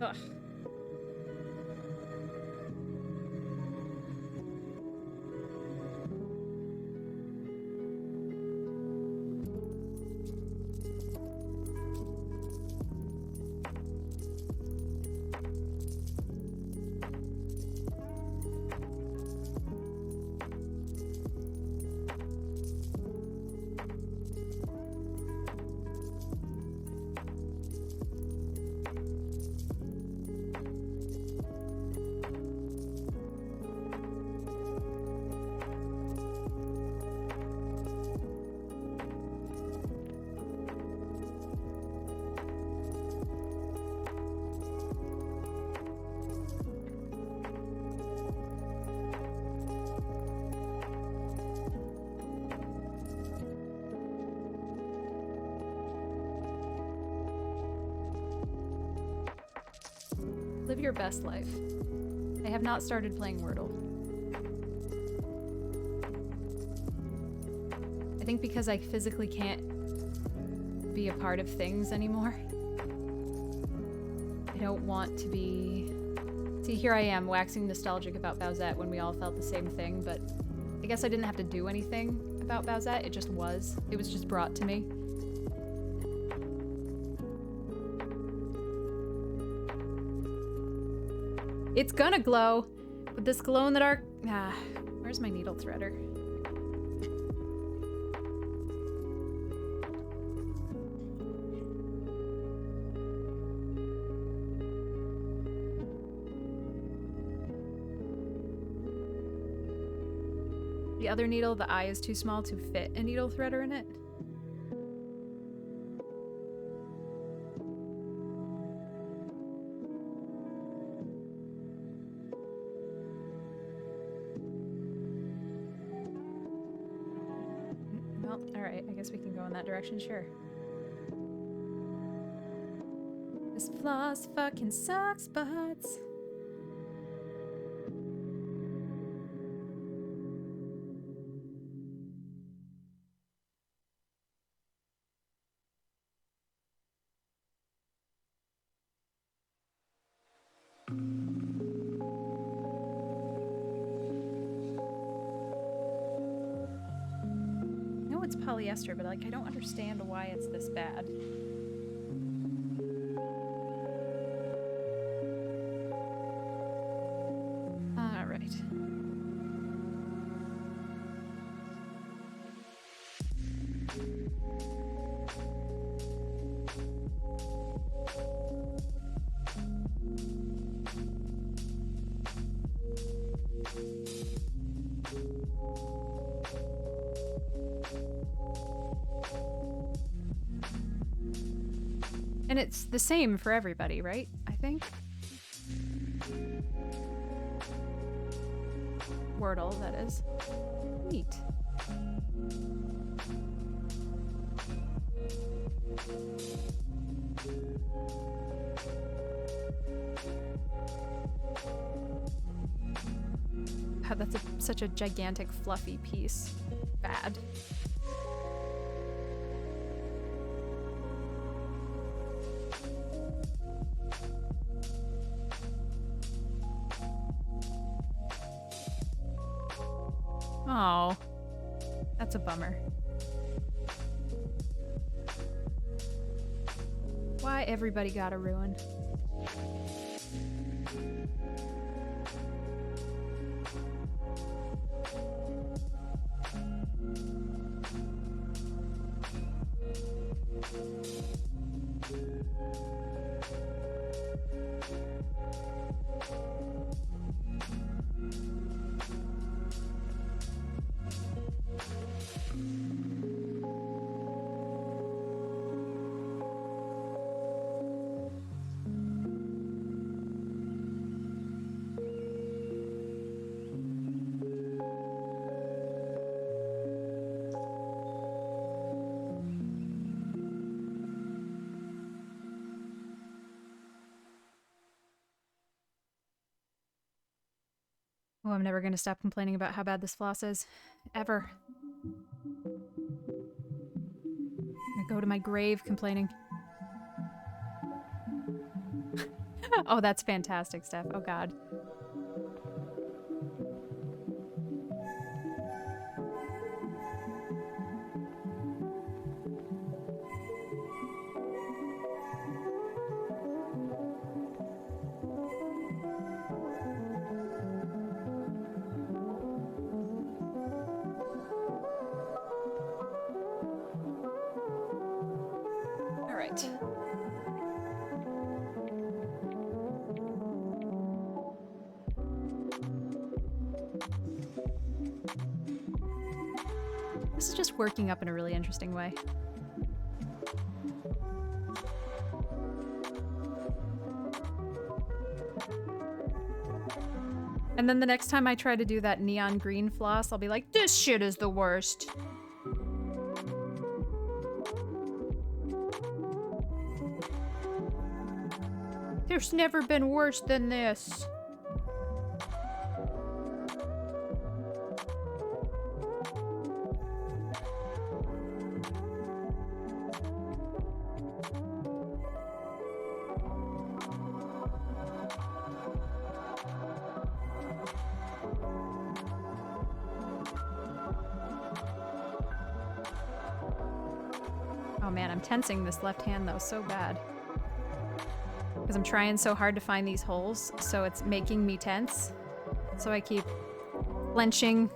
Ugh. Live your best life. I have not started playing Wordle. I think because I physically can't be a part of things anymore. I don't want to be... See, here I am waxing nostalgic about Bowsette when we all felt the same thing, but I guess I didn't have to do anything about Bowsette. It just was. It was just brought to me. It's gonna glow, but this glow-in-the-dark... Ah, where's my needle threader? The other needle, the eye is too small to fit a needle threader in it. Well, alright, I guess we can go in that direction, sure. This floss fucking sucks, butts. Polyester, but like I don't understand why it's this bad. All right. And it's the same for everybody, right? I think. Wordle, that is. Neat. God, that's such a gigantic, fluffy piece. Bad. Oh, that's a bummer. Why everybody got a ruin? Oh, I'm never gonna stop complaining about how bad this floss is. Ever. I go to my grave complaining. Oh, that's fantastic, Steph. Oh, God. All right. This is just working up in a really interesting way. And then the next time I try to do that neon green floss, I'll be like, this shit is the worst. There's never been worse than this. Oh man, I'm tensing this left hand though so bad. Because I'm trying so hard to find these holes, so it's making me tense. So I keep clenching.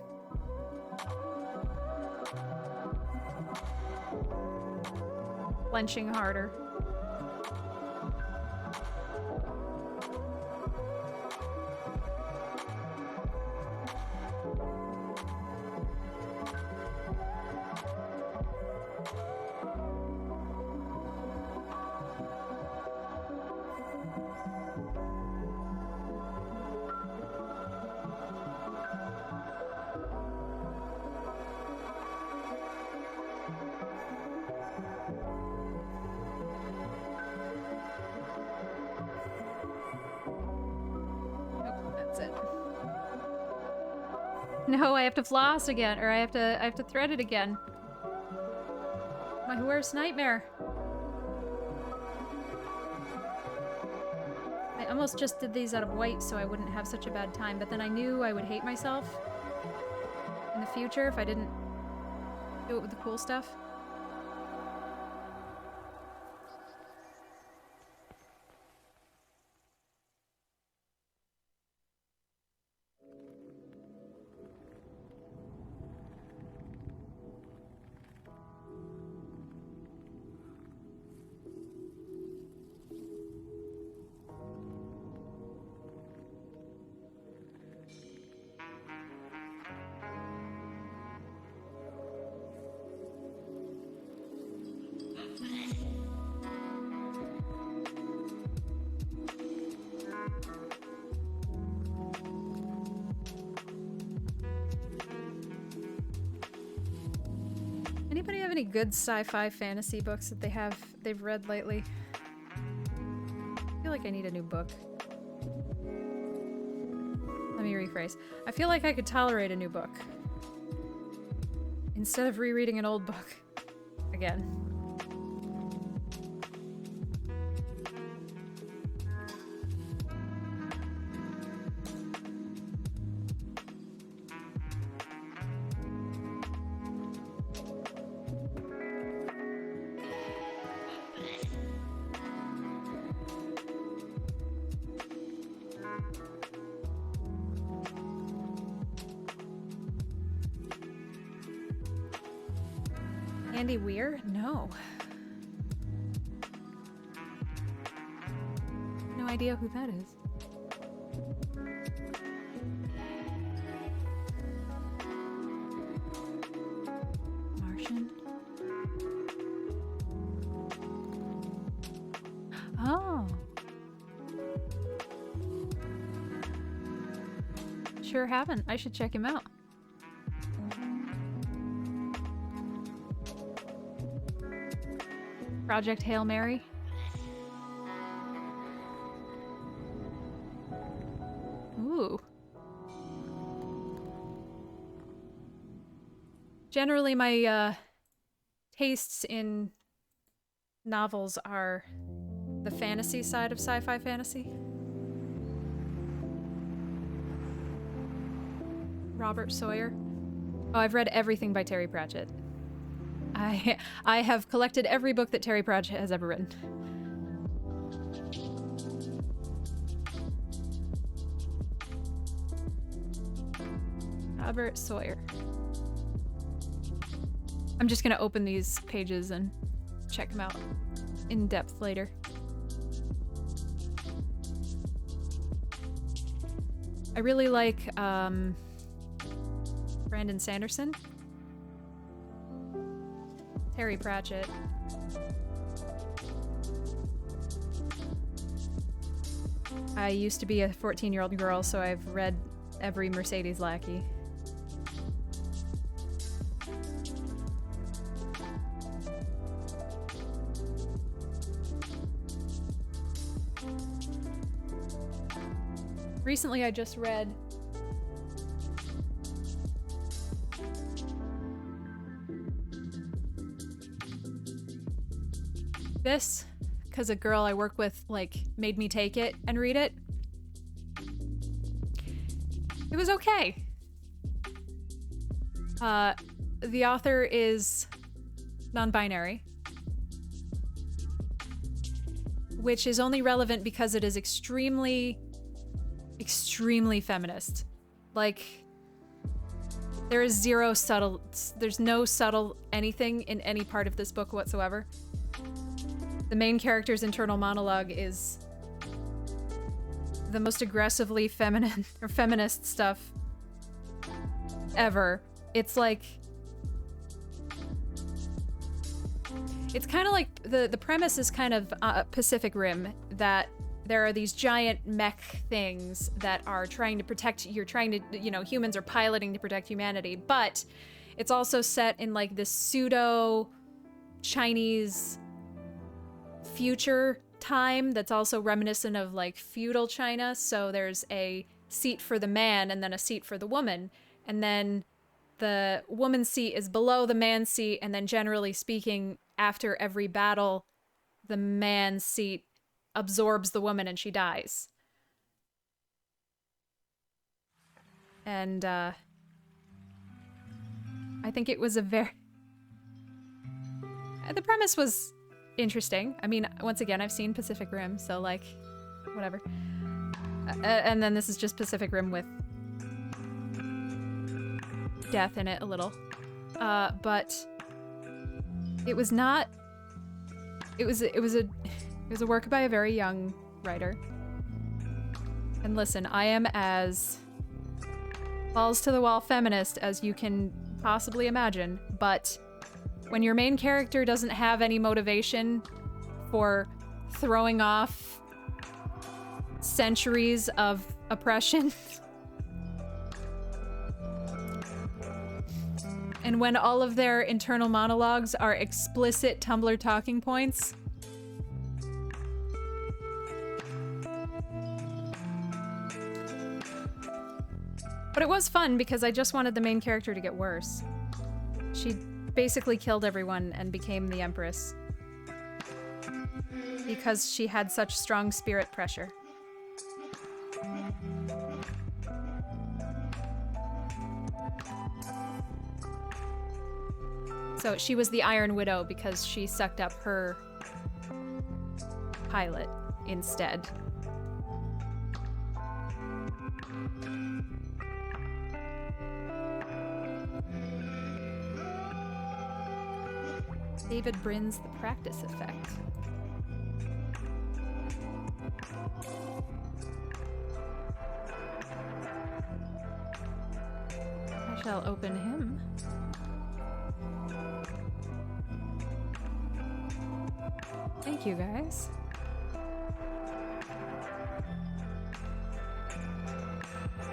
Clenching harder. No, I have to floss again, or I have to thread it again. My worst nightmare. I almost just did these out of white so I wouldn't have such a bad time, but then I knew I would hate myself in the future if I didn't do it with the cool stuff. Anybody have any good sci-fi fantasy books that they've read lately? I feel like I need a new book. Let me rephrase. I feel like I could tolerate a new book instead of rereading an old book again. Andy Weir? No. No idea who that is. Martian? Oh. Sure haven't. I should check him out. Project Hail Mary. Ooh. Generally, my tastes in novels are the fantasy side of sci-fi fantasy. Robert Sawyer. Oh, I've read everything by Terry Pratchett. I have collected every book that Terry Pratchett has ever written. Robert Sawyer. I'm just gonna open these pages and check them out in depth later. I really like Brandon Sanderson. Terry Pratchett. I used to be a 14-year-old girl, so I've read every Mercedes Lackey. Recently, I just read this because a girl I work with like made me take it and read it. It was okay. The author is non-binary, which is only relevant because it is extremely feminist. Like, there is there's no subtle anything in any part of this book whatsoever. The main character's internal monologue is the most aggressively feminine or feminist stuff ever. It's like, it's kind of like the premise is kind of Pacific Rim, that there are these giant mech things that are trying to protect, humans are piloting to protect humanity, but it's also set in like this pseudo Chinese future time that's also reminiscent of like feudal China. So there's a seat for the man and then a seat for the woman, and then the woman's seat is below the man's seat, and then generally speaking, after every battle, the man's seat absorbs the woman and she dies. And I think it was the premise was interesting. I mean, once again, I've seen Pacific Rim, so like, whatever. And then this is just Pacific Rim with death in it a little. But it was not. It was a work by a very young writer. And listen, I am as balls to the wall feminist as you can possibly imagine, but when your main character doesn't have any motivation for throwing off centuries of oppression, and when all of their internal monologues are explicit Tumblr talking points, but it was fun because I just wanted the main character to get worse. She basically killed everyone and became the Empress because she had such strong spirit pressure. So she was the Iron Widow because she sucked up her pilot instead. David Brin's The Practice Effect. I shall open him. Thank you, guys.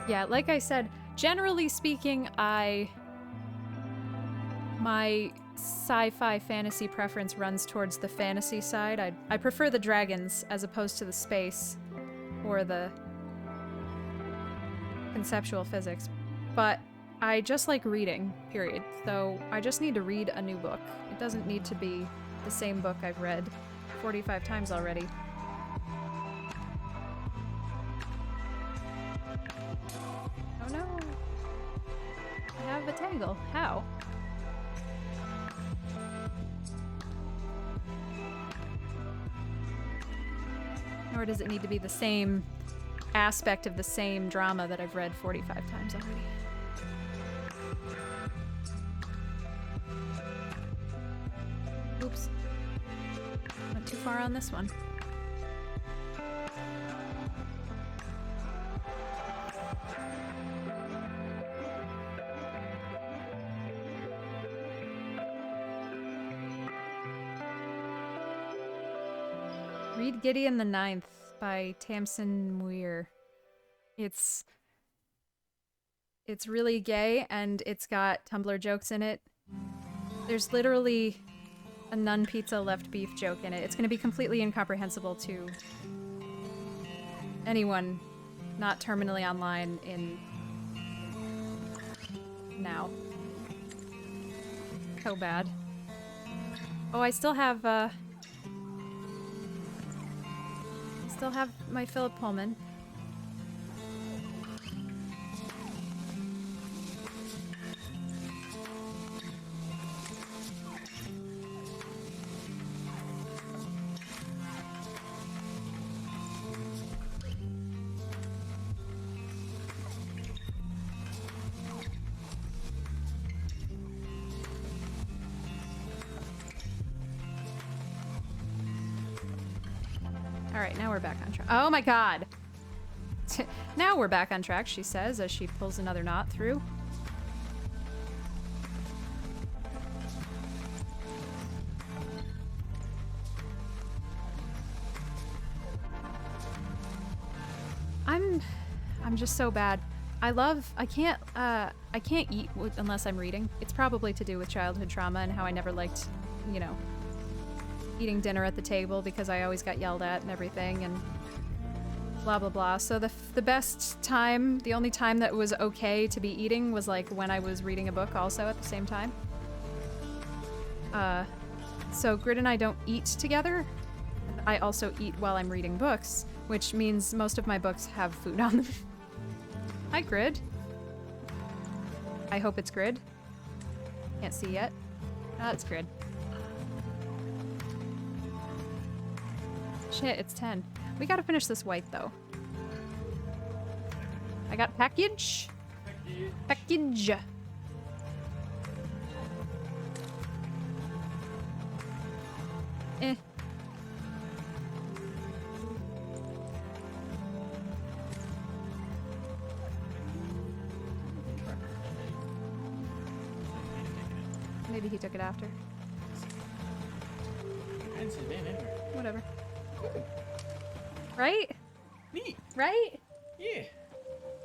Yeah, like I said, generally speaking, my sci-fi fantasy preference runs towards the fantasy side. I prefer the dragons as opposed to the space or the conceptual physics, but I just like reading, period. So I just need to read a new book. It doesn't need to be the same book I've read 45 times already. Oh no! I have a tangle. How? Nor does it need to be the same aspect of the same drama that I've read 45 times already. Oops. Went too far on this one. Read Gideon the Ninth by Tamsin Muir. It's really gay and it's got Tumblr jokes in it. There's literally a nun pizza left beef joke in it. It's going to be completely incomprehensible to anyone not terminally online in now. So bad. Oh, I still have my Philip Pullman. Alright, now we're back on track. Oh my god! Now we're back on track, she says, as she pulls another knot through. I'm just so bad. I can't eat unless I'm reading. It's probably to do with childhood trauma and how I never liked, you know, eating dinner at the table because I always got yelled at and everything and blah blah blah. So the best time, the only time that was okay to be eating was like when I was reading a book also at the same time. So Grid and I don't eat together. I also eat while I'm reading books, which means most of my books have food on them. Hi Grid. I hope it's Grid. Can't see yet. Ah, it's Grid. Shit, it's 10. We gotta finish this white, though. I got package. Package. Eh. Maybe he took it after. Whatever. Right? Neat. Right? Yeah.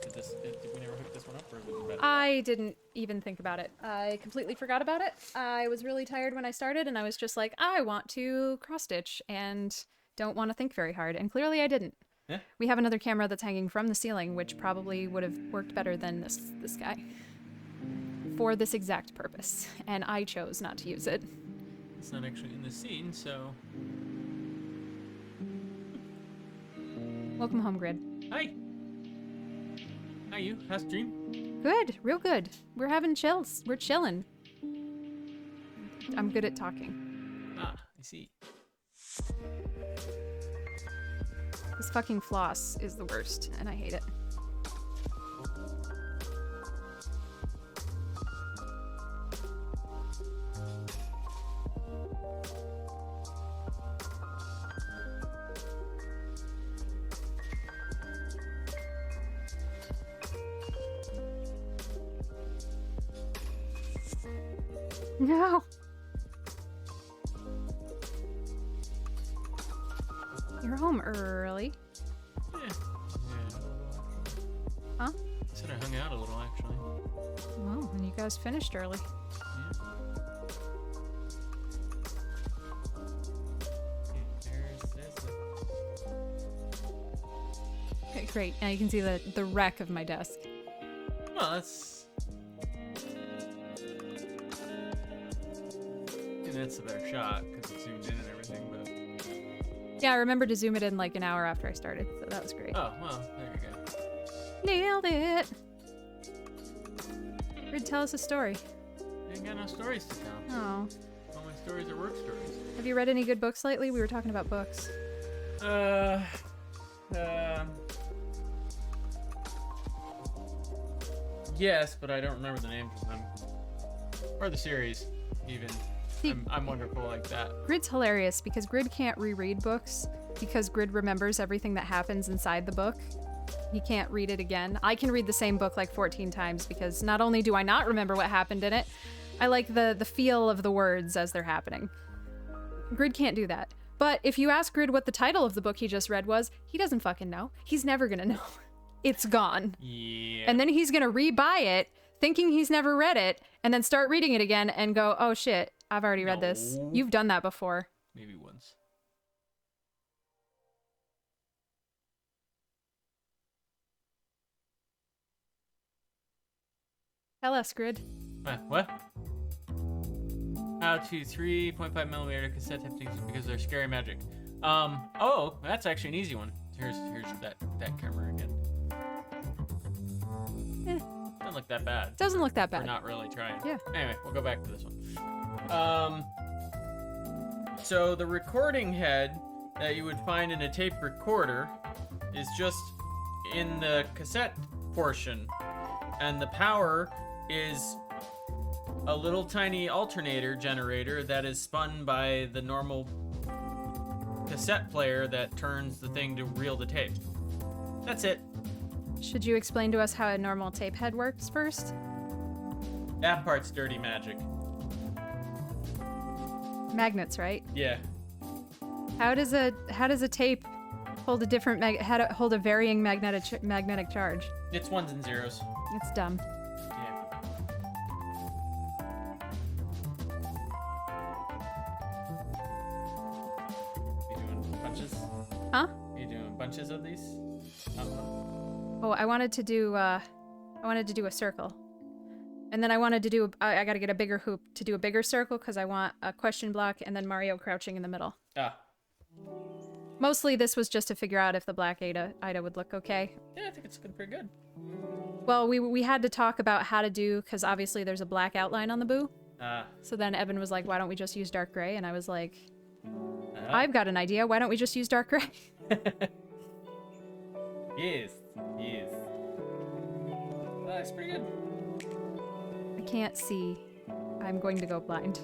Did we never hook this one up, or was it I didn't even think about it. I completely forgot about it. I was really tired when I started, and I was just like, I want to cross-stitch, and don't want to think very hard, and clearly I didn't. Yeah. We have another camera that's hanging from the ceiling, which probably would have worked better than this guy. For this exact purpose, and I chose not to use it. It's not actually in the scene, so... Welcome home, Grid. Hi! How you? How's the dream? Good, real good. We're having chills. We're chilling. I'm good at talking. Ah, I see. This fucking floss is the worst, and I hate it. No. You're home early. Yeah. Huh? I said I hung out a little, actually. Well, and you guys finished early. Yeah. Okay, great. Now you can see the wreck of my desk. Well, that's... And that's a better shot, because it's zoomed in and everything, but... Yeah, I remember to zoom it in like an hour after I started, so that was great. Oh, well, there you go. Nailed it! Grid, tell us a story. I ain't got no stories to tell. Oh. All my stories are work stories. Have you read any good books lately? We were talking about books. Yes, but I don't remember the names of them. Or the series, even. See, I'm wonderful like that. Grid's hilarious because Grid can't reread books because Grid remembers everything that happens inside the book. He can't read it again. I can read the same book like 14 times because not only do I not remember what happened in it, I like the feel of the words as they're happening. Grid can't do that. But if you ask Grid what the title of the book he just read was, he doesn't fucking know. He's never gonna know. It's gone. Yeah. And then he's gonna rebuy it, thinking he's never read it, and then start reading it again and go, oh shit, I've already read this. No. You've done that before. Maybe once. Tell us, Grid. What? How to 3.5mm cassette tape things because they're scary magic. Oh, that's actually an easy one. Here's that camera again. Doesn't look that bad. Doesn't look that We're bad. not really trying. Yeah. Anyway, we'll go back to this one. So the recording head that you would find in a tape recorder is just in the cassette portion, and the power is a little tiny alternator generator that is spun by the normal cassette player that turns the thing to reel the tape. That's it. Should you explain to us how a normal tape head works first? That part's dirty magic. Magnets, right? Yeah. How does a tape hold a different hold a varying magnetic charge? It's ones and zeros. It's dumb. Yeah. You doing bunches? Huh? You doing bunches of these? Oh, I wanted to do a circle. And then I wanted to do I got to get a bigger hoop to do a bigger circle cuz I want a question block and then Mario crouching in the middle. Ah. Mostly this was just to figure out if the black Ada would look okay. Yeah, I think it's looking pretty good. Well, we had to talk about how to do cuz obviously there's a black outline on the boo. Ah. So then Evan was like, "Why don't we just use dark gray?" And I was like, Uh-huh. "I've got an idea. Why don't we just use dark gray?" Yes. Yes. That's pretty good. I can't see. I'm going to go blind.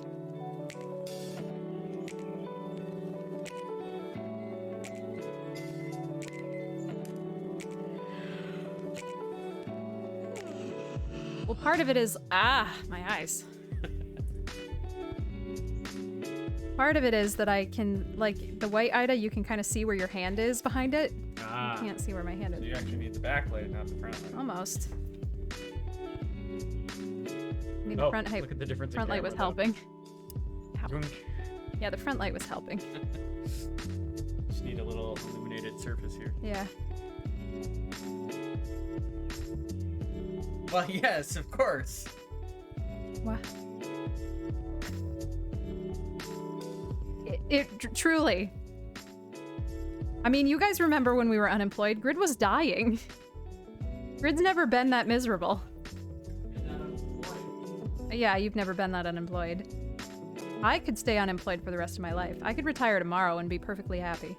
Well, part of it is my eyes. Part of it is that I can, like, the white Ida, you can kind of see where your hand is behind it. Ah. I can't see where my hand So is. you actually need the back light, not the front light. Almost. I mean, the Oh, front look at the difference in front light was camera, though. helping. Ow. Zoom. Yeah, the front light was helping. Just need a little illuminated surface here. Yeah. Well, yes, of course. What? Truly. I mean, you guys remember when we were unemployed? Grid was dying. Grid's never been that miserable. Yeah, you've never been that unemployed. I could stay unemployed for the rest of my life. I could retire tomorrow and be perfectly happy.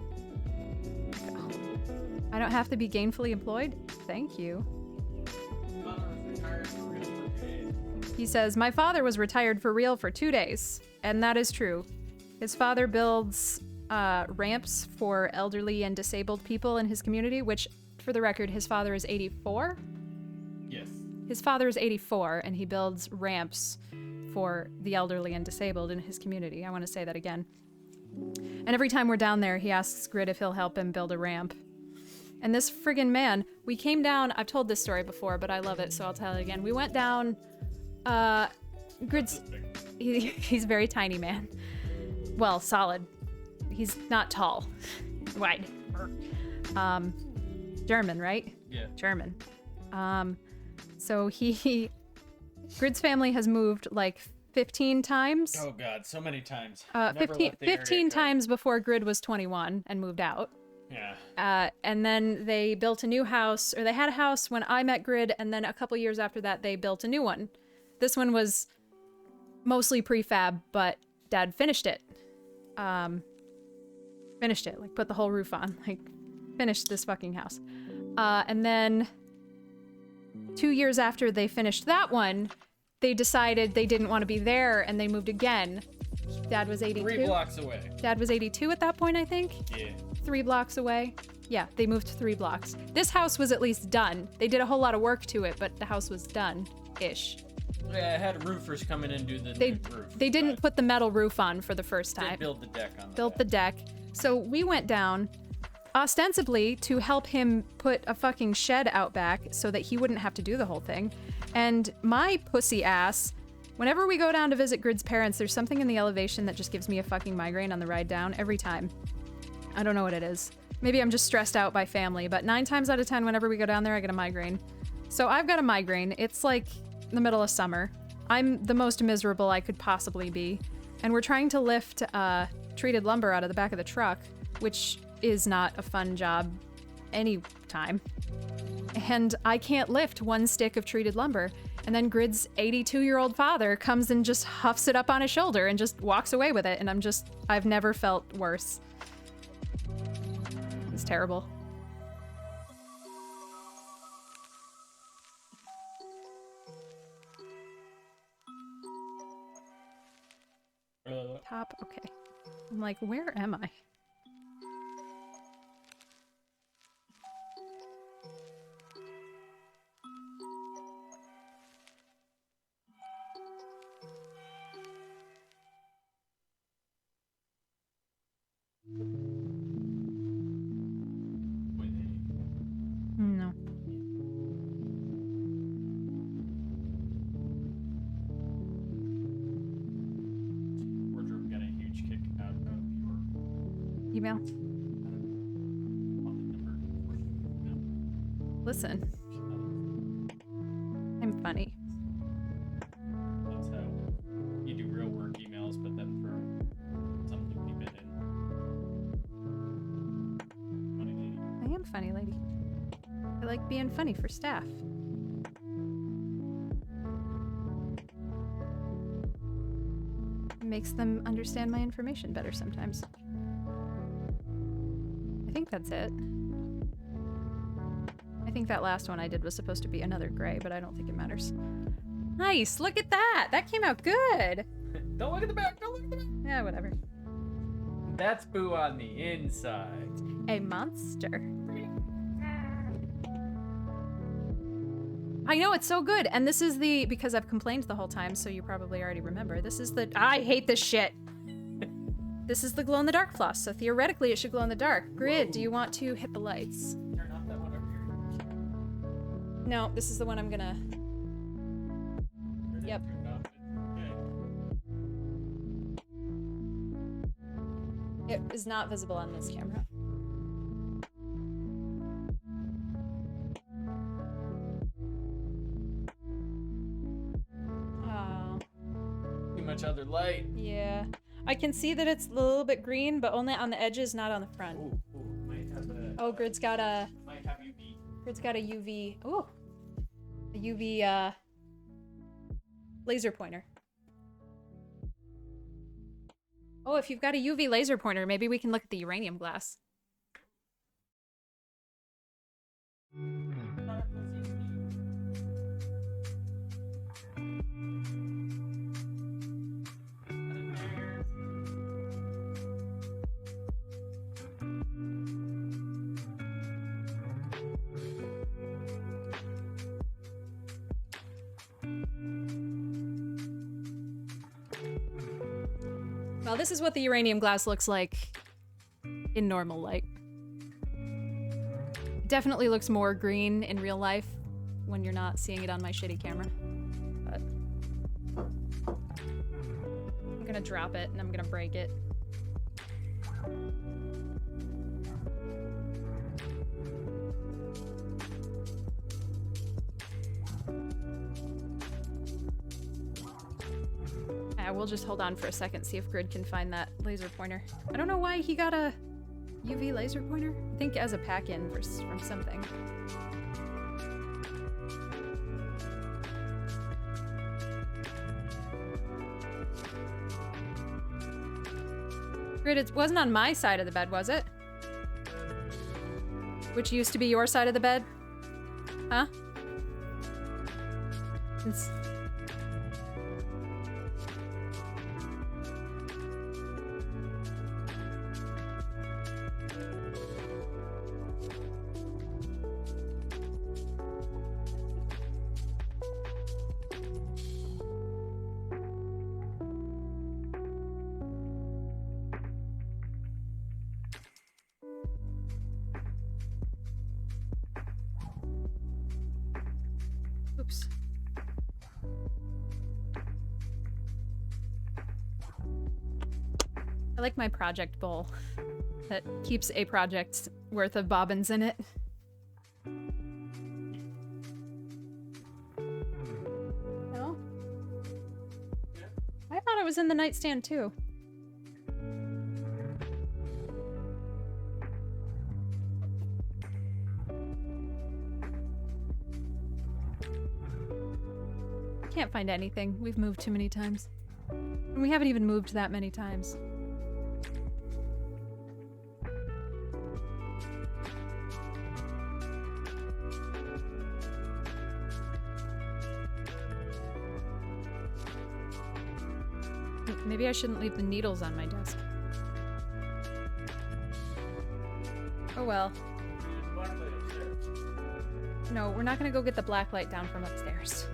I don't have to be gainfully employed? Thank you. He says, my father was retired for real for 2 days. And that is true. His father builds ramps for elderly and disabled people in his community, which, for the record, his father is 84? Yes. His father is 84, and he builds ramps for the elderly and disabled in his community. I want to say that again. And every time we're down there, he asks Grid if he'll help him build a ramp. And this friggin' man, we came down, I've told this story before, but I love it, so I'll tell it again. We went down, Grid's, he's a very tiny man. Well, solid. He's not tall. Wide. German, right? Yeah. German. So Grid's family has moved like 15 times. Oh god, so many times. 15 times before Grid was 21 and moved out. Yeah. And then they built a new house, or they had a house when I met Grid, and then a couple years after that, they built a new one. This one was mostly prefab, but Dad finished it. Like put the whole roof on, like finished this fucking house. And then 2 years after they finished that one, they decided they didn't want to be there, and they moved again. Dad was 82. 3 blocks away. Dad was 82 at that point, I think. Yeah. 3 blocks away. Yeah, they moved 3 blocks. This house was at least done. They did a whole lot of work to it, but the house was done-ish. Yeah, I had roofers come in and do the They new roof. they didn't put the metal roof on for the first time. Did build the deck on Built the deck. So we went down ostensibly to help him put a fucking shed out back so that he wouldn't have to do the whole thing. And my pussy ass, whenever we go down to visit Grid's parents, there's something in the elevation that just gives me a fucking migraine on the ride down every time. I don't know what it is. Maybe I'm just stressed out by family, but 9 times out of 10, whenever we go down there, I get a migraine. So I've got a migraine. It's like the middle of summer. I'm the most miserable I could possibly be. And we're trying to lift treated lumber out of the back of the truck, which is not a fun job any time. And I can't lift 1 stick of treated lumber. And then Grid's 82-year-old father comes and just huffs it up on his shoulder and just walks away with it. And I've never felt worse. It's terrible. Top, okay. I'm like, where am I? No. Wardrobe got a huge kick out of your Email? number. Listen. I'm funny. That's how you do real work emails, but then throw some loopy bit in. Funny lady. I am funny, lady. I like being funny for staff. It makes them understand my information better sometimes. I think that's it. I think that last one I did was supposed to be another gray, but I don't think it matters. Nice! Look at that! That came out good! Don't look at the back! Don't look at the back! Yeah, whatever. That's Boo on the inside. A monster. I know, it's so good. And this is because I've complained the whole time, so you probably already remember. This is I hate this shit. This is the glow-in-the-dark floss, so theoretically it should glow in the dark. Grid, do you want to hit the lights? Turn off that one over here. No, this is the one I'm gonna... Turn it, Yep. turn it off. Okay. It is not visible on this camera. Oh, Too much other light. yeah. I can see that it's a little bit green, but only on the edges, not on the front. Ooh, might have a. Oh, Grid's got a Might have UV. Grid's got a UV. Oh, a UV laser pointer. Oh, if you've got a UV laser pointer, maybe we can look at the uranium glass. Well, this is what the uranium glass looks like in normal light. Definitely looks more green in real life when you're not seeing it on my shitty camera. But I'm gonna drop it and I'm gonna break it. We'll just hold on for a second, see if Grid can find that laser pointer. I don't know why he got a UV laser pointer. I think as a pack-in from something. Grid, it wasn't on my side of the bed, was it? Which used to be your side of the bed? Huh? It's... Oops. I like my project bowl that keeps a project's worth of bobbins in it. No? I thought it was in the nightstand too. Can't find anything. We've moved too many times. And we haven't even moved that many times. Maybe I shouldn't leave the needles on my desk. Oh well. No, we're not gonna go get the black light down from upstairs.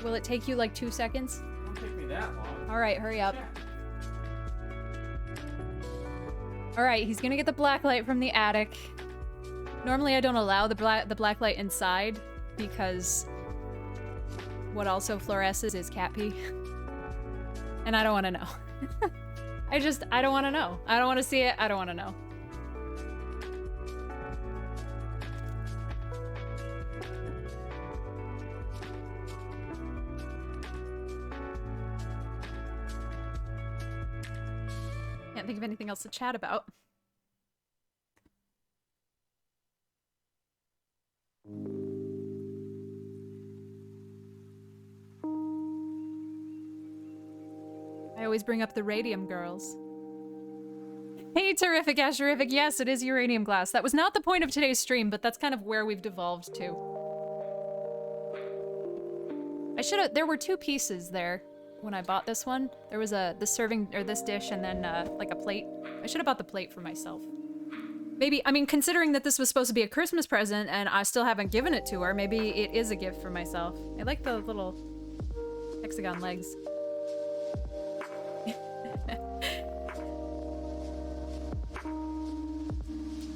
Will it take you like 2 seconds? It won't take me that long. Alright, hurry up. Yeah. Alright, he's gonna get the black light from the attic. Normally I don't allow the black light inside because what also fluoresces is cat pee. And I don't want to know. I don't want to know. I don't want to see it. I don't want to know. Can't think of anything else to chat about. I always bring up the radium girls. Hey, Terrific Asherific. Yes, it is uranium glass. That was not the point of today's stream, but that's kind of where we've devolved to. I should have... There were 2 pieces there when I bought this one. There was the serving... or this dish and then, like a plate. I should have bought the plate for myself. Maybe... I mean, considering that this was supposed to be a Christmas present and I still haven't given it to her, maybe it is a gift for myself. I like the little hexagon legs.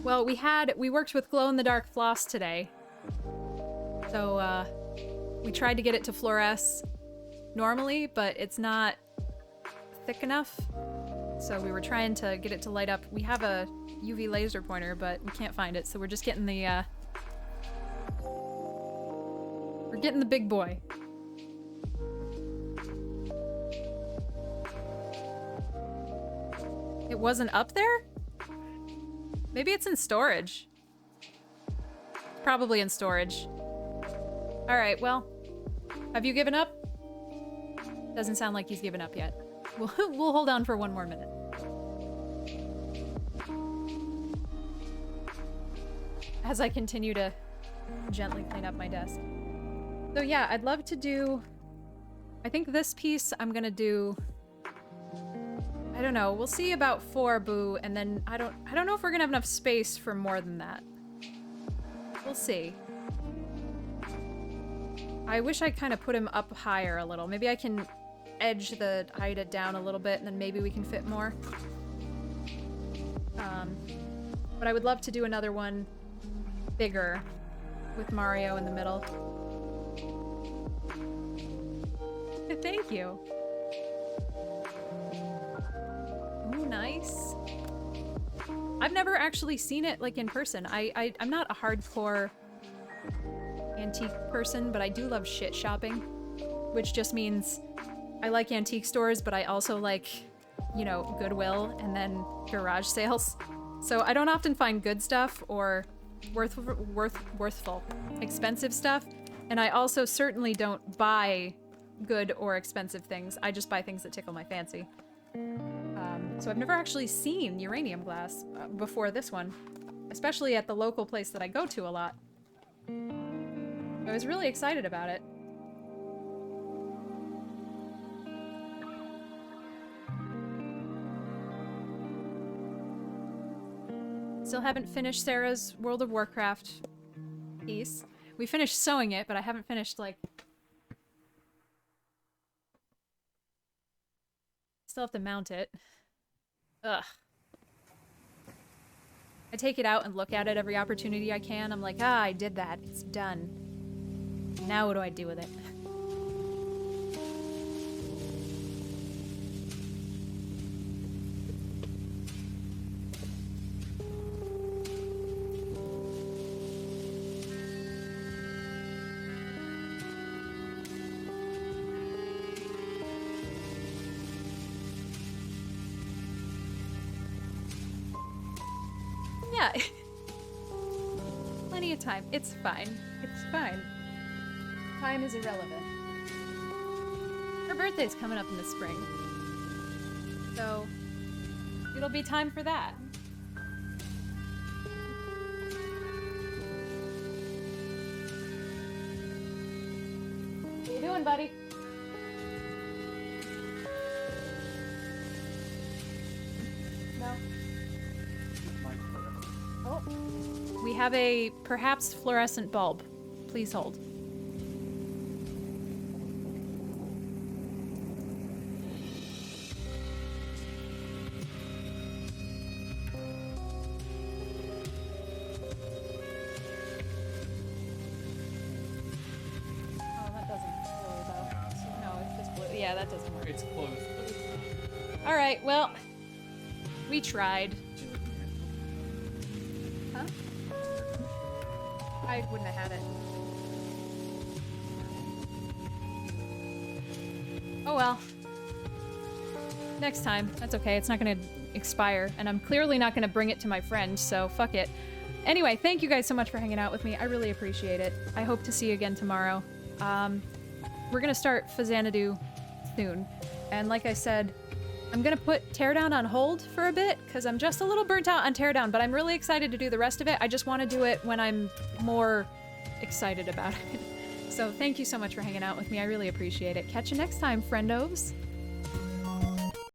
Well, we worked with glow-in-the-dark floss today. So, we tried to get it to fluoresce normally, but it's not thick enough. So we were trying to get it to light up. We have a UV laser pointer, but we can't find it, so we're just getting the, we're getting the big boy. It wasn't up there? Maybe it's in storage. It's probably in storage. Alright, well. Have you given up? Doesn't sound like he's given up yet. We'll hold on for 1 more minute. As I continue to gently clean up my desk. So yeah, I'd love to do... I think this piece I'm gonna do... I don't know. We'll see about 4 Boo, and then I don't know if we're gonna have enough space for more than that. We'll see. I wish I kind of put him up higher a little. Maybe I can edge the Ida down a little bit, and then maybe we can fit more. But I would love to do another one bigger with Mario in the middle. Thank you. Ooh, nice. I've never actually seen it like in person. I'm not a hardcore antique person, but I do love shit shopping, which just means I like antique stores, but I also like, you know, Goodwill and then garage sales. So I don't often find good stuff or worthful, expensive stuff, and I also certainly don't buy good or expensive things. I just buy things that tickle my fancy. So I've never actually seen uranium glass before this one, especially at the local place that I go to a lot. I was really excited about it. Still haven't finished Sarah's World of Warcraft piece. We finished sewing it, but I haven't finished, like... Still have to mount it. Ugh. I take it out and look at it every opportunity I can. I'm like, ah, I did that. It's done. Now what do I do with it? Yeah. Plenty of time. It's fine. It's fine. Time is irrelevant. Her birthday's coming up in the spring. So, it'll be time for that. What you doing, buddy? No? Oh. We have a perhaps fluorescent bulb. Please hold. That doesn't work. It's close, but it's not. Alright, well, we tried. Huh? I wouldn't have had it. Oh well. Next time. That's okay. It's not gonna expire, and I'm clearly not gonna bring it to my friend, so fuck it. Anyway, thank you guys so much for hanging out with me. I really appreciate it. I hope to see you again tomorrow. We're gonna start Phazanadu soon. And like I said, I'm gonna put Teardown on hold for a bit, because I'm just a little burnt out on Teardown, but I'm really excited to do the rest of it. I just want to do it when I'm more excited about it. So thank you so much for hanging out with me. I really appreciate it. Catch you next time, friendos.